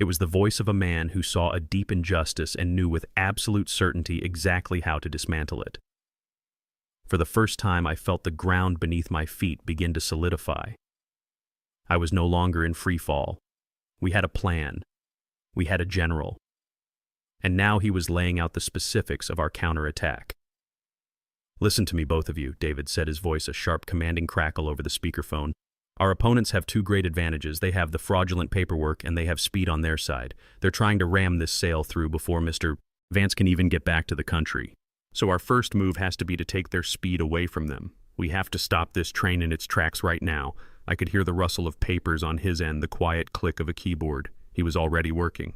It was the voice of a man who saw a deep injustice and knew with absolute certainty exactly how to dismantle it. For the first time, I felt the ground beneath my feet begin to solidify. I was no longer in free fall. We had a plan. We had a general. And now he was laying out the specifics of our counterattack. "Listen to me, both of you," David said, his voice a sharp, commanding crackle over the speakerphone. "Our opponents have two great advantages. They have the fraudulent paperwork, and they have speed on their side. They're trying to ram this sale through before Mr. Vance can even get back to the country. So our first move has to be to take their speed away from them. We have to stop this train in its tracks right now." I could hear the rustle of papers on his end, the quiet click of a keyboard. He was already working.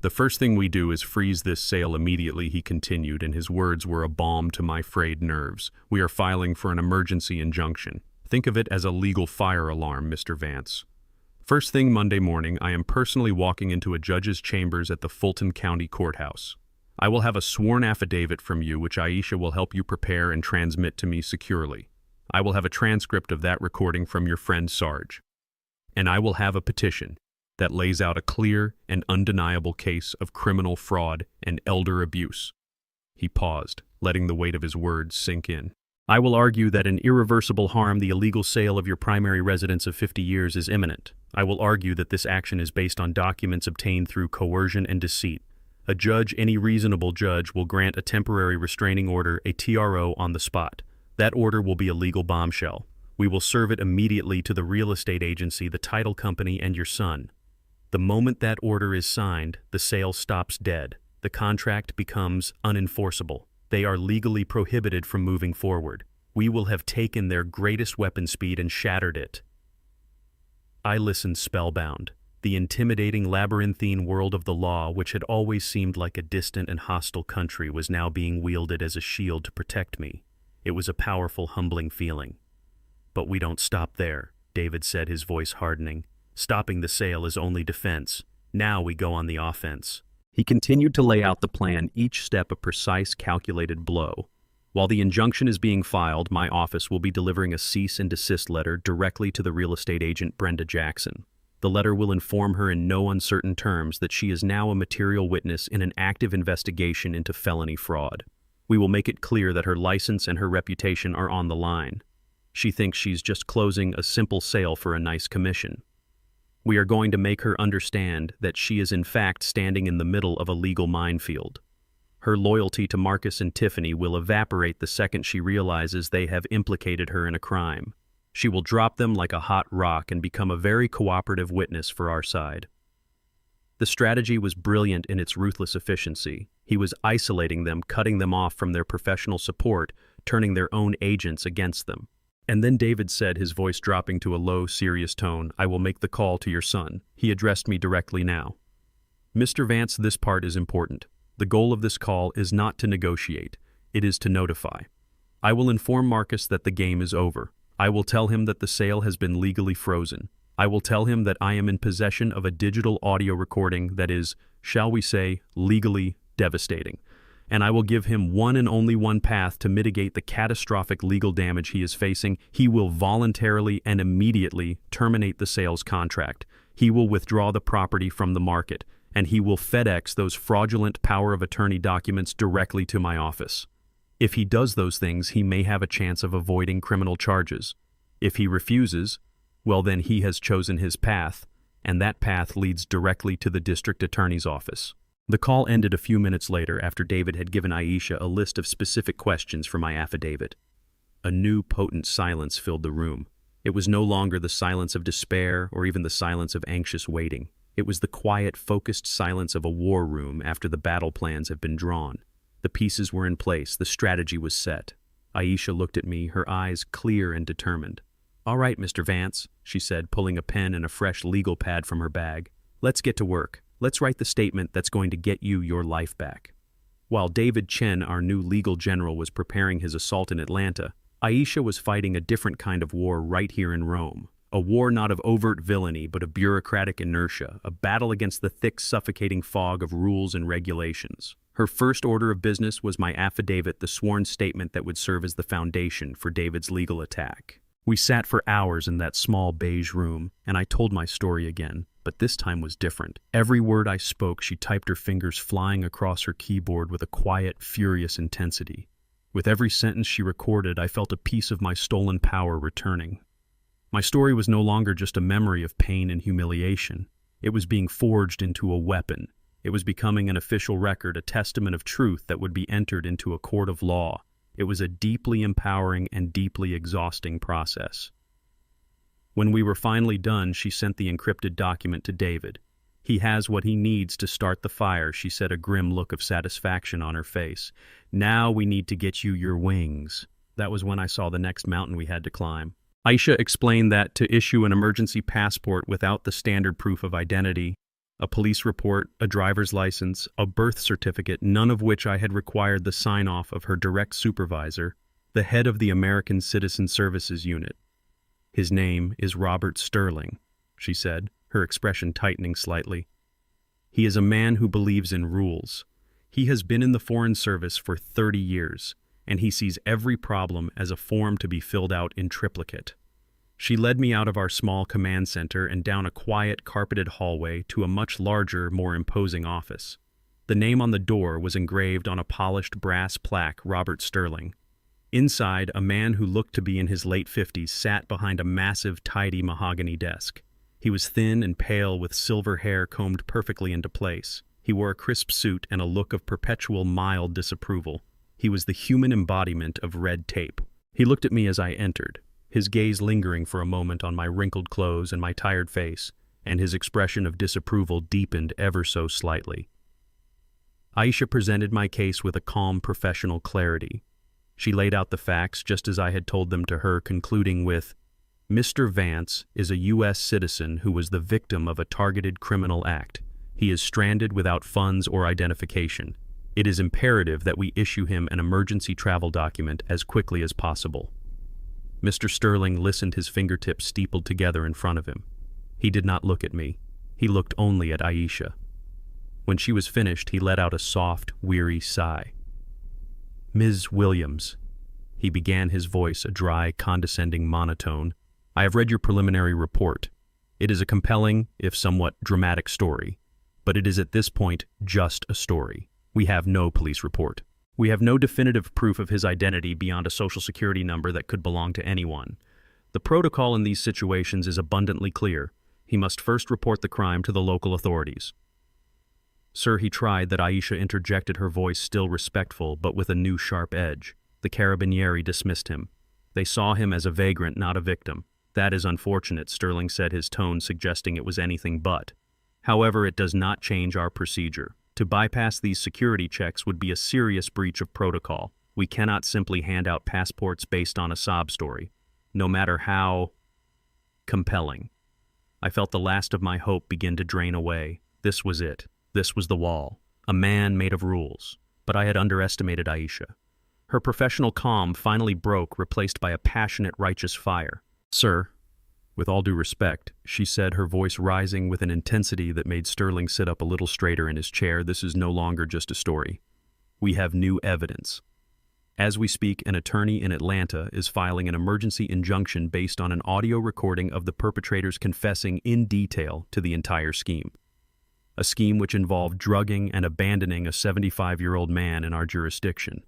"The first thing we do is freeze this sale immediately," he continued, and his words were a balm to my frayed nerves. "We are filing for an emergency injunction. Think of it as a legal fire alarm, Mr. Vance. First thing Monday morning, I am personally walking into a judge's chambers at the Fulton County Courthouse. I will have a sworn affidavit from you, which Aisha will help you prepare and transmit to me securely. I will have a transcript of that recording from your friend Sarge. And I will have a petition that lays out a clear and undeniable case of criminal fraud and elder abuse." He paused, letting the weight of his words sink in. "I will argue that an irreversible harm, the illegal sale of your primary residence of 50 years, is imminent. I will argue that this action is based on documents obtained through coercion and deceit. A judge, any reasonable judge, will grant a temporary restraining order, a TRO, on the spot. That order will be a legal bombshell. We will serve it immediately to the real estate agency, the title company, and your son. The moment that order is signed, the sale stops dead. The contract becomes unenforceable. They are legally prohibited from moving forward. We will have taken their greatest weapon speed and shattered it. I listened spellbound. The intimidating labyrinthine world of the law, which had always seemed like a distant and hostile country, was now being wielded as a shield to protect me. It was a powerful, humbling feeling. But we don't stop there, David said, his voice hardening. Stopping the sale is only defense. Now we go on the offense. He continued to lay out the plan, each step a precise, calculated blow. While the injunction is being filed, my office will be delivering a cease and desist letter directly to the real estate agent Brenda Jackson. The letter will inform her in no uncertain terms that she is now a material witness in an active investigation into felony fraud. We will make it clear that her license and her reputation are on the line. She thinks she's just closing a simple sale for a nice commission. We are going to make her understand that she is in fact standing in the middle of a legal minefield. Her loyalty to Marcus and Tiffany will evaporate the second she realizes they have implicated her in a crime. She will drop them like a hot rock and become a very cooperative witness for our side. The strategy was brilliant in its ruthless efficiency. He was isolating them, cutting them off from their professional support, turning their own agents against them. And then David said, his voice dropping to a low, serious tone, "I will make the call to your son." He addressed me directly now. "Mr. Vance, this part is important. The goal of this call is not to negotiate. It is to notify. I will inform Marcus that the game is over. I will tell him that the sale has been legally frozen. I will tell him that I am in possession of a digital audio recording that is, shall we say, legally devastating. And I will give him one and only one path to mitigate the catastrophic legal damage he is facing. He will voluntarily and immediately terminate the sales contract. He will withdraw the property from the market, and he will FedEx those fraudulent power of attorney documents directly to my office. If he does those things, he may have a chance of avoiding criminal charges. If he refuses, well, then he has chosen his path, and that path leads directly to the district attorney's office." The call ended a few minutes later after David had given Aisha a list of specific questions for my affidavit. A new, potent silence filled the room. It was no longer the silence of despair or even the silence of anxious waiting. It was the quiet, focused silence of a war room after the battle plans have been drawn. The pieces were in place, the strategy was set. Aisha looked at me, her eyes clear and determined. "All right, Mr. Vance," she said, pulling a pen and a fresh legal pad from her bag. "Let's get to work. Let's write the statement that's going to get you your life back." While David Chen, our new legal general, was preparing his assault in Atlanta, Aisha was fighting a different kind of war right here in Rome. A war not of overt villainy, but of bureaucratic inertia, a battle against the thick, suffocating fog of rules and regulations. Her first order of business was my affidavit, the sworn statement that would serve as the foundation for David's legal attack. We sat for hours in that small beige room, and I told my story again, but this time was different. Every word I spoke, she typed, her fingers flying across her keyboard with a quiet, furious intensity. With every sentence she recorded, I felt a piece of my stolen power returning. My story was no longer just a memory of pain and humiliation. It was being forged into a weapon. It was becoming an official record, a testament of truth that would be entered into a court of law. It was a deeply empowering and deeply exhausting process. When we were finally done, she sent the encrypted document to David. "He has what he needs to start the fire," she said, a grim look of satisfaction on her face. "Now we need to get you your wings." That was when I saw the next mountain we had to climb. Aisha explained that to issue an emergency passport without the standard proof of identity, a police report, a driver's license, a birth certificate, none of which I had required the sign-off of her direct supervisor, the head of the American Citizen Services Unit. "His name is Robert Sterling," she said, her expression tightening slightly. "He is a man who believes in rules. He has been in the Foreign Service for 30 years, and he sees every problem as a form to be filled out in triplicate." She led me out of our small command center and down a quiet, carpeted hallway to a much larger, more imposing office. The name on the door was engraved on a polished brass plaque, Robert Sterling. Inside, a man who looked to be in his late 50s sat behind a massive, tidy mahogany desk. He was thin and pale, with silver hair combed perfectly into place. He wore a crisp suit and a look of perpetual mild disapproval. He was the human embodiment of red tape. He looked at me as I entered, his gaze lingering for a moment on my wrinkled clothes and my tired face, and his expression of disapproval deepened ever so slightly. Aisha presented my case with a calm, professional clarity. She laid out the facts just as I had told them to her, concluding with, "Mr. Vance is a U.S. citizen who was the victim of a targeted criminal act. He is stranded without funds or identification. It is imperative that we issue him an emergency travel document as quickly as possible." Mr. Sterling listened, his fingertips steepled together in front of him. He did not look at me. He looked only at Aisha. When she was finished, he let out a soft, weary sigh. "Ms. Williams," he began, his voice a dry, condescending monotone, "I have read your preliminary report. It is a compelling, if somewhat dramatic story, but it is at this point just a story. We have no police report. We have no definitive proof of his identity beyond a social security number that could belong to anyone. The protocol in these situations is abundantly clear. He must first report the crime to the local authorities." "Sir," he tried, that Aisha interjected, her voice still respectful but with a new sharp edge. The carabinieri dismissed him. "They saw him as a vagrant, not a victim. That is unfortunate," Sterling said, his tone suggesting it was anything but. "However, it does not change our procedure. To bypass these security checks would be a serious breach of protocol. We cannot simply hand out passports based on a sob story, no matter how compelling." I felt the last of my hope begin to drain away. This was it. This was the wall. A man made of rules. But I had underestimated Aisha. Her professional calm finally broke, replaced by a passionate, righteous fire. "Sir, with all due respect," she said, her voice rising with an intensity that made Sterling sit up a little straighter in his chair, "this is no longer just a story. We have new evidence. As we speak, an attorney in Atlanta is filing an emergency injunction based on an audio recording of the perpetrators confessing in detail to the entire scheme. A scheme which involved drugging and abandoning a 75-year-old man in our jurisdiction.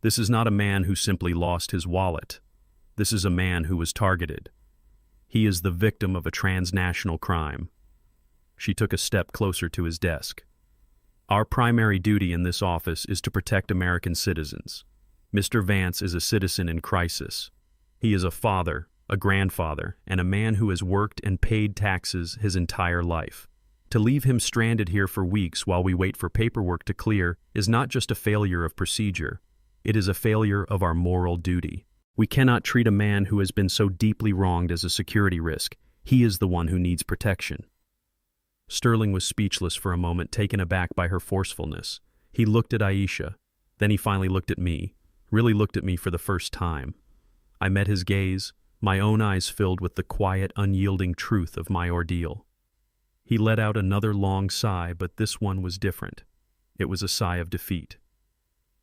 This is not a man who simply lost his wallet. This is a man who was targeted. He is the victim of a transnational crime." She took a step closer to his desk. "Our primary duty in this office is to protect American citizens. Mr. Vance is a citizen in crisis. He is a father, a grandfather, and a man who has worked and paid taxes his entire life. To leave him stranded here for weeks while we wait for paperwork to clear is not just a failure of procedure. It is a failure of our moral duty. We cannot treat a man who has been so deeply wronged as a security risk. He is the one who needs protection." Sterling was speechless for a moment, taken aback by her forcefulness. He looked at Aisha. Then he finally looked at me, really looked at me for the first time. I met his gaze, my own eyes filled with the quiet, unyielding truth of my ordeal. He let out another long sigh, but this one was different. It was a sigh of defeat.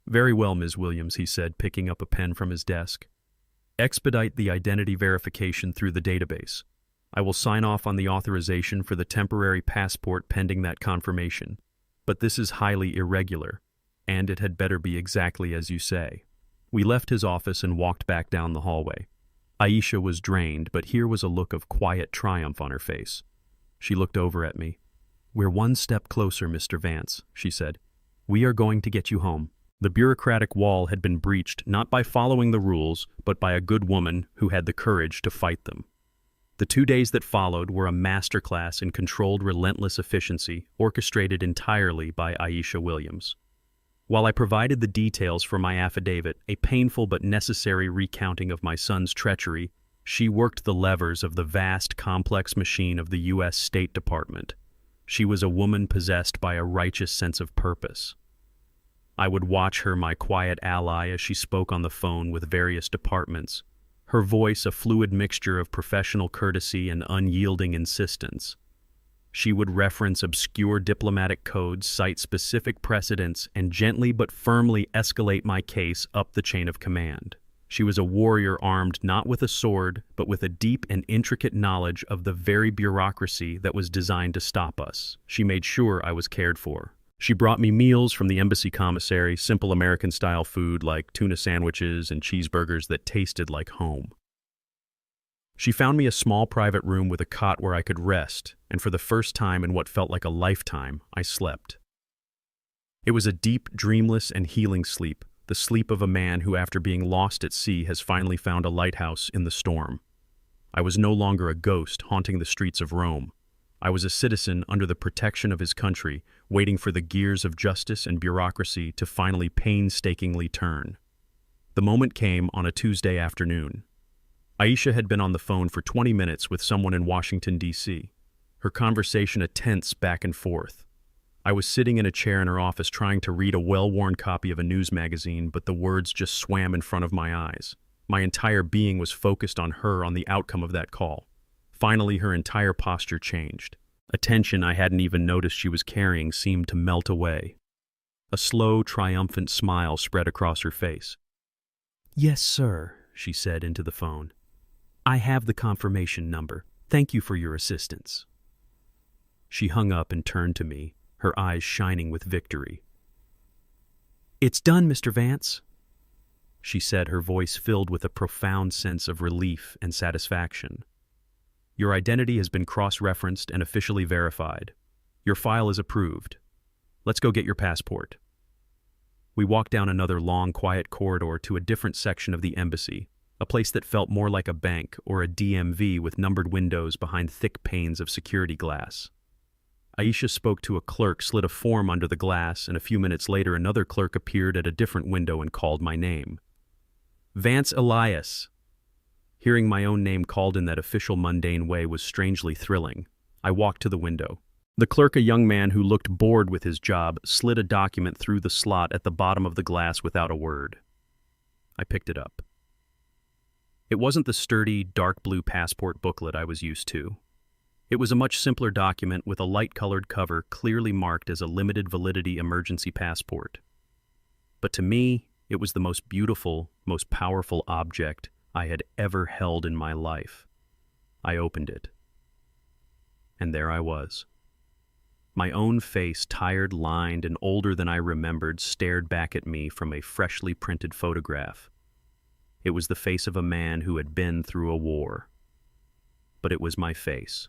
"Very well, Ms. Williams," he said, picking up a pen from his desk. "Expedite the identity verification through the database. I will sign off on the authorization for the temporary passport pending that confirmation. But this is highly irregular, and it had better be exactly as you say." We left his office and walked back down the hallway. Aisha was drained, but here was a look of quiet triumph on her face. She looked over at me. "We're one step closer, Mr. Vance," she said. "We are going to get you home." The bureaucratic wall had been breached not by following the rules, but by a good woman who had the courage to fight them. The 2 days that followed were a masterclass in controlled, relentless efficiency, orchestrated entirely by Aisha Williams. While I provided the details for my affidavit, a painful but necessary recounting of my son's treachery, she worked the levers of the vast, complex machine of the U.S. State Department. She was a woman possessed by a righteous sense of purpose. I would watch her, my quiet ally, as she spoke on the phone with various departments, her voice a fluid mixture of professional courtesy and unyielding insistence. She would reference obscure diplomatic codes, cite specific precedents, and gently but firmly escalate my case up the chain of command. She was a warrior armed not with a sword, but with a deep and intricate knowledge of the very bureaucracy that was designed to stop us. She made sure I was cared for. She brought me meals from the embassy commissary, simple American-style food like tuna sandwiches and cheeseburgers that tasted like home. She found me a small private room with a cot where I could rest, and for the first time in what felt like a lifetime, I slept. It was a deep, dreamless, and healing sleep, the sleep of a man who, after being lost at sea, has finally found a lighthouse in the storm. I was no longer a ghost haunting the streets of Rome. I was a citizen under the protection of his country, waiting for the gears of justice and bureaucracy to finally painstakingly turn. The moment came on a Tuesday afternoon. Aisha had been on the phone for 20 minutes with someone in Washington, D.C., her conversation a tense back and forth. I was sitting in a chair in her office trying to read a well-worn copy of a news magazine, but the words just swam in front of my eyes. My entire being was focused on her, on the outcome of that call. Finally, her entire posture changed. A tension I hadn't even noticed she was carrying seemed to melt away. A slow, triumphant smile spread across her face. "Yes, sir," she said into the phone. "I have the confirmation number. Thank you for your assistance." She hung up and turned to me, her eyes shining with victory. "It's done, Mr. Vance," she said, her voice filled with a profound sense of relief and satisfaction. "Your identity has been cross-referenced and officially verified. Your file is approved. Let's go get your passport." We walked down another long, quiet corridor to a different section of the embassy, a place that felt more like a bank or a DMV with numbered windows behind thick panes of security glass. Aisha spoke to a clerk, slid a form under the glass, and a few minutes later another clerk appeared at a different window and called my name. "Vance Elias." Hearing my own name called in that official mundane way was strangely thrilling. I walked to the window. The clerk, a young man who looked bored with his job, slid a document through the slot at the bottom of the glass without a word. I picked it up. It wasn't the sturdy, dark blue passport booklet I was used to. It was a much simpler document with a light-colored cover clearly marked as a limited validity emergency passport. But to me, it was the most beautiful, most powerful object I had ever held in my life. I opened it. And there I was. My own face, tired, lined, and older than I remembered, stared back at me from a freshly printed photograph. It was the face of a man who had been through a war. But it was my face.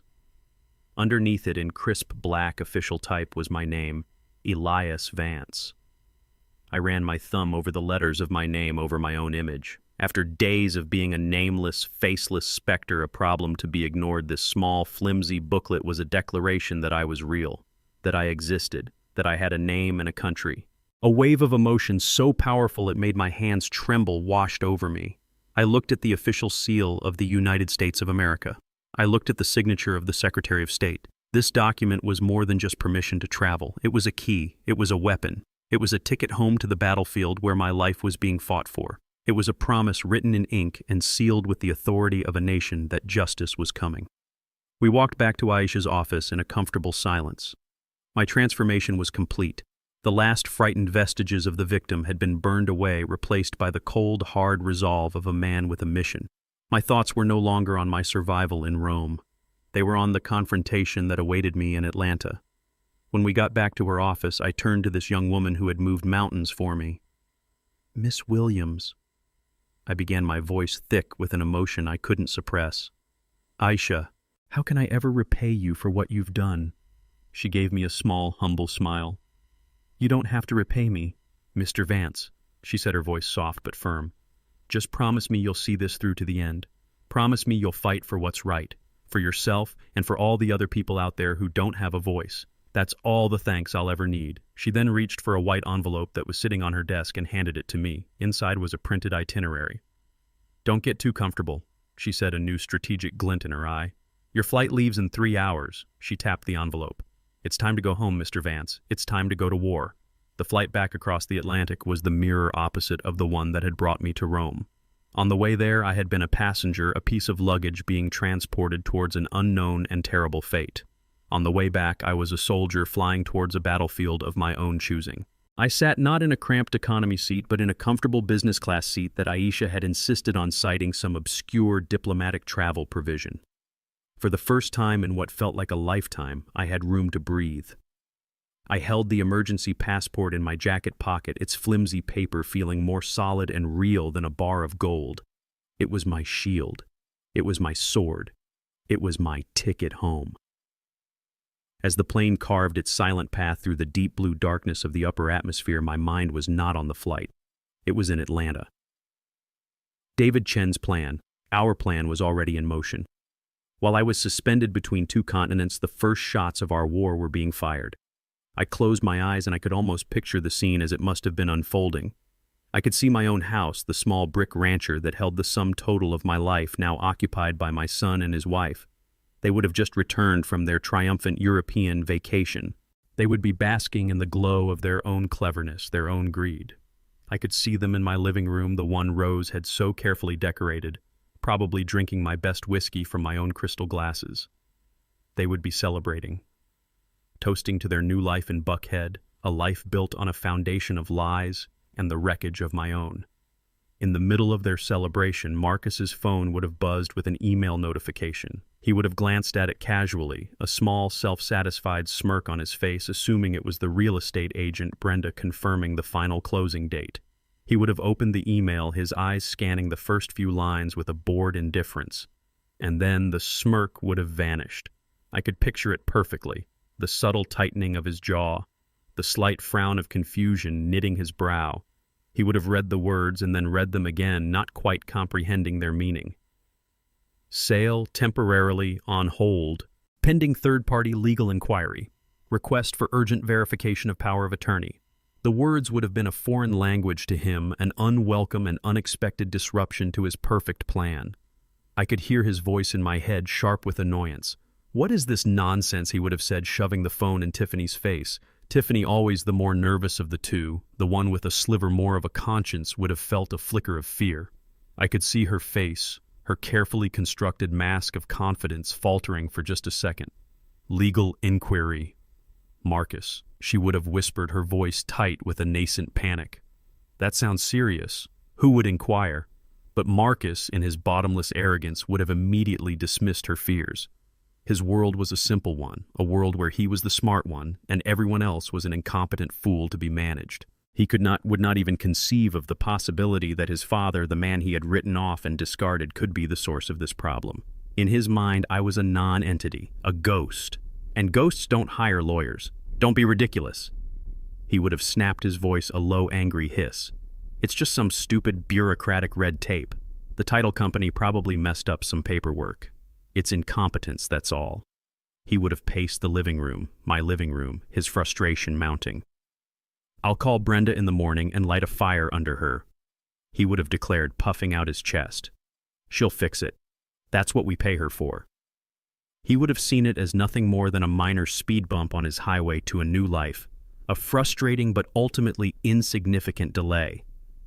Underneath it, in crisp black official type, was my name, Elias Vance. I ran my thumb over the letters of my name over my own image. After days of being a nameless, faceless specter, a problem to be ignored, this small, flimsy booklet was a declaration that I was real, that I existed, that I had a name and a country. A wave of emotion so powerful it made my hands tremble washed over me. I looked at the official seal of the United States of America. I looked at the signature of the Secretary of State. This document was more than just permission to travel. It was a key. It was a weapon. It was a ticket home to the battlefield where my life was being fought for. It was a promise written in ink and sealed with the authority of a nation that justice was coming. We walked back to Aisha's office in a comfortable silence. My transformation was complete. The last frightened vestiges of the victim had been burned away, replaced by the cold, hard resolve of a man with a mission. My thoughts were no longer on my survival in Rome. They were on the confrontation that awaited me in Atlanta. When we got back to her office, I turned to this young woman who had moved mountains for me. "Miss Williams," I began, my voice thick with an emotion I couldn't suppress. "Aisha, how can I ever repay you for what you've done?" She gave me a small, humble smile. "You don't have to repay me, Mr. Vance," she said, her voice soft but firm. "Just promise me you'll see this through to the end. Promise me you'll fight for what's right, for yourself and for all the other people out there who don't have a voice. That's all the thanks I'll ever need." She then reached for a white envelope that was sitting on her desk and handed it to me. Inside was a printed itinerary. "Don't get too comfortable," she said, a new strategic glint in her eye. "Your flight leaves in 3 hours." She tapped the envelope. "It's time to go home, Mr. Vance. It's time to go to war." The flight back across the Atlantic was the mirror opposite of the one that had brought me to Rome. On the way there, I had been a passenger, a piece of luggage being transported towards an unknown and terrible fate. On the way back, I was a soldier flying towards a battlefield of my own choosing. I sat not in a cramped economy seat, but in a comfortable business class seat that Aisha had insisted on citing some obscure diplomatic travel provision. For the first time in what felt like a lifetime, I had room to breathe. I held the emergency passport in my jacket pocket, its flimsy paper feeling more solid and real than a bar of gold. It was my shield. It was my sword. It was my ticket home. As the plane carved its silent path through the deep blue darkness of the upper atmosphere, my mind was not on the flight. It was in Atlanta. David Chen's plan, our plan, was already in motion. While I was suspended between 2 continents, the first shots of our war were being fired. I closed my eyes and I could almost picture the scene as it must have been unfolding. I could see my own house, the small brick rancher that held the sum total of my life, now occupied by my son and his wife. They would have just returned from their triumphant European vacation. They would be basking in the glow of their own cleverness, their own greed. I could see them in my living room, the one Rose had so carefully decorated, probably drinking my best whiskey from my own crystal glasses. They would be celebrating, toasting to their new life in Buckhead, a life built on a foundation of lies and the wreckage of my own. In the middle of their celebration, Marcus's phone would have buzzed with an email notification. He would have glanced at it casually, a small, self-satisfied smirk on his face, assuming it was the real estate agent Brenda confirming the final closing date. He would have opened the email, his eyes scanning the first few lines with a bored indifference. And then the smirk would have vanished. I could picture it perfectly, the subtle tightening of his jaw, the slight frown of confusion knitting his brow. He would have read the words and then read them again, not quite comprehending their meaning. Sale temporarily on hold, pending third-party legal inquiry. Request for urgent verification of power of attorney. The words would have been a foreign language to him, an unwelcome and unexpected disruption to his perfect plan. I could hear his voice in my head, sharp with annoyance. What is this nonsense, he would have said, shoving the phone in Tiffany's face. Tiffany, always the more nervous of the two, the one with a sliver more of a conscience, would have felt a flicker of fear. I could see her face, her carefully constructed mask of confidence faltering for just a second. Legal inquiry. Marcus, she would have whispered, her voice tight with a nascent panic. That sounds serious. Who would inquire? But Marcus, in his bottomless arrogance, would have immediately dismissed her fears. His world was a simple one, a world where he was the smart one, and everyone else was an incompetent fool to be managed. He would not even conceive of the possibility that his father, the man he had written off and discarded, could be the source of this problem. In his mind, I was a non-entity, a ghost. And ghosts don't hire lawyers. Don't be ridiculous. He would have snapped, his voice a low, angry hiss. It's just some stupid bureaucratic red tape. The title company probably messed up some paperwork. It's incompetence, that's all. He would have paced the living room, my living room, his frustration mounting. I'll call Brenda in the morning and light a fire under her, he would have declared, puffing out his chest. She'll fix it. That's what we pay her for. He would have seen it as nothing more than a minor speed bump on his highway to a new life, a frustrating but ultimately insignificant delay.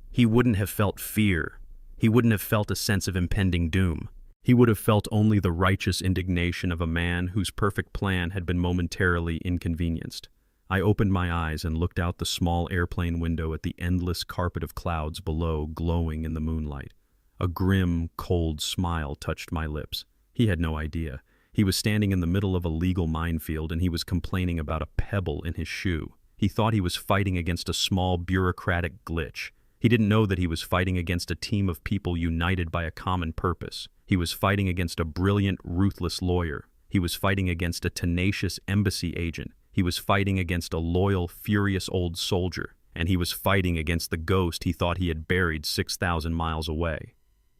He wouldn't have felt fear. He wouldn't have felt a sense of impending doom. He would have felt only the righteous indignation of a man whose perfect plan had been momentarily inconvenienced. I opened my eyes and looked out the small airplane window at the endless carpet of clouds below, glowing in the moonlight. A grim, cold smile touched my lips. He had no idea. He was standing in the middle of a legal minefield, and he was complaining about a pebble in his shoe. He thought he was fighting against a small bureaucratic glitch. He didn't know that he was fighting against a team of people united by a common purpose. He was fighting against a brilliant, ruthless lawyer. He was fighting against a tenacious embassy agent. He was fighting against a loyal, furious old soldier. And he was fighting against the ghost he thought he had buried 6,000 miles away.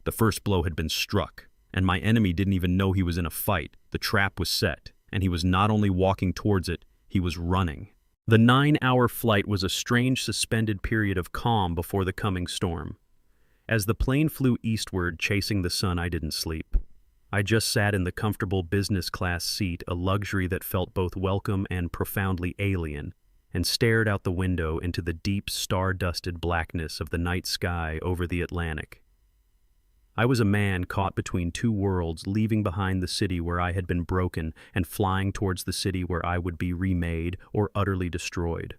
The first blow had been struck, and my enemy didn't even know he was in a fight. The trap was set, and he was not only walking towards it, he was running. The 9-hour flight was a strange suspended period of calm before the coming storm. As the plane flew eastward, chasing the sun, I didn't sleep. I just sat in the comfortable business class seat, a luxury that felt both welcome and profoundly alien, and stared out the window into the deep, star-dusted blackness of the night sky over the Atlantic. I was a man caught between two worlds, leaving behind the city where I had been broken and flying towards the city where I would be remade or utterly destroyed.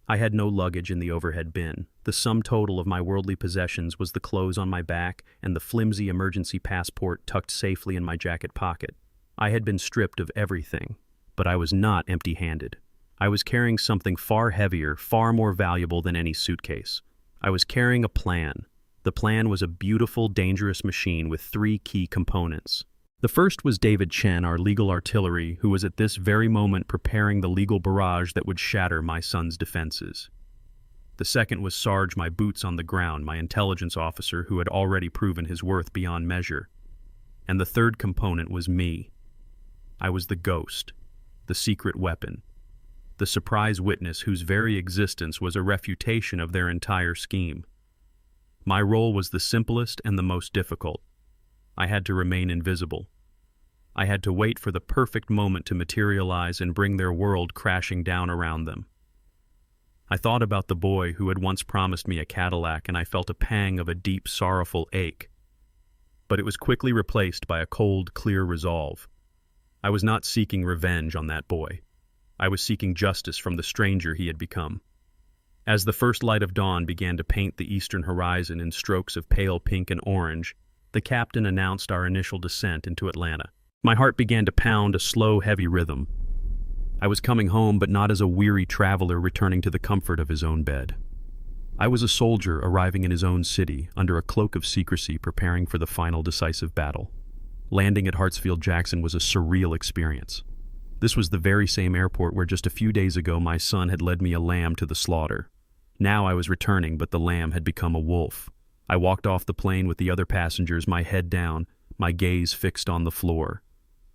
I had no luggage in the overhead bin. The sum total of my worldly possessions was the clothes on my back and the flimsy emergency passport tucked safely in my jacket pocket. I had been stripped of everything, but I was not empty-handed. I was carrying something far heavier, far more valuable than any suitcase. I was carrying a plan. The plan was a beautiful, dangerous machine with 3 key components. The first was David Chen, our legal artillery, who was at this very moment preparing the legal barrage that would shatter my son's defenses. The second was Sarge, my boots on the ground, my intelligence officer who had already proven his worth beyond measure. And the third component was me. I was the ghost, the secret weapon, the surprise witness whose very existence was a refutation of their entire scheme. My role was the simplest and the most difficult. I had to remain invisible. I had to wait for the perfect moment to materialize and bring their world crashing down around them. I thought about the boy who had once promised me a Cadillac, and I felt a pang of a deep, sorrowful ache. But it was quickly replaced by a cold, clear resolve. I was not seeking revenge on that boy. I was seeking justice from the stranger he had become. As the first light of dawn began to paint the eastern horizon in strokes of pale pink and orange, the captain announced our initial descent into Atlanta. My heart began to pound a slow, heavy rhythm. I was coming home, but not as a weary traveler returning to the comfort of his own bed. I was a soldier arriving in his own city, under a cloak of secrecy, preparing for the final decisive battle. Landing at Hartsfield-Jackson was a surreal experience. This was the very same airport where just a few days ago my son had led me a lamb to the slaughter. Now I was returning, but the lamb had become a wolf. I walked off the plane with the other passengers, my head down, my gaze fixed on the floor.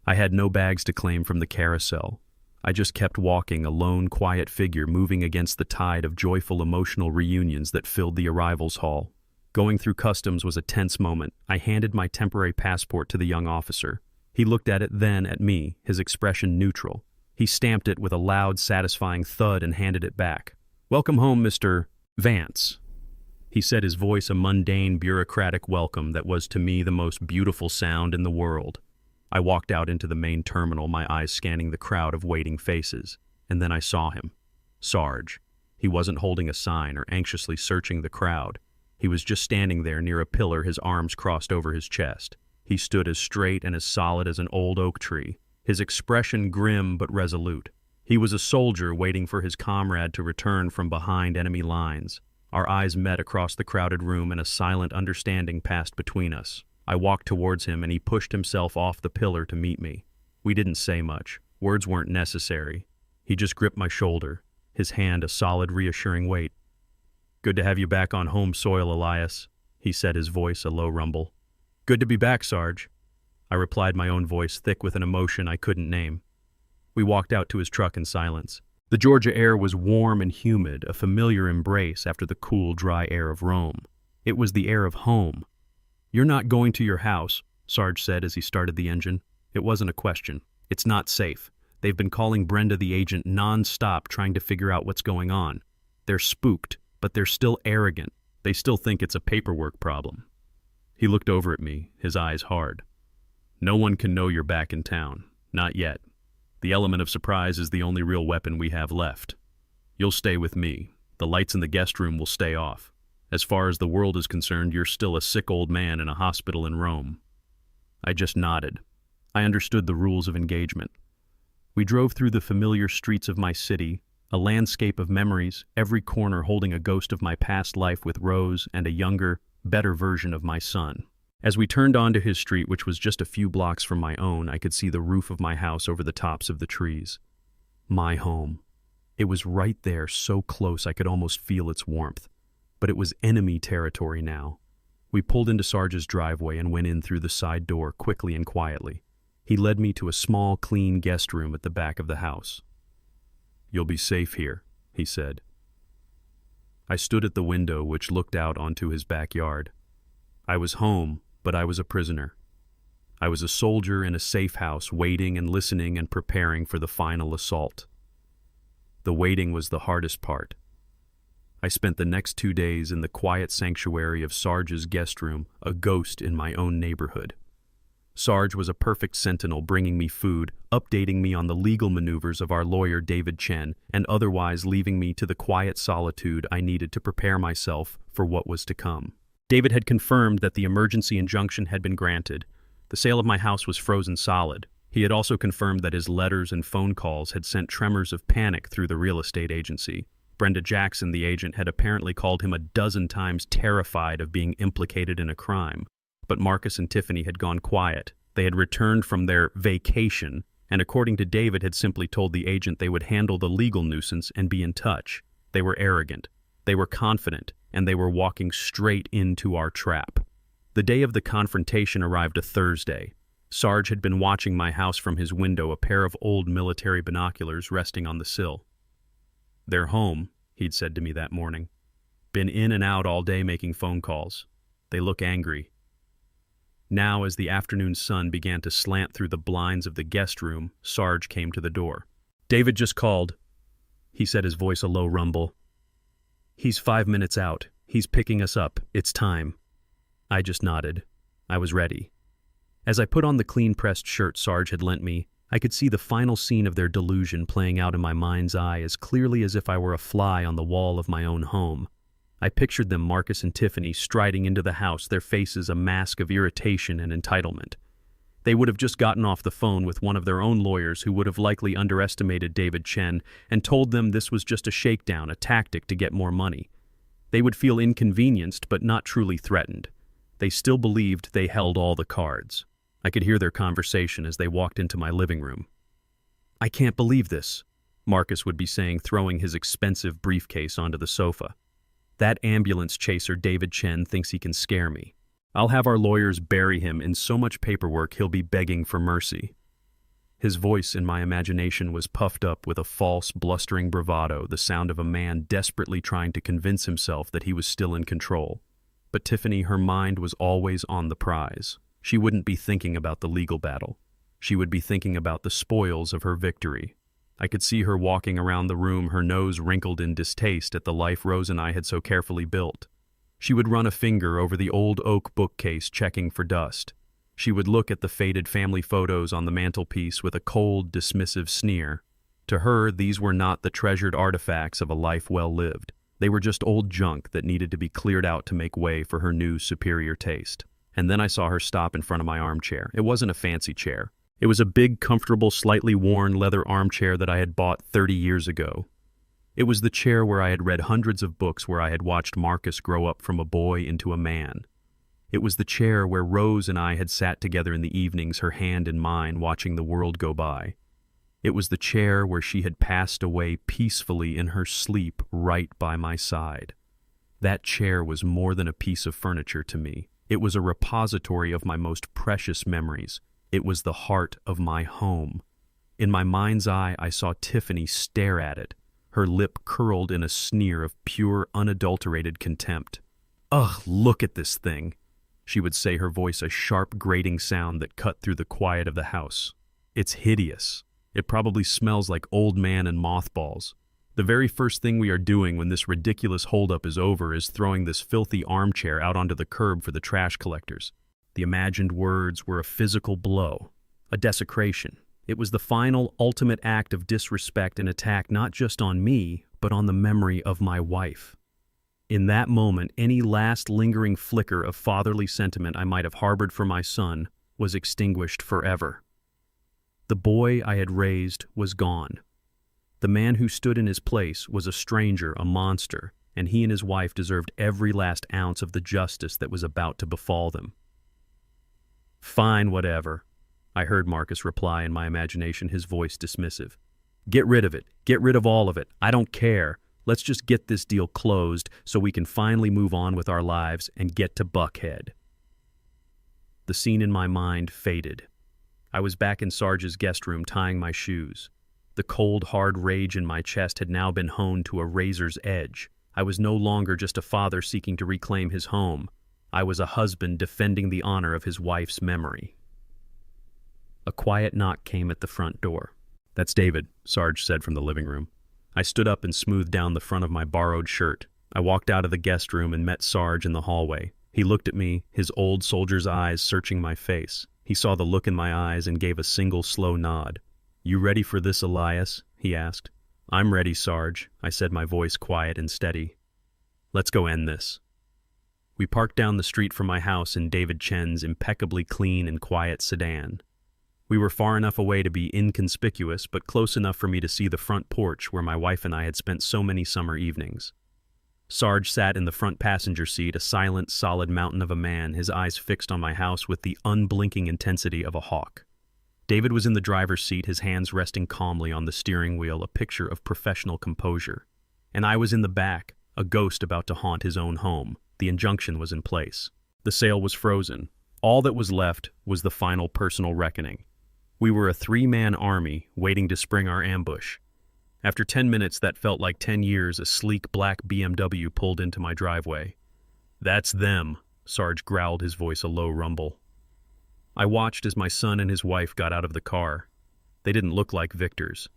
I had no bags to claim from the carousel. I just kept walking, a lone, quiet figure moving against the tide of joyful, emotional reunions that filled the arrivals hall. Going through customs was a tense moment. I handed my temporary passport to the young officer. He looked at it, then at me, his expression neutral. He stamped it with a loud, satisfying thud and handed it back. "Welcome home, Mr. Vance," he said, his voice a mundane, bureaucratic welcome that was to me the most beautiful sound in the world. I walked out into the main terminal, my eyes scanning the crowd of waiting faces, and then I saw him. Sarge. He wasn't holding a sign or anxiously searching the crowd. He was just standing there near a pillar, his arms crossed over his chest. He stood as straight and as solid as an old oak tree, his expression grim but resolute. He was a soldier waiting for his comrade to return from behind enemy lines. Our eyes met across the crowded room, and a silent understanding passed between us. I walked towards him, and he pushed himself off the pillar to meet me. We didn't say much. Words weren't necessary. He just gripped my shoulder, his hand a solid, reassuring weight. "Good to have you back on home soil, Elias," he said, his voice a low rumble. "Good to be back, Sarge," I replied, my own voice thick with an emotion I couldn't name. We walked out to his truck in silence. The Georgia air was warm and humid, a familiar embrace after the cool, dry air of Rome. It was the air of home. "You're not going to your house," Sarge said as he started the engine. It wasn't a question. "It's not safe. They've been calling Brenda the agent non-stop trying to figure out what's going on. They're spooked, but they're still arrogant. They still think it's a paperwork problem." He looked over at me, his eyes hard. "No one can know you're back in town. Not yet. The element of surprise is the only real weapon we have left. You'll stay with me. The lights in the guest room will stay off. As far as the world is concerned, you're still a sick old man in a hospital in Rome." I just nodded. I understood the rules of engagement. We drove through the familiar streets of my city, a landscape of memories, every corner holding a ghost of my past life with Rose and a younger, better version of my son. As we turned onto his street, which was just a few blocks from my own, I could see the roof of my house over the tops of the trees. My home. It was right there, so close I could almost feel its warmth. But it was enemy territory now. We pulled into Sarge's driveway and went in through the side door quickly and quietly. He led me to a small, clean guest room at the back of the house. "You'll be safe here," he said. I stood at the window which looked out onto his backyard. I was home, but I was a prisoner. I was a soldier in a safe house, waiting and listening and preparing for the final assault. The waiting was the hardest part. I spent the next 2 days in the quiet sanctuary of Sarge's guest room, a ghost in my own neighborhood. Sarge was a perfect sentinel, bringing me food, updating me on the legal maneuvers of our lawyer David Chen, and otherwise leaving me to the quiet solitude I needed to prepare myself for what was to come. David had confirmed that the emergency injunction had been granted. The sale of my house was frozen solid. He had also confirmed that his letters and phone calls had sent tremors of panic through the real estate agency. Brenda Jackson, the agent, had apparently called him a dozen times, terrified of being implicated in a crime. But Marcus and Tiffany had gone quiet. They had returned from their vacation, and according to David, had simply told the agent they would handle the legal nuisance and be in touch. They were arrogant. They were confident, and they were walking straight into our trap. The day of the confrontation arrived a Thursday. Sarge had been watching my house from his window, a pair of old military binoculars resting on the sill. "They're home," he'd said to me that morning. Been in and out all day making phone calls. They look angry. Now, as the afternoon sun began to slant through the blinds of the guest room, Sarge came to the door. "David just called," he said, his voice a low rumble. "He's 5 minutes out. He's picking us up. It's time." I just nodded. I was ready. As I put on the clean-pressed shirt Sarge had lent me, I could see the final scene of their delusion playing out in my mind's eye as clearly as if I were a fly on the wall of my own home. I pictured them, Marcus and Tiffany, striding into the house, their faces a mask of irritation and entitlement. They would have just gotten off the phone with one of their own lawyers who would have likely underestimated David Chen and told them this was just a shakedown, a tactic to get more money. They would feel inconvenienced but not truly threatened. They still believed they held all the cards. I could hear their conversation as they walked into my living room. "I can't believe this," Marcus would be saying, throwing his expensive briefcase onto the sofa. "That ambulance chaser David Chen thinks he can scare me. I'll have our lawyers bury him in so much paperwork he'll be begging for mercy." His voice in my imagination was puffed up with a false, blustering bravado, the sound of a man desperately trying to convince himself that he was still in control. But Tiffany, her mind was always on the prize. She wouldn't be thinking about the legal battle. She would be thinking about the spoils of her victory. I could see her walking around the room, her nose wrinkled in distaste at the life Rose and I had so carefully built. She would run a finger over the old oak bookcase, checking for dust. She would look at the faded family photos on the mantelpiece with a cold, dismissive sneer. To her, these were not the treasured artifacts of a life well lived. They were just old junk that needed to be cleared out to make way for her new, superior taste. And then I saw her stop in front of my armchair. It wasn't a fancy chair. It was a big, comfortable, slightly worn leather armchair that I had bought 30 years ago. It was the chair where I had read hundreds of books, where I had watched Marcus grow up from a boy into a man. It was the chair where Rose and I had sat together in the evenings, her hand in mine, watching the world go by. It was the chair where she had passed away peacefully in her sleep right by my side. That chair was more than a piece of furniture to me. It was a repository of my most precious memories. It was the heart of my home. In my mind's eye, I saw Tiffany stare at it, her lip curled in a sneer of pure, unadulterated contempt. "Ugh, look at this thing," she would say, her voice a sharp, grating sound that cut through the quiet of the house. "It's hideous. It probably smells like old man and mothballs. The very first thing we are doing when this ridiculous holdup is over is throwing this filthy armchair out onto the curb for the trash collectors." The imagined words were a physical blow, a desecration. It was the final, ultimate act of disrespect and attack not just on me, but on the memory of my wife. In that moment, any last lingering flicker of fatherly sentiment I might have harbored for my son was extinguished forever. The boy I had raised was gone. The man who stood in his place was a stranger, a monster, and he and his wife deserved every last ounce of the justice that was about to befall them. "Fine, whatever," I heard Marcus reply in my imagination, his voice dismissive. "Get rid of it. Get rid of all of it. I don't care. Let's just get this deal closed so we can finally move on with our lives and get to Buckhead." The scene in my mind faded. I was back in Sarge's guest room tying my shoes. The cold, hard rage in my chest had now been honed to a razor's edge. I was no longer just a father seeking to reclaim his home. I was a husband defending the honor of his wife's memory. A quiet knock came at the front door. "That's David," Sarge said from the living room. I stood up and smoothed down the front of my borrowed shirt. I walked out of the guest room and met Sarge in the hallway. He looked at me, his old soldier's eyes searching my face. He saw the look in my eyes and gave a single slow nod. "You ready for this, Elias?" he asked. "I'm ready, Sarge," I said, my voice quiet and steady. "Let's go end this." We parked down the street from my house in David Chen's impeccably clean and quiet sedan. We were far enough away to be inconspicuous, but close enough for me to see the front porch where my wife and I had spent so many summer evenings. Sarge sat in the front passenger seat, a silent, solid mountain of a man, his eyes fixed on my house with the unblinking intensity of a hawk. David was in the driver's seat, his hands resting calmly on the steering wheel, a picture of professional composure. And I was in the back, a ghost about to haunt his own home. The injunction was in place. The sale was frozen. All that was left was the final personal reckoning. We were a three-man army waiting to spring our ambush. After 10 minutes that felt like 10 years, a sleek black BMW pulled into my driveway. "That's them," Sarge growled, his voice a low rumble. I watched as my son and his wife got out of the car. They didn't look like victors.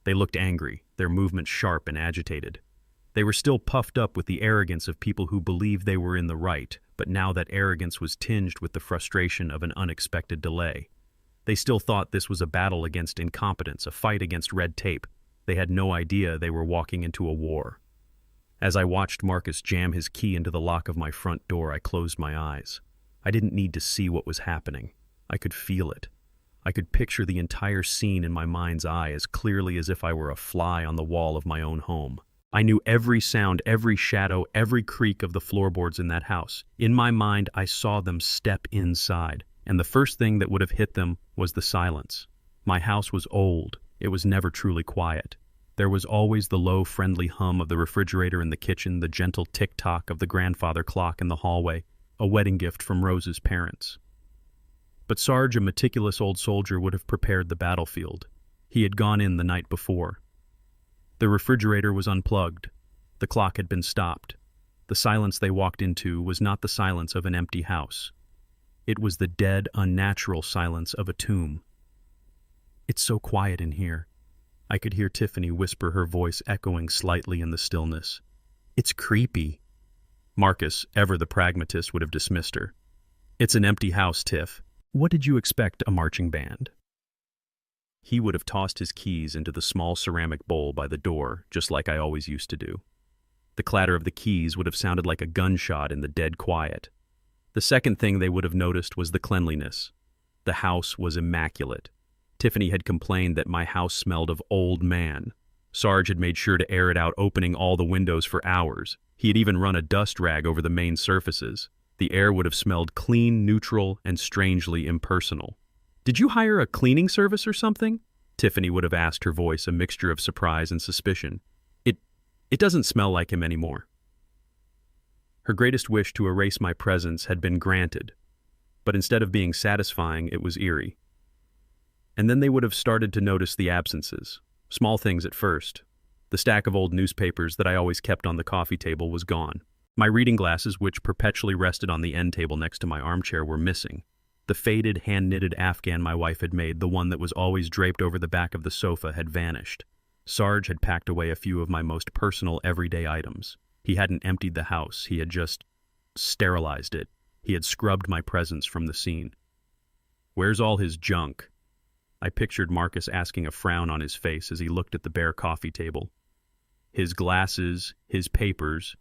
They looked angry, their movements sharp and agitated. They were still puffed up with the arrogance of people who believed they were in the right, but now that arrogance was tinged with the frustration of an unexpected delay. They still thought this was a battle against incompetence, a fight against red tape. They had no idea they were walking into a war. As I watched Marcus jam his key into the lock of my front door, I closed my eyes. I didn't need to see what was happening. I could feel it. I could picture the entire scene in my mind's eye as clearly as if I were a fly on the wall of my own home. I knew every sound, every shadow, every creak of the floorboards in that house. In my mind, I saw them step inside, and the first thing that would have hit them was the silence. My house was old. It was never truly quiet. There was always the low, friendly hum of the refrigerator in the kitchen, the gentle tick-tock of the grandfather clock in the hallway, a wedding gift from Rose's parents. But Sarge, a meticulous old soldier, would have prepared the battlefield. He had gone in the night before. The refrigerator was unplugged. The clock had been stopped. The silence they walked into was not the silence of an empty house. It was the dead, unnatural silence of a tomb. "It's so quiet in here." I could hear Tiffany whisper, her voice echoing slightly in the stillness. "It's creepy." Marcus, ever the pragmatist, would have dismissed her. "It's an empty house, Tiff. What did you expect, a marching band?" He would have tossed his keys into the small ceramic bowl by the door, just like I always used to do. The clatter of the keys would have sounded like a gunshot in the dead quiet. The second thing they would have noticed was the cleanliness. The house was immaculate. Tiffany had complained that my house smelled of old man. Sarge had made sure to air it out, opening all the windows for hours. He had even run a dust rag over the main surfaces. The air would have smelled clean, neutral, and strangely impersonal. "Did you hire a cleaning service or something?" Tiffany would have asked, her voice a mixture of surprise and suspicion. It doesn't smell like him anymore." Her greatest wish to erase my presence had been granted, but instead of being satisfying, it was eerie. And then they would have started to notice the absences. Small things at first. The stack of old newspapers that I always kept on the coffee table was gone. My reading glasses, which perpetually rested on the end table next to my armchair, were missing. The faded, hand-knitted Afghan my wife had made, the one that was always draped over the back of the sofa, had vanished. Sarge had packed away a few of my most personal, everyday items. He hadn't emptied the house. He had just sterilized it. He had scrubbed my presence from the scene. "Where's all his junk?" I pictured Marcus asking, a frown on his face as he looked at the bare coffee table. His glasses, his papers.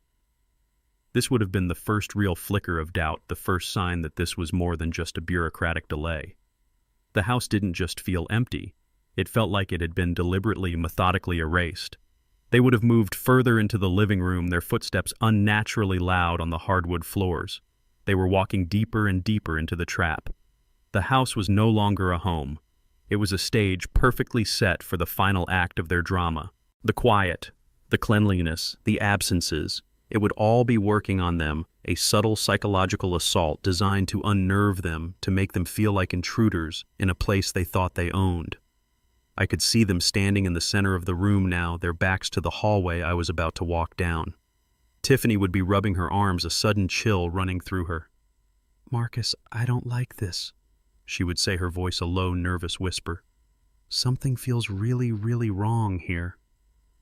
This would have been the first real flicker of doubt, the first sign that this was more than just a bureaucratic delay. The house didn't just feel empty. It felt like it had been deliberately, methodically erased. They would have moved further into the living room, their footsteps unnaturally loud on the hardwood floors. They were walking deeper and deeper into the trap. The house was no longer a home. It was a stage perfectly set for the final act of their drama. The quiet, the cleanliness, the absences. It would all be working on them, a subtle psychological assault designed to unnerve them, to make them feel like intruders in a place they thought they owned. I could see them standing in the center of the room now, their backs to the hallway I was about to walk down. Tiffany would be rubbing her arms, a sudden chill running through her. "Marcus, I don't like this," she would say, her voice a low, nervous whisper. "Something feels really, really wrong here."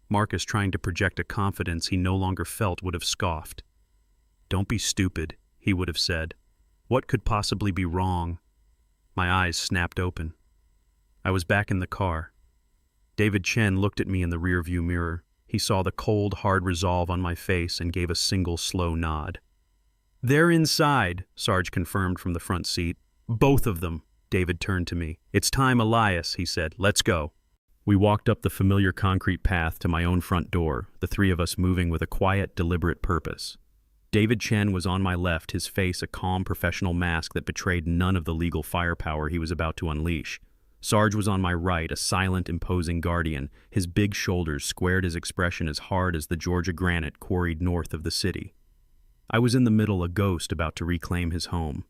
Marcus, trying to project a confidence he no longer felt, would have scoffed. "Don't be stupid," he would have said. "What could possibly be wrong?" My eyes snapped open. I was back in the car. David Chen looked at me in the rearview mirror. He saw the cold, hard resolve on my face and gave a single slow nod. "They're inside," Sarge confirmed from the front seat. "Both of them." David turned to me. "It's time, Elias," he said. "Let's go." We walked up the familiar concrete path to my own front door, the three of us moving with a quiet, deliberate purpose. David Chen was on my left, his face a calm, professional mask that betrayed none of the legal firepower he was about to unleash. Sarge was on my right, a silent, imposing guardian. His big shoulders squared his expression as hard as the Georgia granite quarried north of the city. I was in the middle, a ghost about to reclaim his home.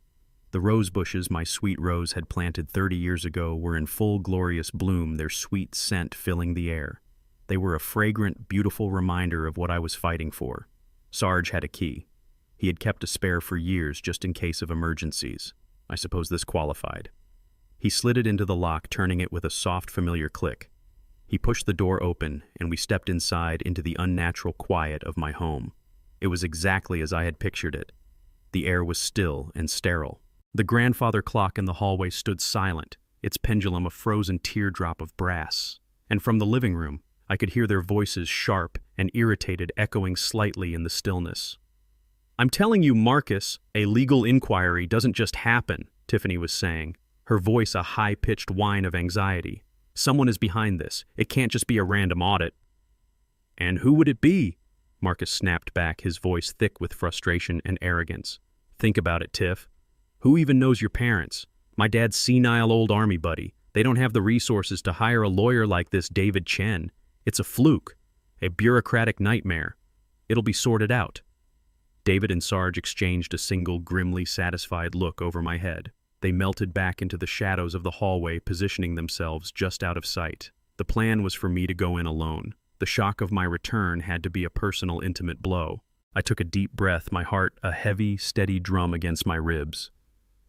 The rose bushes my sweet Rose had planted 30 years ago were in full glorious bloom, their sweet scent filling the air. They were a fragrant, beautiful reminder of what I was fighting for. Sarge had a key. He had kept a spare for years just in case of emergencies. I suppose this qualified. He slid it into the lock, turning it with a soft, familiar click. He pushed the door open, and we stepped inside into the unnatural quiet of my home. It was exactly as I had pictured it. The air was still and sterile. The grandfather clock in the hallway stood silent, its pendulum a frozen teardrop of brass. And from the living room, I could hear their voices, sharp and irritated, echoing slightly in the stillness. "I'm telling you, Marcus, a legal inquiry doesn't just happen," Tiffany was saying, her voice a high-pitched whine of anxiety. "Someone is behind this. It can't just be a random audit." "And who would it be?" Marcus snapped back, his voice thick with frustration and arrogance. "Think about it, Tiff. Who even knows your parents? My dad's senile old army buddy. They don't have the resources to hire a lawyer like this David Chen. It's a fluke, a bureaucratic nightmare. It'll be sorted out." David and Sarge exchanged a single grimly satisfied look over my head. They melted back into the shadows of the hallway, positioning themselves just out of sight. The plan was for me to go in alone. The shock of my return had to be a personal, intimate blow. I took a deep breath, my heart a heavy, steady drum against my ribs.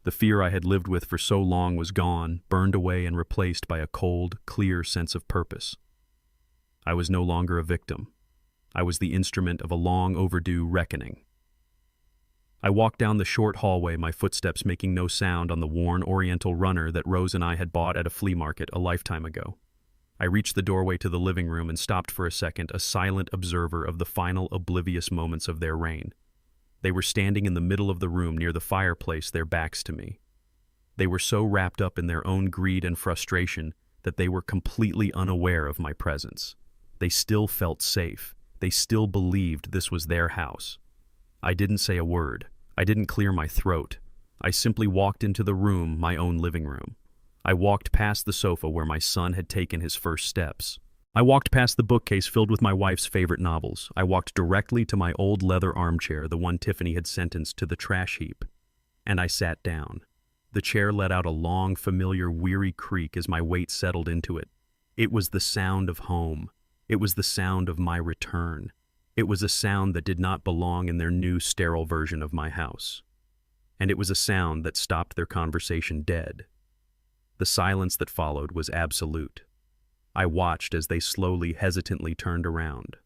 The fear I had lived with for so long was gone, burned away and replaced by a cold, clear sense of purpose. I was no longer a victim. I was the instrument of a long overdue reckoning. I walked down the short hallway, my footsteps making no sound on the worn Oriental runner that Rose and I had bought at a flea market a lifetime ago. I reached the doorway to the living room and stopped for a second, a silent observer of the final oblivious moments of their reign. They were standing in the middle of the room near the fireplace, their backs to me. They were so wrapped up in their own greed and frustration that they were completely unaware of my presence. They still felt safe. They still believed this was their house. I didn't say a word. I didn't clear my throat. I simply walked into the room, my own living room. I walked past the sofa where my son had taken his first steps. I walked past the bookcase filled with my wife's favorite novels. I walked directly to my old leather armchair, the one Tiffany had sentenced to the trash heap. And I sat down. The chair let out a long, familiar, weary creak as my weight settled into it. It was the sound of home. It was the sound of my return. It was a sound that did not belong in their new, sterile version of my house. And it was a sound that stopped their conversation dead. The silence that followed was absolute. I watched as they slowly, hesitantly turned around.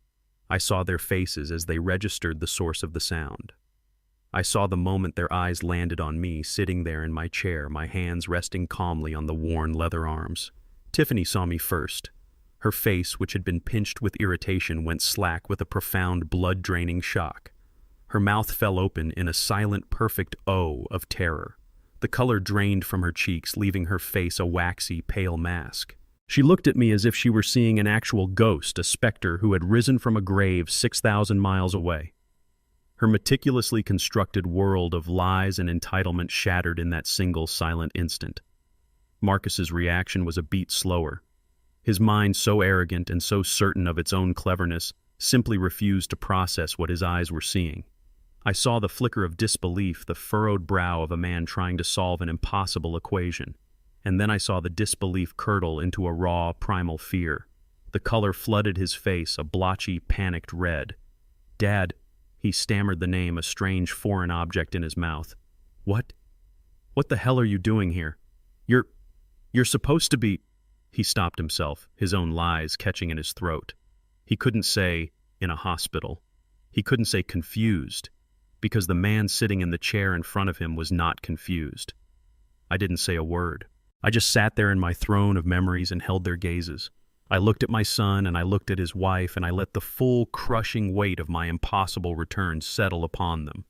I saw their faces as they registered the source of the sound. I saw the moment their eyes landed on me, sitting there in my chair, my hands resting calmly on the worn leather arms. Tiffany saw me first. Her face, which had been pinched with irritation, went slack with a profound, blood-draining shock. Her mouth fell open in a silent, perfect O of terror. The color drained from her cheeks, leaving her face a waxy, pale mask. She looked at me as if she were seeing an actual ghost, a specter who had risen from a grave 6,000 miles away. Her meticulously constructed world of lies and entitlement shattered in that single silent instant. Marcus's reaction was a beat slower. His mind, so arrogant and so certain of its own cleverness, simply refused to process what his eyes were seeing. I saw the flicker of disbelief, the furrowed brow of a man trying to solve an impossible equation. And then I saw the disbelief curdle into a raw, primal fear. The color flooded his face, a blotchy, panicked red. "Dad," he stammered the name, a strange foreign object in his mouth. "What? What the hell are you doing here? You're supposed to be—" He stopped himself, his own lies catching in his throat. He couldn't say, "in a hospital." He couldn't say confused, because the man sitting in the chair in front of him was not confused. I didn't say a word. I just sat there in my throne of memories and held their gazes. I looked at my son and I looked at his wife, and I let the full, crushing weight of my impossible return settle upon them.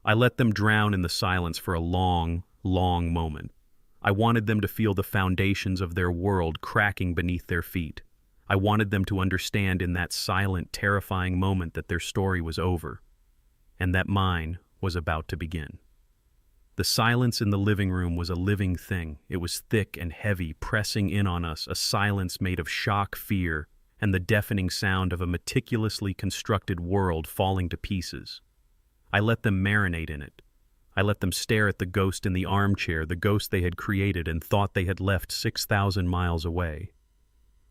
I let them drown in the silence for a long, long moment. I wanted them to feel the foundations of their world cracking beneath their feet. I wanted them to understand in that silent, terrifying moment that their story was over, and that mine was about to begin. The silence in the living room was a living thing. It was thick and heavy, pressing in on us, a silence made of shock, fear, and the deafening sound of a meticulously constructed world falling to pieces. I let them marinate in it. I let them stare at the ghost in the armchair, the ghost they had created and thought they had left 6,000 miles away.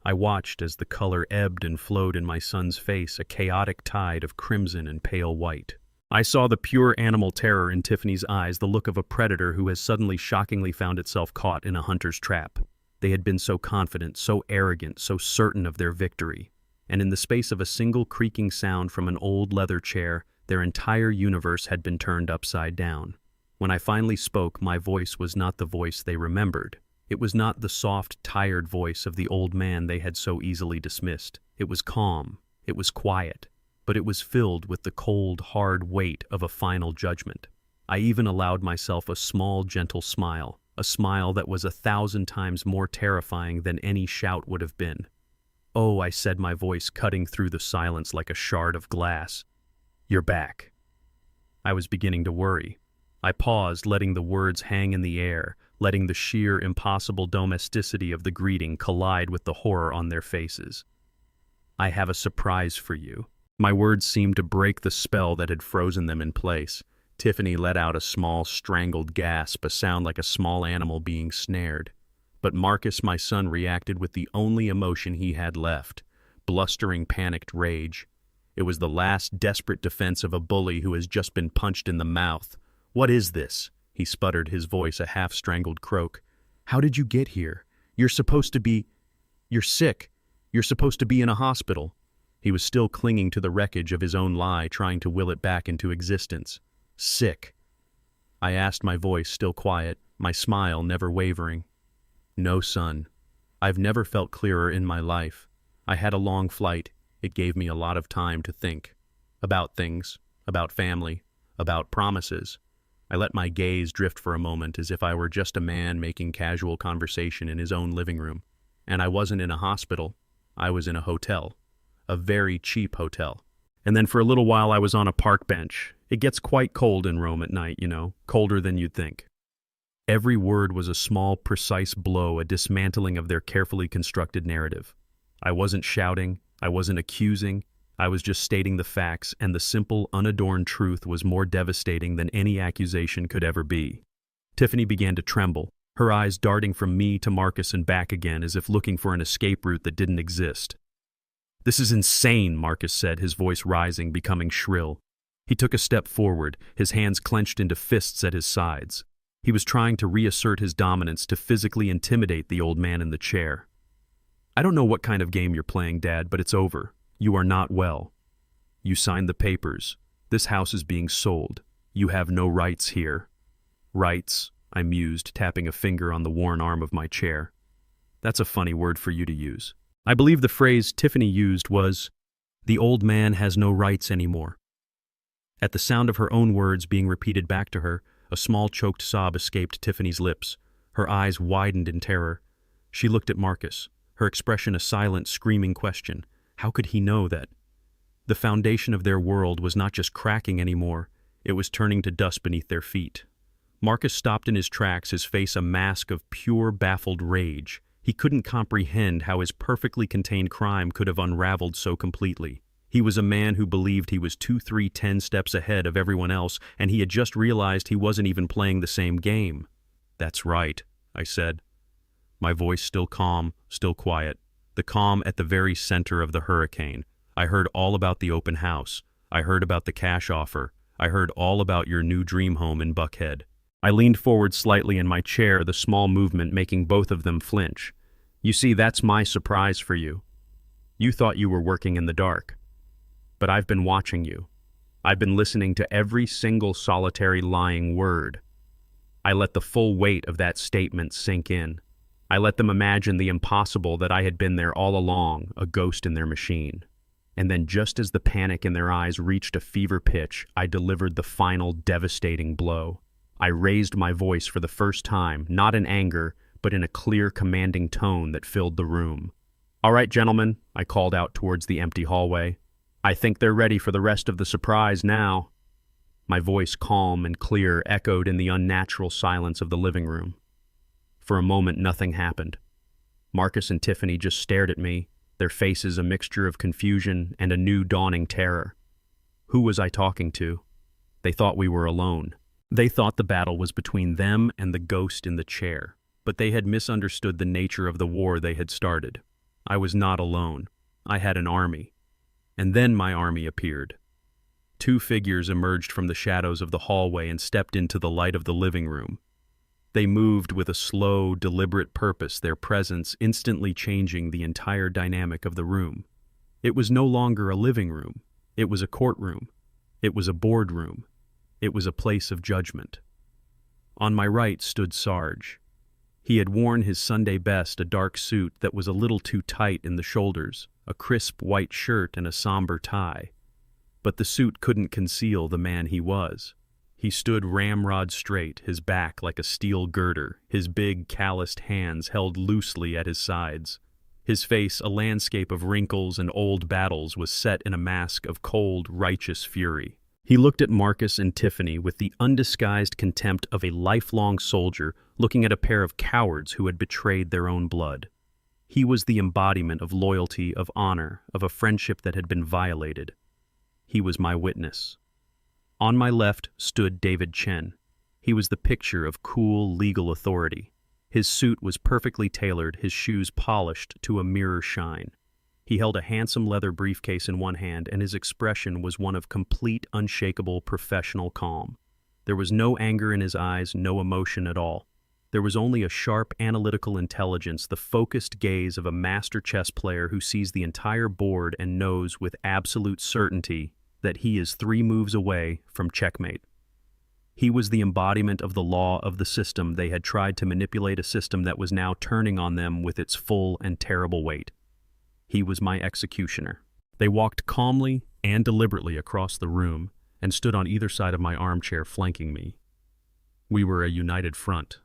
I watched as the color ebbed and flowed in my son's face, a chaotic tide of crimson and pale white. I saw the pure animal terror in Tiffany's eyes, the look of a predator who has suddenly shockingly found itself caught in a hunter's trap. They had been so confident, so arrogant, so certain of their victory. And in the space of a single creaking sound from an old leather chair, their entire universe had been turned upside down. When I finally spoke, my voice was not the voice they remembered. It was not the soft, tired voice of the old man they had so easily dismissed. It was calm. It was quiet. But it was filled with the cold, hard weight of a final judgment. I even allowed myself a small, gentle smile, a smile that was 1,000 times more terrifying than any shout would have been. "Oh," I said, my voice cutting through the silence like a shard of glass. "You're back." I was beginning to worry. I paused, letting the words hang in the air, letting the sheer, impossible domesticity of the greeting collide with the horror on their faces. "I have a surprise for you." My words seemed to break the spell that had frozen them in place. Tiffany let out a small, strangled gasp, a sound like a small animal being snared. But Marcus, my son, reacted with the only emotion he had left, blustering, panicked rage. It was the last desperate defense of a bully who has just been punched in the mouth. "What is this?" he sputtered, his voice a half-strangled croak. "How did you get here? You're sick. You're supposed to be in a hospital." He was still clinging to the wreckage of his own lie, trying to will it back into existence. "Sick?" I asked, my voice still quiet, my smile never wavering. "No, son. I've never felt clearer in my life. I had a long flight. It gave me a lot of time to think. About things, about family, about promises. I let my gaze drift for a moment as if I were just a man making casual conversation in his own living room. And I wasn't in a hospital. I was in a hotel. A very cheap hotel. And then for a little while I was on a park bench. It gets quite cold in Rome at night, colder than you'd think." Every word was a small, precise blow, a dismantling of their carefully constructed narrative. I wasn't shouting. I wasn't accusing. I was just stating the facts, and the simple, unadorned truth was more devastating than any accusation could ever be. Tiffany began to tremble, her eyes darting from me to Marcus and back again as if looking for an escape route that didn't exist. "This is insane," Marcus said, his voice rising, becoming shrill. He took a step forward, his hands clenched into fists at his sides. He was trying to reassert his dominance, to physically intimidate the old man in the chair. "I don't know what kind of game you're playing, Dad, but it's over. You are not well. You signed the papers. This house is being sold. You have no rights here." "Rights," I mused, tapping a finger on the worn arm of my chair. "That's a funny word for you to use." I believe the phrase Tiffany used was, "The old man has no rights anymore." At the sound of her own words being repeated back to her, a small choked sob escaped Tiffany's lips. Her eyes widened in terror. She looked at Marcus, her expression a silent, screaming question. How could he know that? The foundation of their world was not just cracking anymore, it was turning to dust beneath their feet. Marcus stopped in his tracks, his face a mask of pure, baffled rage. He couldn't comprehend how his perfectly contained crime could have unraveled so completely. He was a man who believed he was 2, 3, 10 steps ahead of everyone else, and he had just realized he wasn't even playing the same game. "That's right," I said. My voice still calm, still quiet. The calm at the very center of the hurricane. I heard all about the open house. I heard about the cash offer. I heard all about your new dream home in Buckhead. I leaned forward slightly in my chair, the small movement making both of them flinch. "You see, that's my surprise for you. You thought you were working in the dark. But I've been watching you. I've been listening to every single solitary lying word. I let the full weight of that statement sink in. I let them imagine the impossible, that I had been there all along, a ghost in their machine. And then just as the panic in their eyes reached a fever pitch, I delivered the final devastating blow. I raised my voice for the first time, not in anger, but in a clear, commanding tone that filled the room. "All right, gentlemen," I called out towards the empty hallway. "I think they're ready for the rest of the surprise now." My voice, calm and clear, echoed in the unnatural silence of the living room. For a moment, nothing happened. Marcus and Tiffany just stared at me, their faces a mixture of confusion and a new dawning terror. Who was I talking to? They thought we were alone. They thought the battle was between them and the ghost in the chair, but they had misunderstood the nature of the war they had started. I was not alone. I had an army. And then my army appeared. Two figures emerged from the shadows of the hallway and stepped into the light of the living room. They moved with a slow, deliberate purpose, their presence instantly changing the entire dynamic of the room. It was no longer a living room. It was a courtroom. It was a boardroom. It was a place of judgment. On my right stood Sarge. He had worn his Sunday best, a dark suit that was a little too tight in the shoulders, a crisp white shirt and a somber tie. But the suit couldn't conceal the man he was. He stood ramrod straight, his back like a steel girder, his big, calloused hands held loosely at his sides. His face, a landscape of wrinkles and old battles, was set in a mask of cold, righteous fury. He looked at Marcus and Tiffany with the undisguised contempt of a lifelong soldier looking at a pair of cowards who had betrayed their own blood. He was the embodiment of loyalty, of honor, of a friendship that had been violated. He was my witness. On my left stood David Chen. He was the picture of cool, legal authority. His suit was perfectly tailored, his shoes polished to a mirror shine. He held a handsome leather briefcase in one hand, and his expression was one of complete, unshakable, professional calm. There was no anger in his eyes, no emotion at all. There was only a sharp, analytical intelligence, the focused gaze of a master chess player who sees the entire board and knows with absolute certainty that he is 3 moves away from checkmate. He was the embodiment of the law of the system. They had tried to manipulate a system that was now turning on them with its full and terrible weight. He was my executioner. They walked calmly and deliberately across the room and stood on either side of my armchair flanking me. We were a united front,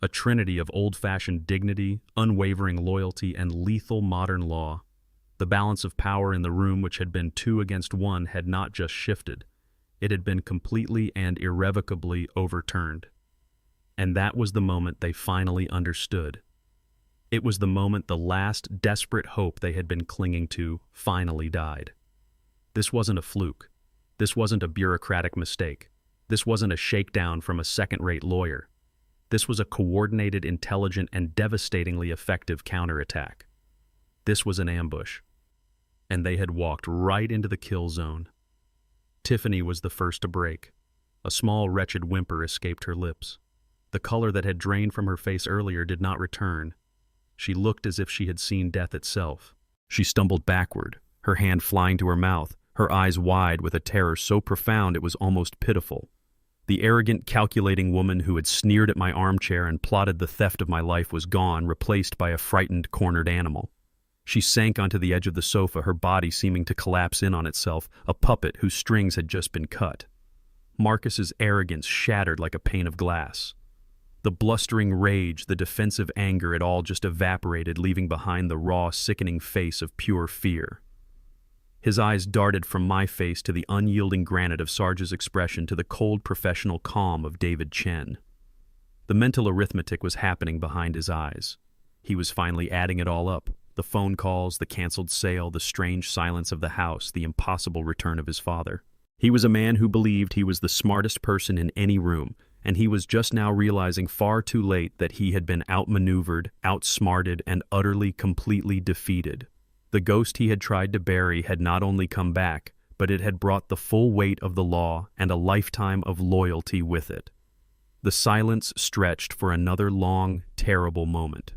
a trinity of old-fashioned dignity, unwavering loyalty, and lethal modern law. The balance of power in the room, which had been 2 against 1, had not just shifted. It had been completely and irrevocably overturned. And that was the moment they finally understood. It was the moment the last desperate hope they had been clinging to finally died. This wasn't a fluke. This wasn't a bureaucratic mistake. This wasn't a shakedown from a second-rate lawyer. This was a coordinated, intelligent, and devastatingly effective counterattack. This was an ambush. And they had walked right into the kill zone. Tiffany was the first to break. A small, wretched whimper escaped her lips. The color that had drained from her face earlier did not return. She looked as if she had seen death itself. She stumbled backward, her hand flying to her mouth, her eyes wide with a terror so profound it was almost pitiful. The arrogant, calculating woman who had sneered at my armchair and plotted the theft of my life was gone, replaced by a frightened, cornered animal. She sank onto the edge of the sofa, her body seeming to collapse in on itself, a puppet whose strings had just been cut. Marcus's arrogance shattered like a pane of glass. The blustering rage, the defensive anger, it all just evaporated, leaving behind the raw, sickening face of pure fear. His eyes darted from my face to the unyielding granite of Sarge's expression to the cold professional calm of David Chen. The mental arithmetic was happening behind his eyes. He was finally adding it all up. The phone calls, the canceled sale, the strange silence of the house, the impossible return of his father. He was a man who believed he was the smartest person in any room, and he was just now realizing far too late that he had been outmaneuvered, outsmarted, and utterly, completely defeated. The ghost he had tried to bury had not only come back, but it had brought the full weight of the law and a lifetime of loyalty with it. The silence stretched for another long, terrible moment.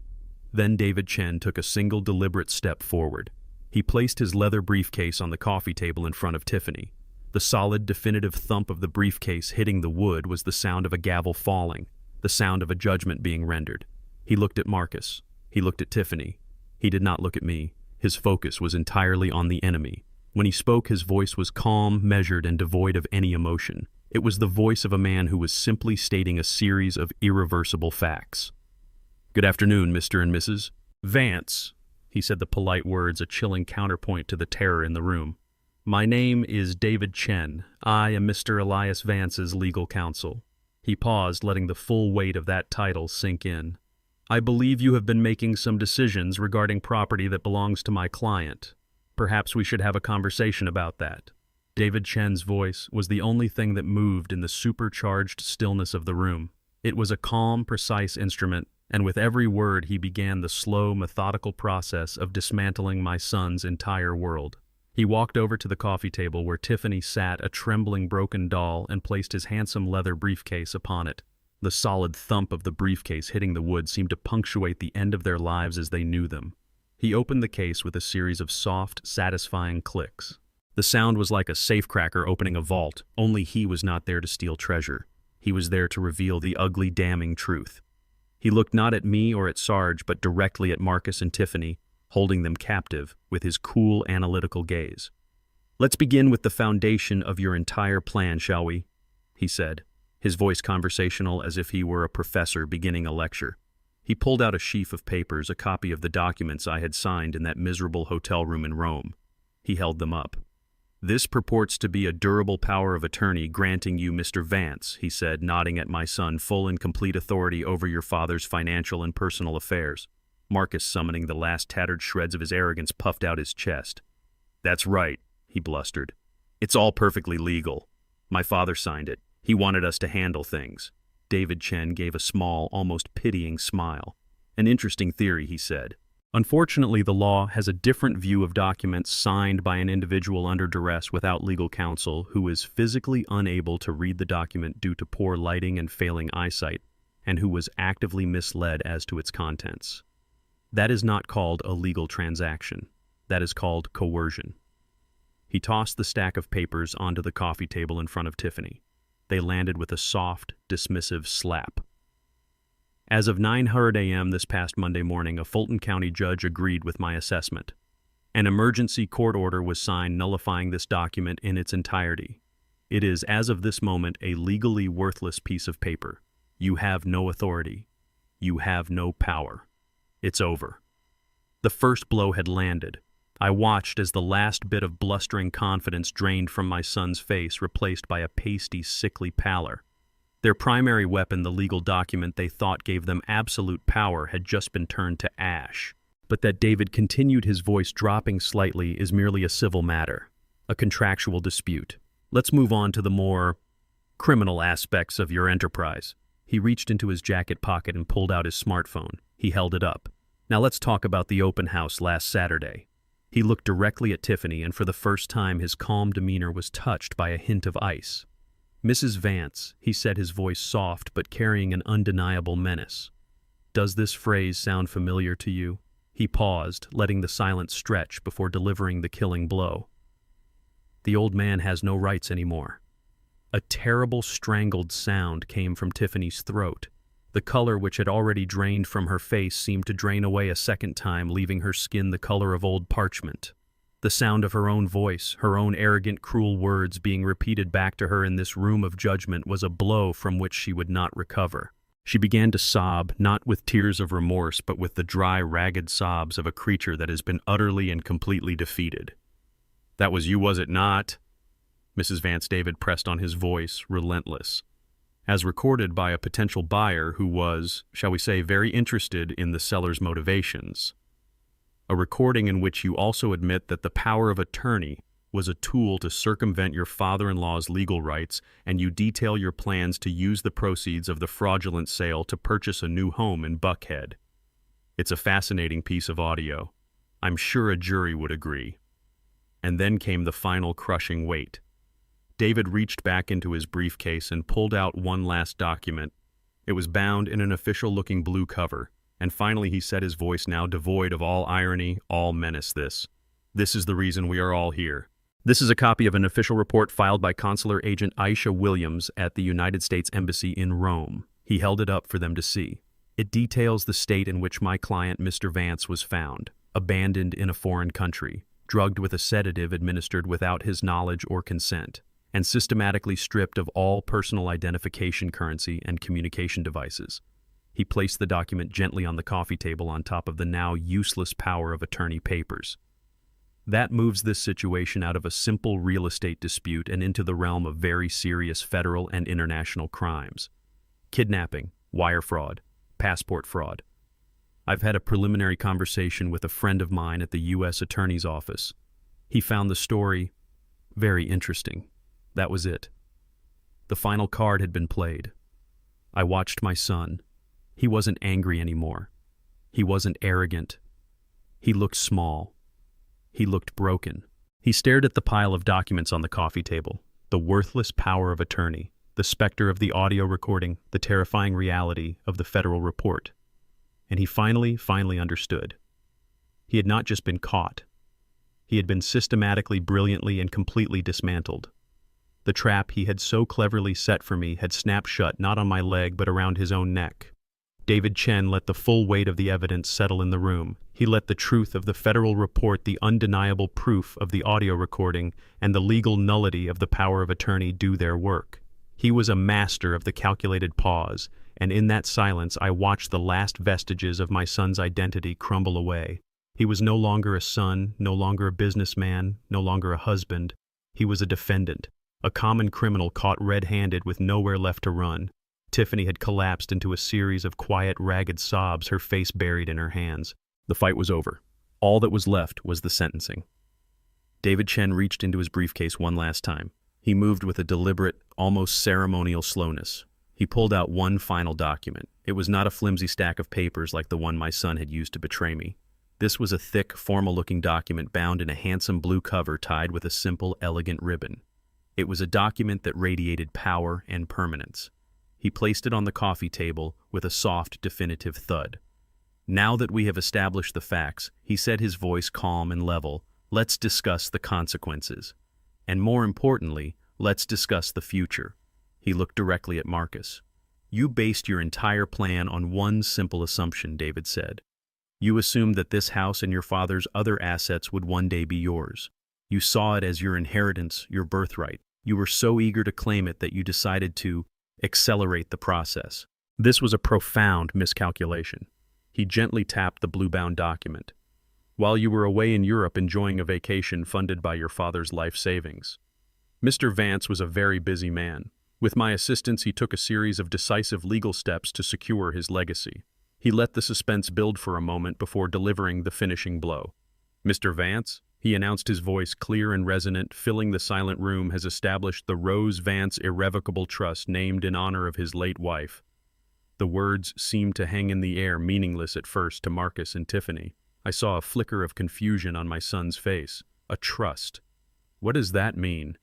Then David Chen took a single deliberate step forward. He placed his leather briefcase on the coffee table in front of Tiffany. The solid, definitive thump of the briefcase hitting the wood was the sound of a gavel falling, the sound of a judgment being rendered. He looked at Marcus. He looked at Tiffany. He did not look at me. His focus was entirely on the enemy. When he spoke, his voice was calm, measured, and devoid of any emotion. It was the voice of a man who was simply stating a series of irreversible facts. "Good afternoon, Mr. and Mrs. Vance," he said the polite words, a chilling counterpoint to the terror in the room. "My name is David Chen. I am Mr. Elias Vance's legal counsel." He paused, letting the full weight of that title sink in. "I believe you have been making some decisions regarding property that belongs to my client. Perhaps we should have a conversation about that." David Chen's voice was the only thing that moved in the supercharged stillness of the room. It was a calm, precise instrument, and with every word he began the slow, methodical process of dismantling my son's entire world. He walked over to the coffee table where Tiffany sat, a trembling, broken doll, and placed his handsome leather briefcase upon it. The solid thump of the briefcase hitting the wood seemed to punctuate the end of their lives as they knew them. He opened the case with a series of soft, satisfying clicks. The sound was like a safecracker opening a vault, only he was not there to steal treasure. He was there to reveal the ugly, damning truth. He looked not at me or at Sarge, but directly at Marcus and Tiffany, holding them captive with his cool, analytical gaze. "Let's begin with the foundation of your entire plan, shall we?" he said, his voice conversational as if he were a professor beginning a lecture. He pulled out a sheaf of papers, a copy of the documents I had signed in that miserable hotel room in Rome. He held them up. "This purports to be a durable power of attorney granting you, Mr. Vance," he said, nodding at my son, "full and complete authority over your father's financial and personal affairs." Marcus, summoning the last tattered shreds of his arrogance, puffed out his chest. "That's right," he blustered. "It's all perfectly legal. My father signed it. He wanted us to handle things." David Chen gave a small, almost pitying smile. "An interesting theory," he said. "Unfortunately, the law has a different view of documents signed by an individual under duress without legal counsel who is physically unable to read the document due to poor lighting and failing eyesight, and who was actively misled as to its contents. That is not called a legal transaction. That is called coercion." He tossed the stack of papers onto the coffee table in front of Tiffany. They landed with a soft, dismissive slap. As of 9:00 a.m. this past Monday morning, a Fulton County judge agreed with my assessment. An emergency court order was signed nullifying this document in its entirety. It is, as of this moment, a legally worthless piece of paper. You have no authority. You have no power. It's over. The first blow had landed. I watched as the last bit of blustering confidence drained from my son's face, replaced by a pasty, sickly pallor. Their primary weapon, the legal document they thought gave them absolute power, had just been turned to ash. "But that," David continued, his voice dropping slightly, "is merely a civil matter, a contractual dispute. Let's move on to the more criminal aspects of your enterprise." He reached into his jacket pocket and pulled out his smartphone. He held it up. "Now let's talk about the open house last Saturday." He looked directly at Tiffany, and for the first time his calm demeanor was touched by a hint of ice. "Mrs. Vance," he said, his voice soft but carrying an undeniable menace. "Does this phrase sound familiar to you?" He paused, letting the silence stretch before delivering the killing blow. "The old man has no rights anymore." A terrible, strangled sound came from Tiffany's throat. The color which had already drained from her face seemed to drain away a second time, leaving her skin the color of old parchment. The sound of her own voice, her own arrogant, cruel words being repeated back to her in this room of judgment, was a blow from which she would not recover. She began to sob, not with tears of remorse, but with the dry, ragged sobs of a creature that has been utterly and completely defeated. "That was you, was it not?" Mrs. Vance. David pressed on his voice, relentless. "As recorded by a potential buyer who was, shall we say, very interested in the seller's motivations. A recording in which you also admit that the power of attorney was a tool to circumvent your father-in-law's legal rights, and you detail your plans to use the proceeds of the fraudulent sale to purchase a new home in Buckhead. It's a fascinating piece of audio. I'm sure a jury would agree." And then came the final crushing weight. David reached back into his briefcase and pulled out one last document. It was bound in an official-looking blue cover, and finally he said, his voice now devoid of all irony, all menace, This is the reason we are all here. This is a copy of an official report filed by Consular Agent Aisha Williams at the United States Embassy in Rome." He held it up for them to see. "It details the state in which my client, Mr. Vance, was found, abandoned in a foreign country, drugged with a sedative administered without his knowledge or consent, and systematically stripped of all personal identification currency and communication devices." He placed the document gently on the coffee table on top of the now useless power of attorney papers. "That moves this situation out of a simple real estate dispute and into the realm of very serious federal and international crimes. Kidnapping, wire fraud, passport fraud. I've had a preliminary conversation with a friend of mine at the U.S. Attorney's Office. He found the story very interesting. That was it. The final card had been played. I watched my son, He wasn't angry anymore. He wasn't arrogant. He looked small. He looked broken. He stared at the pile of documents on the coffee table, the worthless power of attorney, the specter of the audio recording, the terrifying reality of the federal report. And he finally understood. He had not just been caught. He had been systematically, brilliantly, and completely dismantled. The trap he had so cleverly set for me had snapped shut not on my leg but around his own neck. David Chen let the full weight of the evidence settle in the room. He let the truth of the federal report, the undeniable proof of the audio recording, and the legal nullity of the power of attorney do their work. He was a master of the calculated pause, and in that silence I watched the last vestiges of my son's identity crumble away. He was no longer a son, no longer a businessman, no longer a husband. He was a defendant, a common criminal caught red-handed with nowhere left to run. Tiffany had collapsed into a series of quiet, ragged sobs, her face buried in her hands. The fight was over. All that was left was the sentencing. David Chen reached into his briefcase one last time. He moved with a deliberate, almost ceremonial slowness. He pulled out one final document. It was not a flimsy stack of papers like the one my son had used to betray me. This was a thick, formal-looking document bound in a handsome blue cover tied with a simple, elegant ribbon. It was a document that radiated power and permanence. He placed it on the coffee table with a soft, definitive thud. "Now that we have established the facts," he said, his voice calm and level, "let's discuss the consequences. And more importantly, let's discuss the future." He looked directly at Marcus. "You based your entire plan on one simple assumption," David said. "You assumed that this house and your father's other assets would one day be yours. You saw it as your inheritance, your birthright. You were so eager to claim it that you decided to accelerate the process. This was a profound miscalculation." He gently tapped the blue-bound document. "While you were away in Europe enjoying a vacation funded by your father's life savings. Mr. Vance was a very busy man. With my assistance, he took a series of decisive legal steps to secure his legacy. He let the suspense build for a moment before delivering the finishing blow. Mr. Vance," he announced, his voice clear and resonant, filling the silent room, "has established the Rose Vance Irrevocable Trust named in honor of his late wife." The words seemed to hang in the air, meaningless at first to Marcus and Tiffany. I saw a flicker of confusion on my son's face. A trust. What does that mean?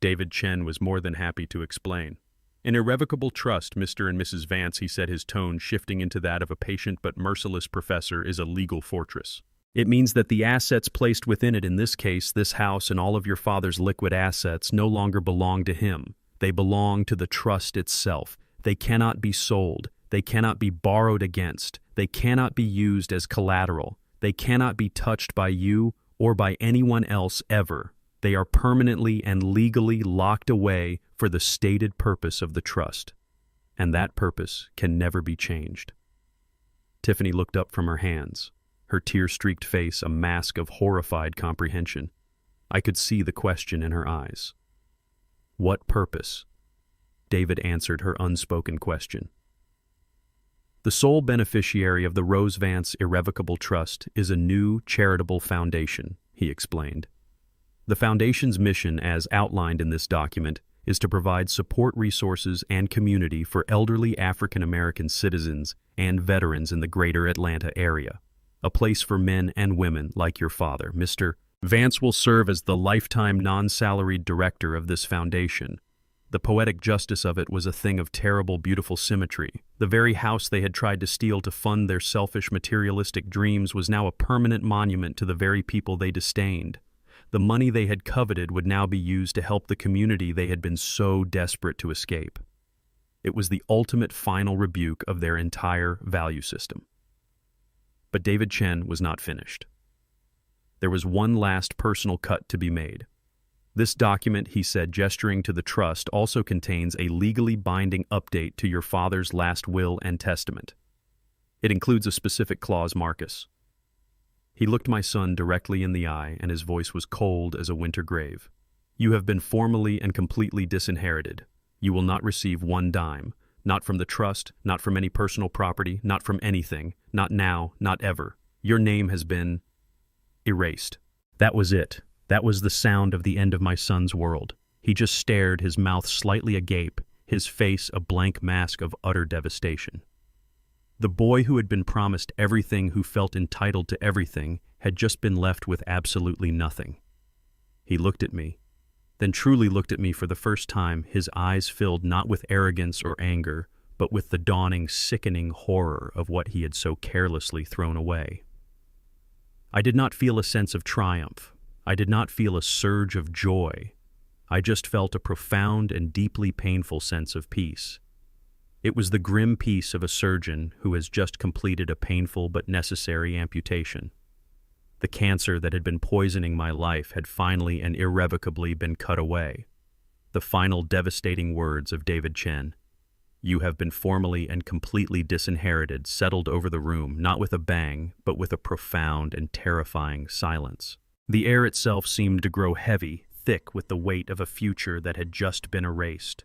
David Chen was more than happy to explain. "An irrevocable trust, Mr. and Mrs. Vance," he said, his tone shifting into that of a patient but merciless professor, "is a legal fortress. It means that the assets placed within it, in this case, this house and all of your father's liquid assets, no longer belong to him. They belong to the trust itself. They cannot be sold. They cannot be borrowed against. They cannot be used as collateral. They cannot be touched by you or by anyone else ever. They are permanently and legally locked away for the stated purpose of the trust. And that purpose can never be changed." Tiffany looked up from her hands, her tear-streaked face a mask of horrified comprehension. I could see the question in her eyes. "What purpose?" David answered her unspoken question. "The sole beneficiary of the Rose Vance Irrevocable Trust is a new charitable foundation," he explained. "The foundation's mission, as outlined in this document, is to provide support resources and community for elderly African American citizens and veterans in the greater Atlanta area. A place for men and women like your father. Mr. Vance will serve as the lifetime non-salaried director of this foundation." The poetic justice of it was a thing of terrible, beautiful symmetry. The very house they had tried to steal to fund their selfish, materialistic dreams was now a permanent monument to the very people they disdained. The money they had coveted would now be used to help the community they had been so desperate to escape. It was the ultimate final rebuke of their entire value system. But David Chen was not finished. There was one last personal cut to be made. "This document," he said, gesturing to the trust, "also contains a legally binding update to your father's last will and testament. It includes a specific clause, Marcus." He looked my son directly in the eye, and his voice was cold as a winter grave. "You have been formally and completely disinherited. You will not receive one dime, not from the trust, not from any personal property, not from anything, not now, not ever. Your name has been erased." That was it. That was the sound of the end of my son's world. He just stared, his mouth slightly agape, his face a blank mask of utter devastation. The boy who had been promised everything, who felt entitled to everything, had just been left with absolutely nothing. He looked at me, then truly looked at me for the first time, his eyes filled not with arrogance or anger, but with the dawning, sickening horror of what he had so carelessly thrown away. I did not feel a sense of triumph. I did not feel a surge of joy. I just felt a profound and deeply painful sense of peace. It was the grim peace of a surgeon who has just completed a painful but necessary amputation. The cancer that had been poisoning my life had finally and irrevocably been cut away. The final devastating words of David Chen, "You have been formally and completely disinherited," settled over the room, not with a bang, but with a profound and terrifying silence. The air itself seemed to grow heavy, thick with the weight of a future that had just been erased.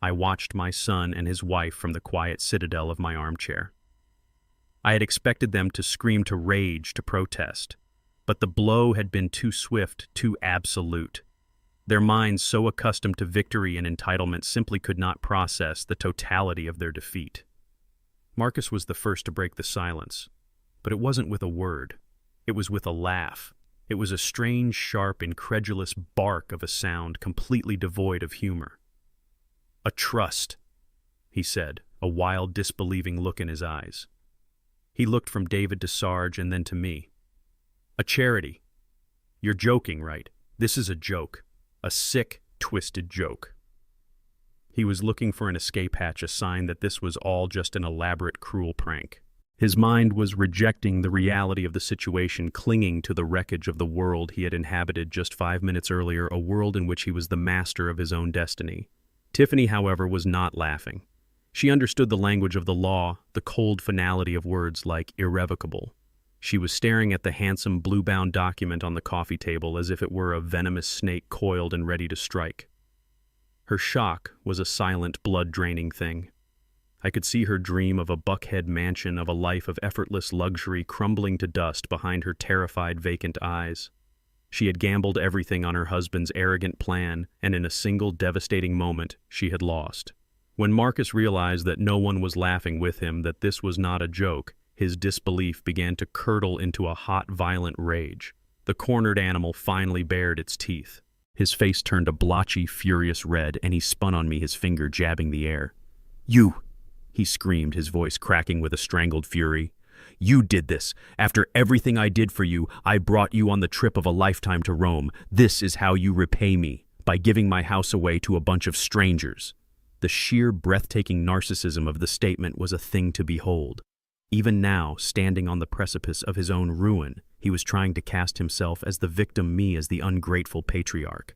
I watched my son and his wife from the quiet citadel of my armchair. I had expected them to scream, to rage, to protest, but the blow had been too swift, too absolute. Their minds, so accustomed to victory and entitlement, simply could not process the totality of their defeat. Marcus was the first to break the silence, but it wasn't with a word. It was with a laugh. It was a strange, sharp, incredulous bark of a sound completely devoid of humor. "A trust," he said, a wild, disbelieving look in his eyes. He looked from David to Sarge and then to me. "A charity. You're joking, right? This is a joke. A sick, twisted joke." He was looking for an escape hatch, a sign that this was all just an elaborate, cruel prank. His mind was rejecting the reality of the situation, clinging to the wreckage of the world he had inhabited just 5 minutes earlier, a world in which he was the master of his own destiny. Tiffany, however, was not laughing. She understood the language of the law, the cold finality of words like irrevocable. She was staring at the handsome blue-bound document on the coffee table as if it were a venomous snake coiled and ready to strike. Her shock was a silent, blood-draining thing. I could see her dream of a Buckhead mansion, of a life of effortless luxury, crumbling to dust behind her terrified, vacant eyes. She had gambled everything on her husband's arrogant plan, and in a single devastating moment, she had lost. When Marcus realized that no one was laughing with him, that this was not a joke, his disbelief began to curdle into a hot, violent rage. The cornered animal finally bared its teeth. His face turned a blotchy, furious red, and he spun on me, his finger jabbing the air. "You!" he screamed, his voice cracking with a strangled fury. "You did this. After everything I did for you, I brought you on the trip of a lifetime to Rome. This is how you repay me, by giving my house away to a bunch of strangers." The sheer, breathtaking narcissism of the statement was a thing to behold. Even now, standing on the precipice of his own ruin, he was trying to cast himself as the victim, me as the ungrateful patriarch.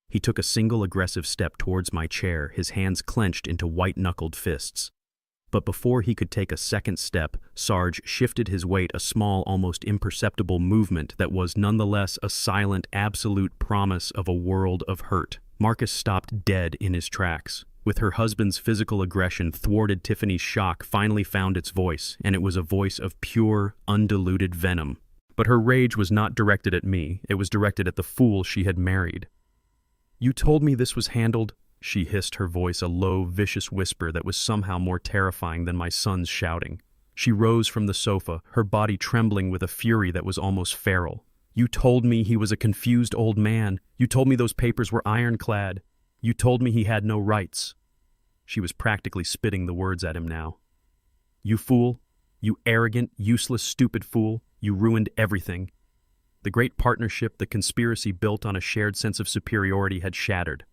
He took a single aggressive step towards my chair, his hands clenched into white-knuckled fists. But before he could take a second step, Sarge shifted his weight, a small, almost imperceptible movement that was nonetheless a silent, absolute promise of a world of hurt. Marcus stopped dead in his tracks. With her husband's physical aggression thwarted, Tiffany's shock finally found its voice, and it was a voice of pure, undiluted venom. But her rage was not directed at me, it was directed at the fool she had married. "You told me this was handled," she hissed, her voice a low, vicious whisper that was somehow more terrifying than my son's shouting. She rose from the sofa, her body trembling with a fury that was almost feral. "You told me he was a confused old man. You told me those papers were ironclad. You told me he had no rights." She was practically spitting the words at him now. "You fool. You arrogant, useless, stupid fool. You ruined everything." The great partnership, the conspiracy built on a shared sense of superiority, had shattered,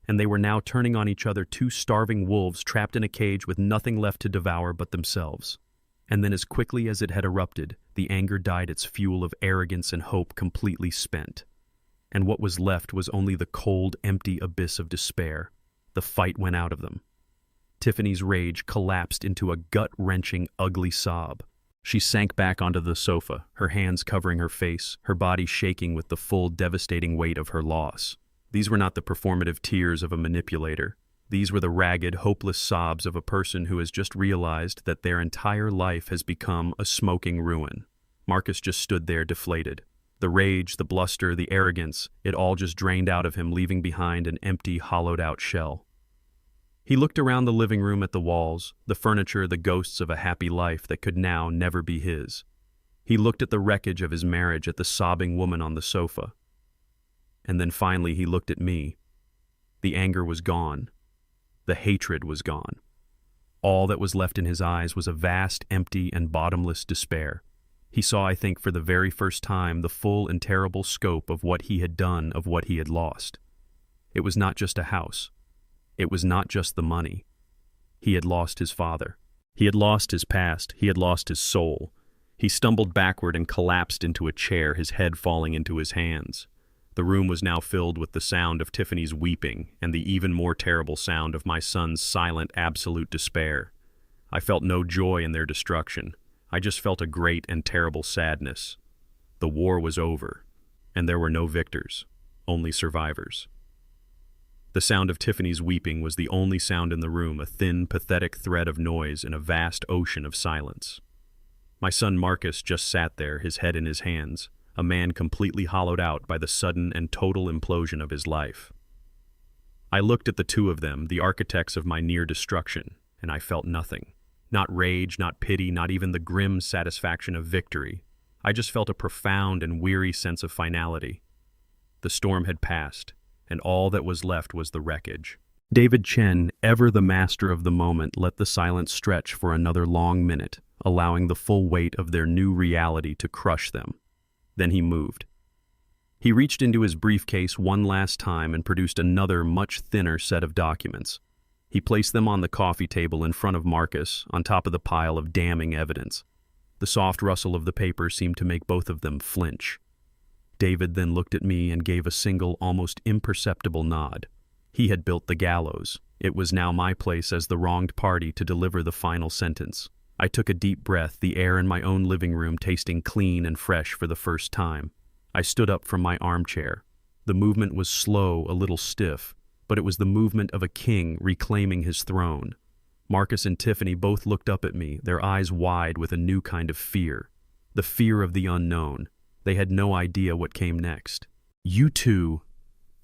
and they were now turning on each other, two starving wolves trapped in a cage with nothing left to devour but themselves. And then, as quickly as it had erupted, the anger died, its fuel of arrogance and hope completely spent. And what was left was only the cold, empty abyss of despair. The fight went out of them. Tiffany's rage collapsed into a gut-wrenching, ugly sob. She sank back onto the sofa, her hands covering her face, her body shaking with the full, devastating weight of her loss. These were not the performative tears of a manipulator. These were the ragged, hopeless sobs of a person who has just realized that their entire life has become a smoking ruin. Marcus just stood there, deflated. The rage, the bluster, the arrogance, it all just drained out of him, leaving behind an empty, hollowed-out shell. He looked around the living room at the walls, the furniture, the ghosts of a happy life that could now never be his. He looked at the wreckage of his marriage, at the sobbing woman on the sofa. And then finally he looked at me. The anger was gone. The hatred was gone. All that was left in his eyes was a vast, empty, and bottomless despair. He saw, I think, for the very first time, the full and terrible scope of what he had done, of what he had lost. It was not just a house. It was not just the money. He had lost his father. He had lost his past. He had lost his soul. He stumbled backward and collapsed into a chair, his head falling into his hands. The room was now filled with the sound of Tiffany's weeping and the even more terrible sound of my son's silent, absolute despair. I felt no joy in their destruction. I just felt a great and terrible sadness. The war was over, and there were no victors, only survivors. The sound of Tiffany's weeping was the only sound in the room, a thin, pathetic thread of noise in a vast ocean of silence. My son Marcus just sat there, his head in his hands, a man completely hollowed out by the sudden and total implosion of his life. I looked at the two of them, the architects of my near destruction, and I felt nothing. Not rage, not pity, not even the grim satisfaction of victory. I just felt a profound and weary sense of finality. The storm had passed, and all that was left was the wreckage. David Chen, ever the master of the moment, let the silence stretch for another long minute, allowing the full weight of their new reality to crush them. Then he moved. He reached into his briefcase one last time and produced another, much thinner set of documents. He placed them on the coffee table in front of Marcus, on top of the pile of damning evidence. The soft rustle of the paper seemed to make both of them flinch. David then looked at me and gave a single, almost imperceptible nod. He had built the gallows. It was now my place as the wronged party to deliver the final sentence. I took a deep breath, the air in my own living room tasting clean and fresh for the first time. I stood up from my armchair. The movement was slow, a little stiff, but it was the movement of a king reclaiming his throne. Marcus and Tiffany both looked up at me, their eyes wide with a new kind of fear. The fear of the unknown. They had no idea what came next. "You two,"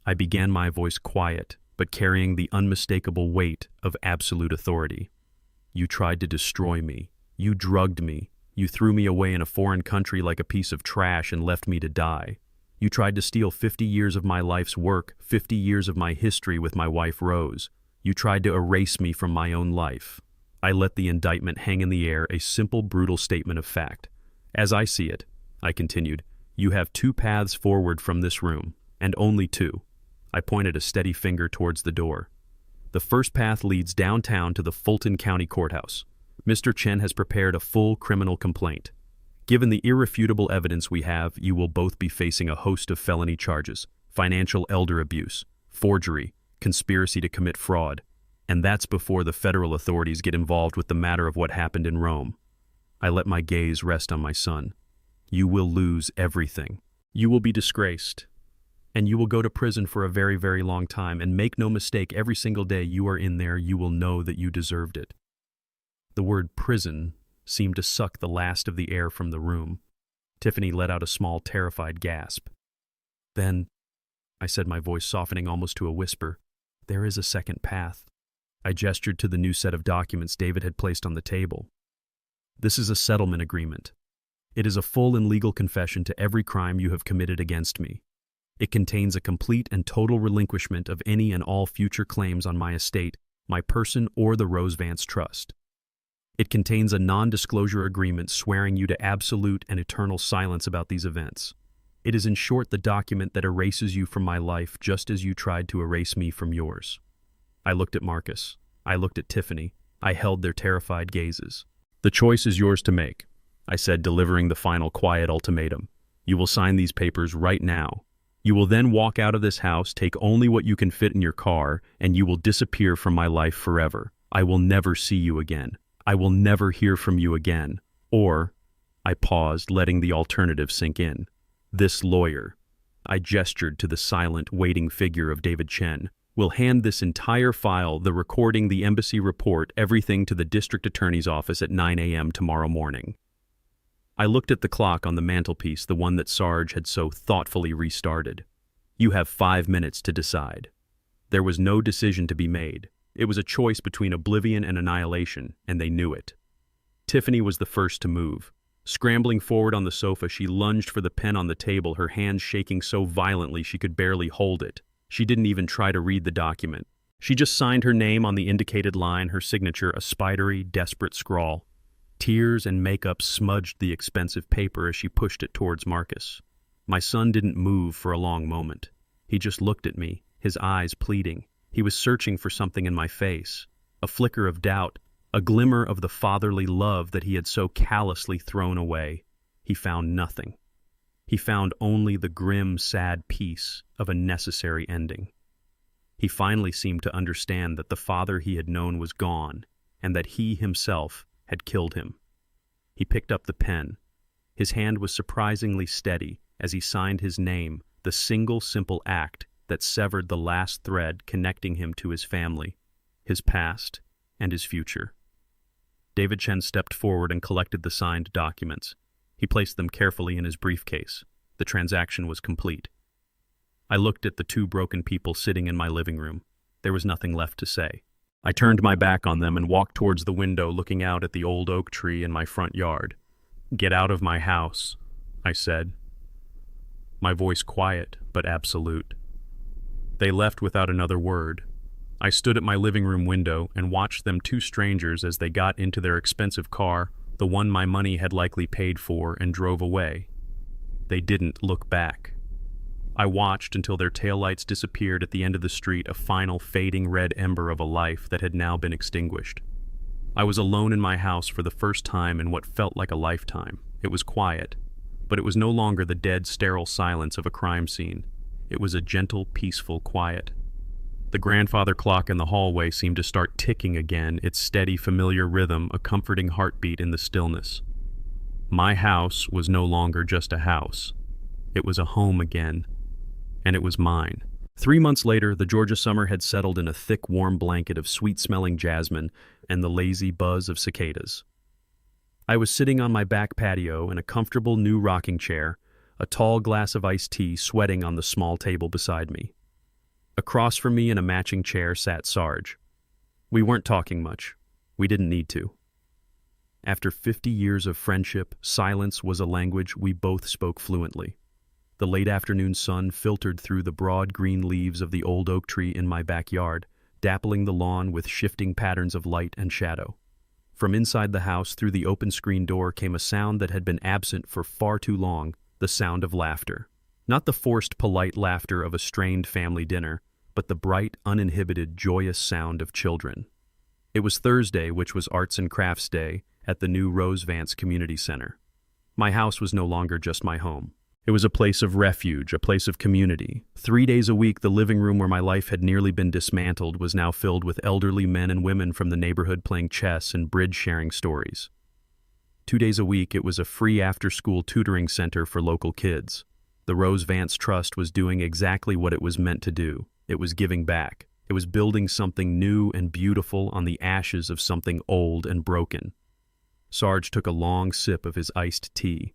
I began, my voice quiet, but carrying the unmistakable weight of absolute authority. "You tried to destroy me. You drugged me. You threw me away in a foreign country like a piece of trash and left me to die. You tried to steal 50 years of my life's work, 50 years of my history with my wife Rose. You tried to erase me from my own life." I let the indictment hang in the air, a simple, brutal statement of fact. "As I see it," I continued, "you have two paths forward from this room, and only two." I pointed a steady finger towards the door. "The first path leads downtown to the Fulton County Courthouse. Mr. Chen has prepared a full criminal complaint. Given the irrefutable evidence we have, you will both be facing a host of felony charges: financial elder abuse, forgery, conspiracy to commit fraud, and that's before the federal authorities get involved with the matter of what happened in Rome." I let my gaze rest on my son. "You will lose everything. You will be disgraced. And you will go to prison for a very, very long time, and make no mistake, every single day you are in there, you will know that you deserved it." The word prison seemed to suck the last of the air from the room. Tiffany let out a small, terrified gasp. "Then," I said, my voice softening almost to a whisper, "there is a second path." I gestured to the new set of documents David had placed on the table. "This is a settlement agreement. It is a full and legal confession to every crime you have committed against me. It contains a complete and total relinquishment of any and all future claims on my estate, my person, or the Rose Vance Trust. It contains a non-disclosure agreement swearing you to absolute and eternal silence about these events. It is in short the document that erases you from my life just as you tried to erase me from yours." I looked at Marcus. I looked at Tiffany. I held their terrified gazes. "The choice is yours to make," I said, delivering the final quiet ultimatum. "You will sign these papers right now. You will then walk out of this house, take only what you can fit in your car, and you will disappear from my life forever. I will never see you again. I will never hear from you again. Or," I paused, letting the alternative sink in, "this lawyer," I gestured to the silent, waiting figure of David Chen, "will hand this entire file, the recording, the embassy report, everything to the district attorney's office at 9 a.m. tomorrow morning." I looked at the clock on the mantelpiece, the one that Sarge had so thoughtfully restarted. "You have 5 minutes to decide." There was no decision to be made. It was a choice between oblivion and annihilation, and they knew it. Tiffany was the first to move. Scrambling forward on the sofa, she lunged for the pen on the table, her hands shaking so violently she could barely hold it. She didn't even try to read the document. She just signed her name on the indicated line, her signature a spidery, desperate scrawl. Tears and makeup smudged the expensive paper as she pushed it towards Marcus. My son didn't move for a long moment. He just looked at me, his eyes pleading. He was searching for something in my face, a flicker of doubt, a glimmer of the fatherly love that he had so callously thrown away. He found nothing. He found only the grim, sad peace of a necessary ending. He finally seemed to understand that the father he had known was gone, and that he himself had killed him. He picked up the pen. His hand was surprisingly steady as he signed his name, the single simple act that severed the last thread connecting him to his family, his past, and his future. David Chen stepped forward and collected the signed documents. He placed them carefully in his briefcase. The transaction was complete. I looked at the two broken people sitting in my living room. There was nothing left to say. I turned my back on them and walked towards the window, looking out at the old oak tree in my front yard. "Get out of my house," I said, my voice quiet but absolute. They left without another word. I stood at my living room window and watched them, two strangers, as they got into their expensive car, the one my money had likely paid for, and drove away. They didn't look back. I watched until their taillights disappeared at the end of the street, a final fading red ember of a life that had now been extinguished. I was alone in my house for the first time in what felt like a lifetime. It was quiet, but it was no longer the dead, sterile silence of a crime scene. It was a gentle, peaceful quiet. The grandfather clock in the hallway seemed to start ticking again, its steady, familiar rhythm, a comforting heartbeat in the stillness. My house was no longer just a house. It was a home again, and it was mine. 3 months later, the Georgia summer had settled in a thick, warm blanket of sweet-smelling jasmine and the lazy buzz of cicadas. I was sitting on my back patio in a comfortable new rocking chair, a tall glass of iced tea sweating on the small table beside me. Across from me in a matching chair sat Sarge. We weren't talking much. We didn't need to. After 50 years of friendship, silence was a language we both spoke fluently. The late afternoon sun filtered through the broad green leaves of the old oak tree in my backyard, dappling the lawn with shifting patterns of light and shadow. From inside the house, through the open screen door, came a sound that had been absent for far too long, the sound of laughter. Not the forced, polite laughter of a strained family dinner, but the bright, uninhibited, joyous sound of children. It was Thursday, which was Arts and Crafts Day, at the new Rose Vance Community Center. My house was no longer just my home. It was a place of refuge, a place of community. 3 days a week, the living room where my life had nearly been dismantled was now filled with elderly men and women from the neighborhood playing chess and bridge, sharing stories. 2 days a week, it was a free after-school tutoring center for local kids. The Rose Vance Trust was doing exactly what it was meant to do. It was giving back. It was building something new and beautiful on the ashes of something old and broken. Sarge took a long sip of his iced tea.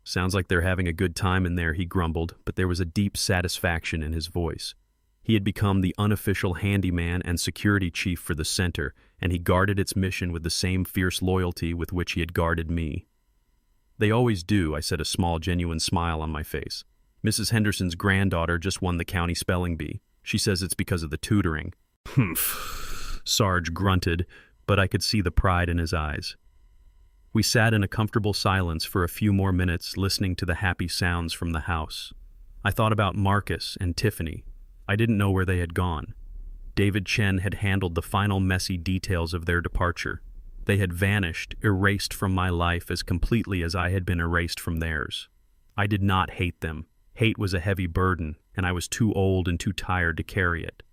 "Sounds like they're having a good time in there," he grumbled, but there was a deep satisfaction in his voice. He had become the unofficial handyman and security chief for the center, and he guarded its mission with the same fierce loyalty with which he had guarded me. "They always do," I said, a small, genuine smile on my face. "Mrs. Henderson's granddaughter just won the county spelling bee. She says it's because of the tutoring." "Humph," Sarge grunted, but I could see the pride in his eyes. We sat in a comfortable silence for a few more minutes, listening to the happy sounds from the house. I thought about Marcus and Tiffany. I didn't know where they had gone. David Chen had handled the final messy details of their departure. They had vanished, erased from my life as completely as I had been erased from theirs. I did not hate them. Hate was a heavy burden, and I was too old and too tired to carry it.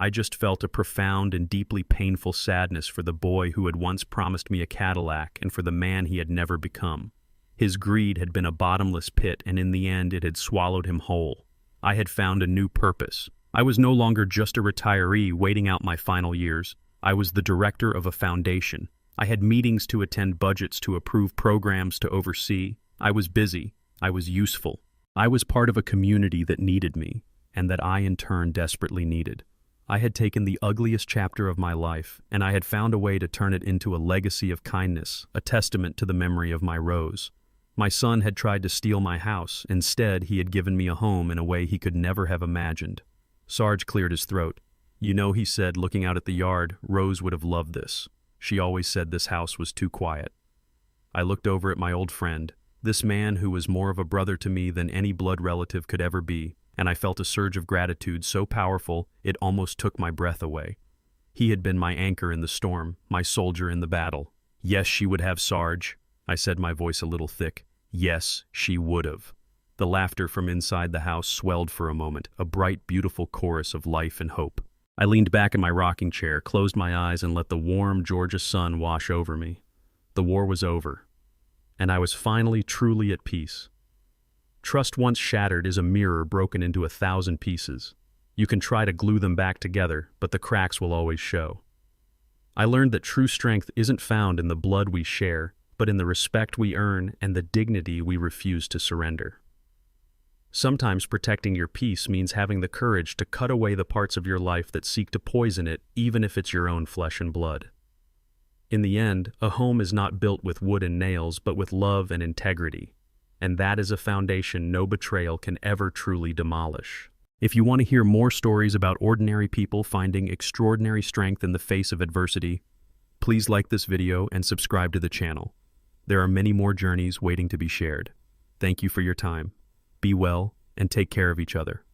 I just felt a profound and deeply painful sadness for the boy who had once promised me a Cadillac and for the man he had never become. His greed had been a bottomless pit, and in the end it had swallowed him whole. I had found a new purpose. I was no longer just a retiree waiting out my final years. I was the director of a foundation. I had meetings to attend, budgets to approve, programs to oversee. I was busy. I was useful. I was part of a community that needed me, and that I in turn desperately needed. I had taken the ugliest chapter of my life, and I had found a way to turn it into a legacy of kindness, a testament to the memory of my Rose. My son had tried to steal my house. Instead, he had given me a home in a way he could never have imagined. Sarge cleared his throat. "You know," he said, looking out at the yard, "Rose would have loved this. She always said this house was too quiet." I looked over at my old friend, this man who was more of a brother to me than any blood relative could ever be, and I felt a surge of gratitude so powerful it almost took my breath away. He had been my anchor in the storm, my soldier in the battle. "Yes, she would have, Sarge," I said, my voice a little thick. "Yes, she would have." The laughter from inside the house swelled for a moment, a bright, beautiful chorus of life and hope. I leaned back in my rocking chair, closed my eyes, and let the warm Georgia sun wash over me. The war was over, and I was finally truly at peace. Trust once shattered is a mirror broken into 1,000 pieces. You can try to glue them back together, but the cracks will always show. I learned that true strength isn't found in the blood we share, but in the respect we earn and the dignity we refuse to surrender. Sometimes protecting your peace means having the courage to cut away the parts of your life that seek to poison it, even if it's your own flesh and blood. In the end, a home is not built with wood and nails, but with love and integrity. And that is a foundation no betrayal can ever truly demolish. If you want to hear more stories about ordinary people finding extraordinary strength in the face of adversity, please like this video and subscribe to the channel. There are many more journeys waiting to be shared. Thank you for your time. Be well and take care of each other.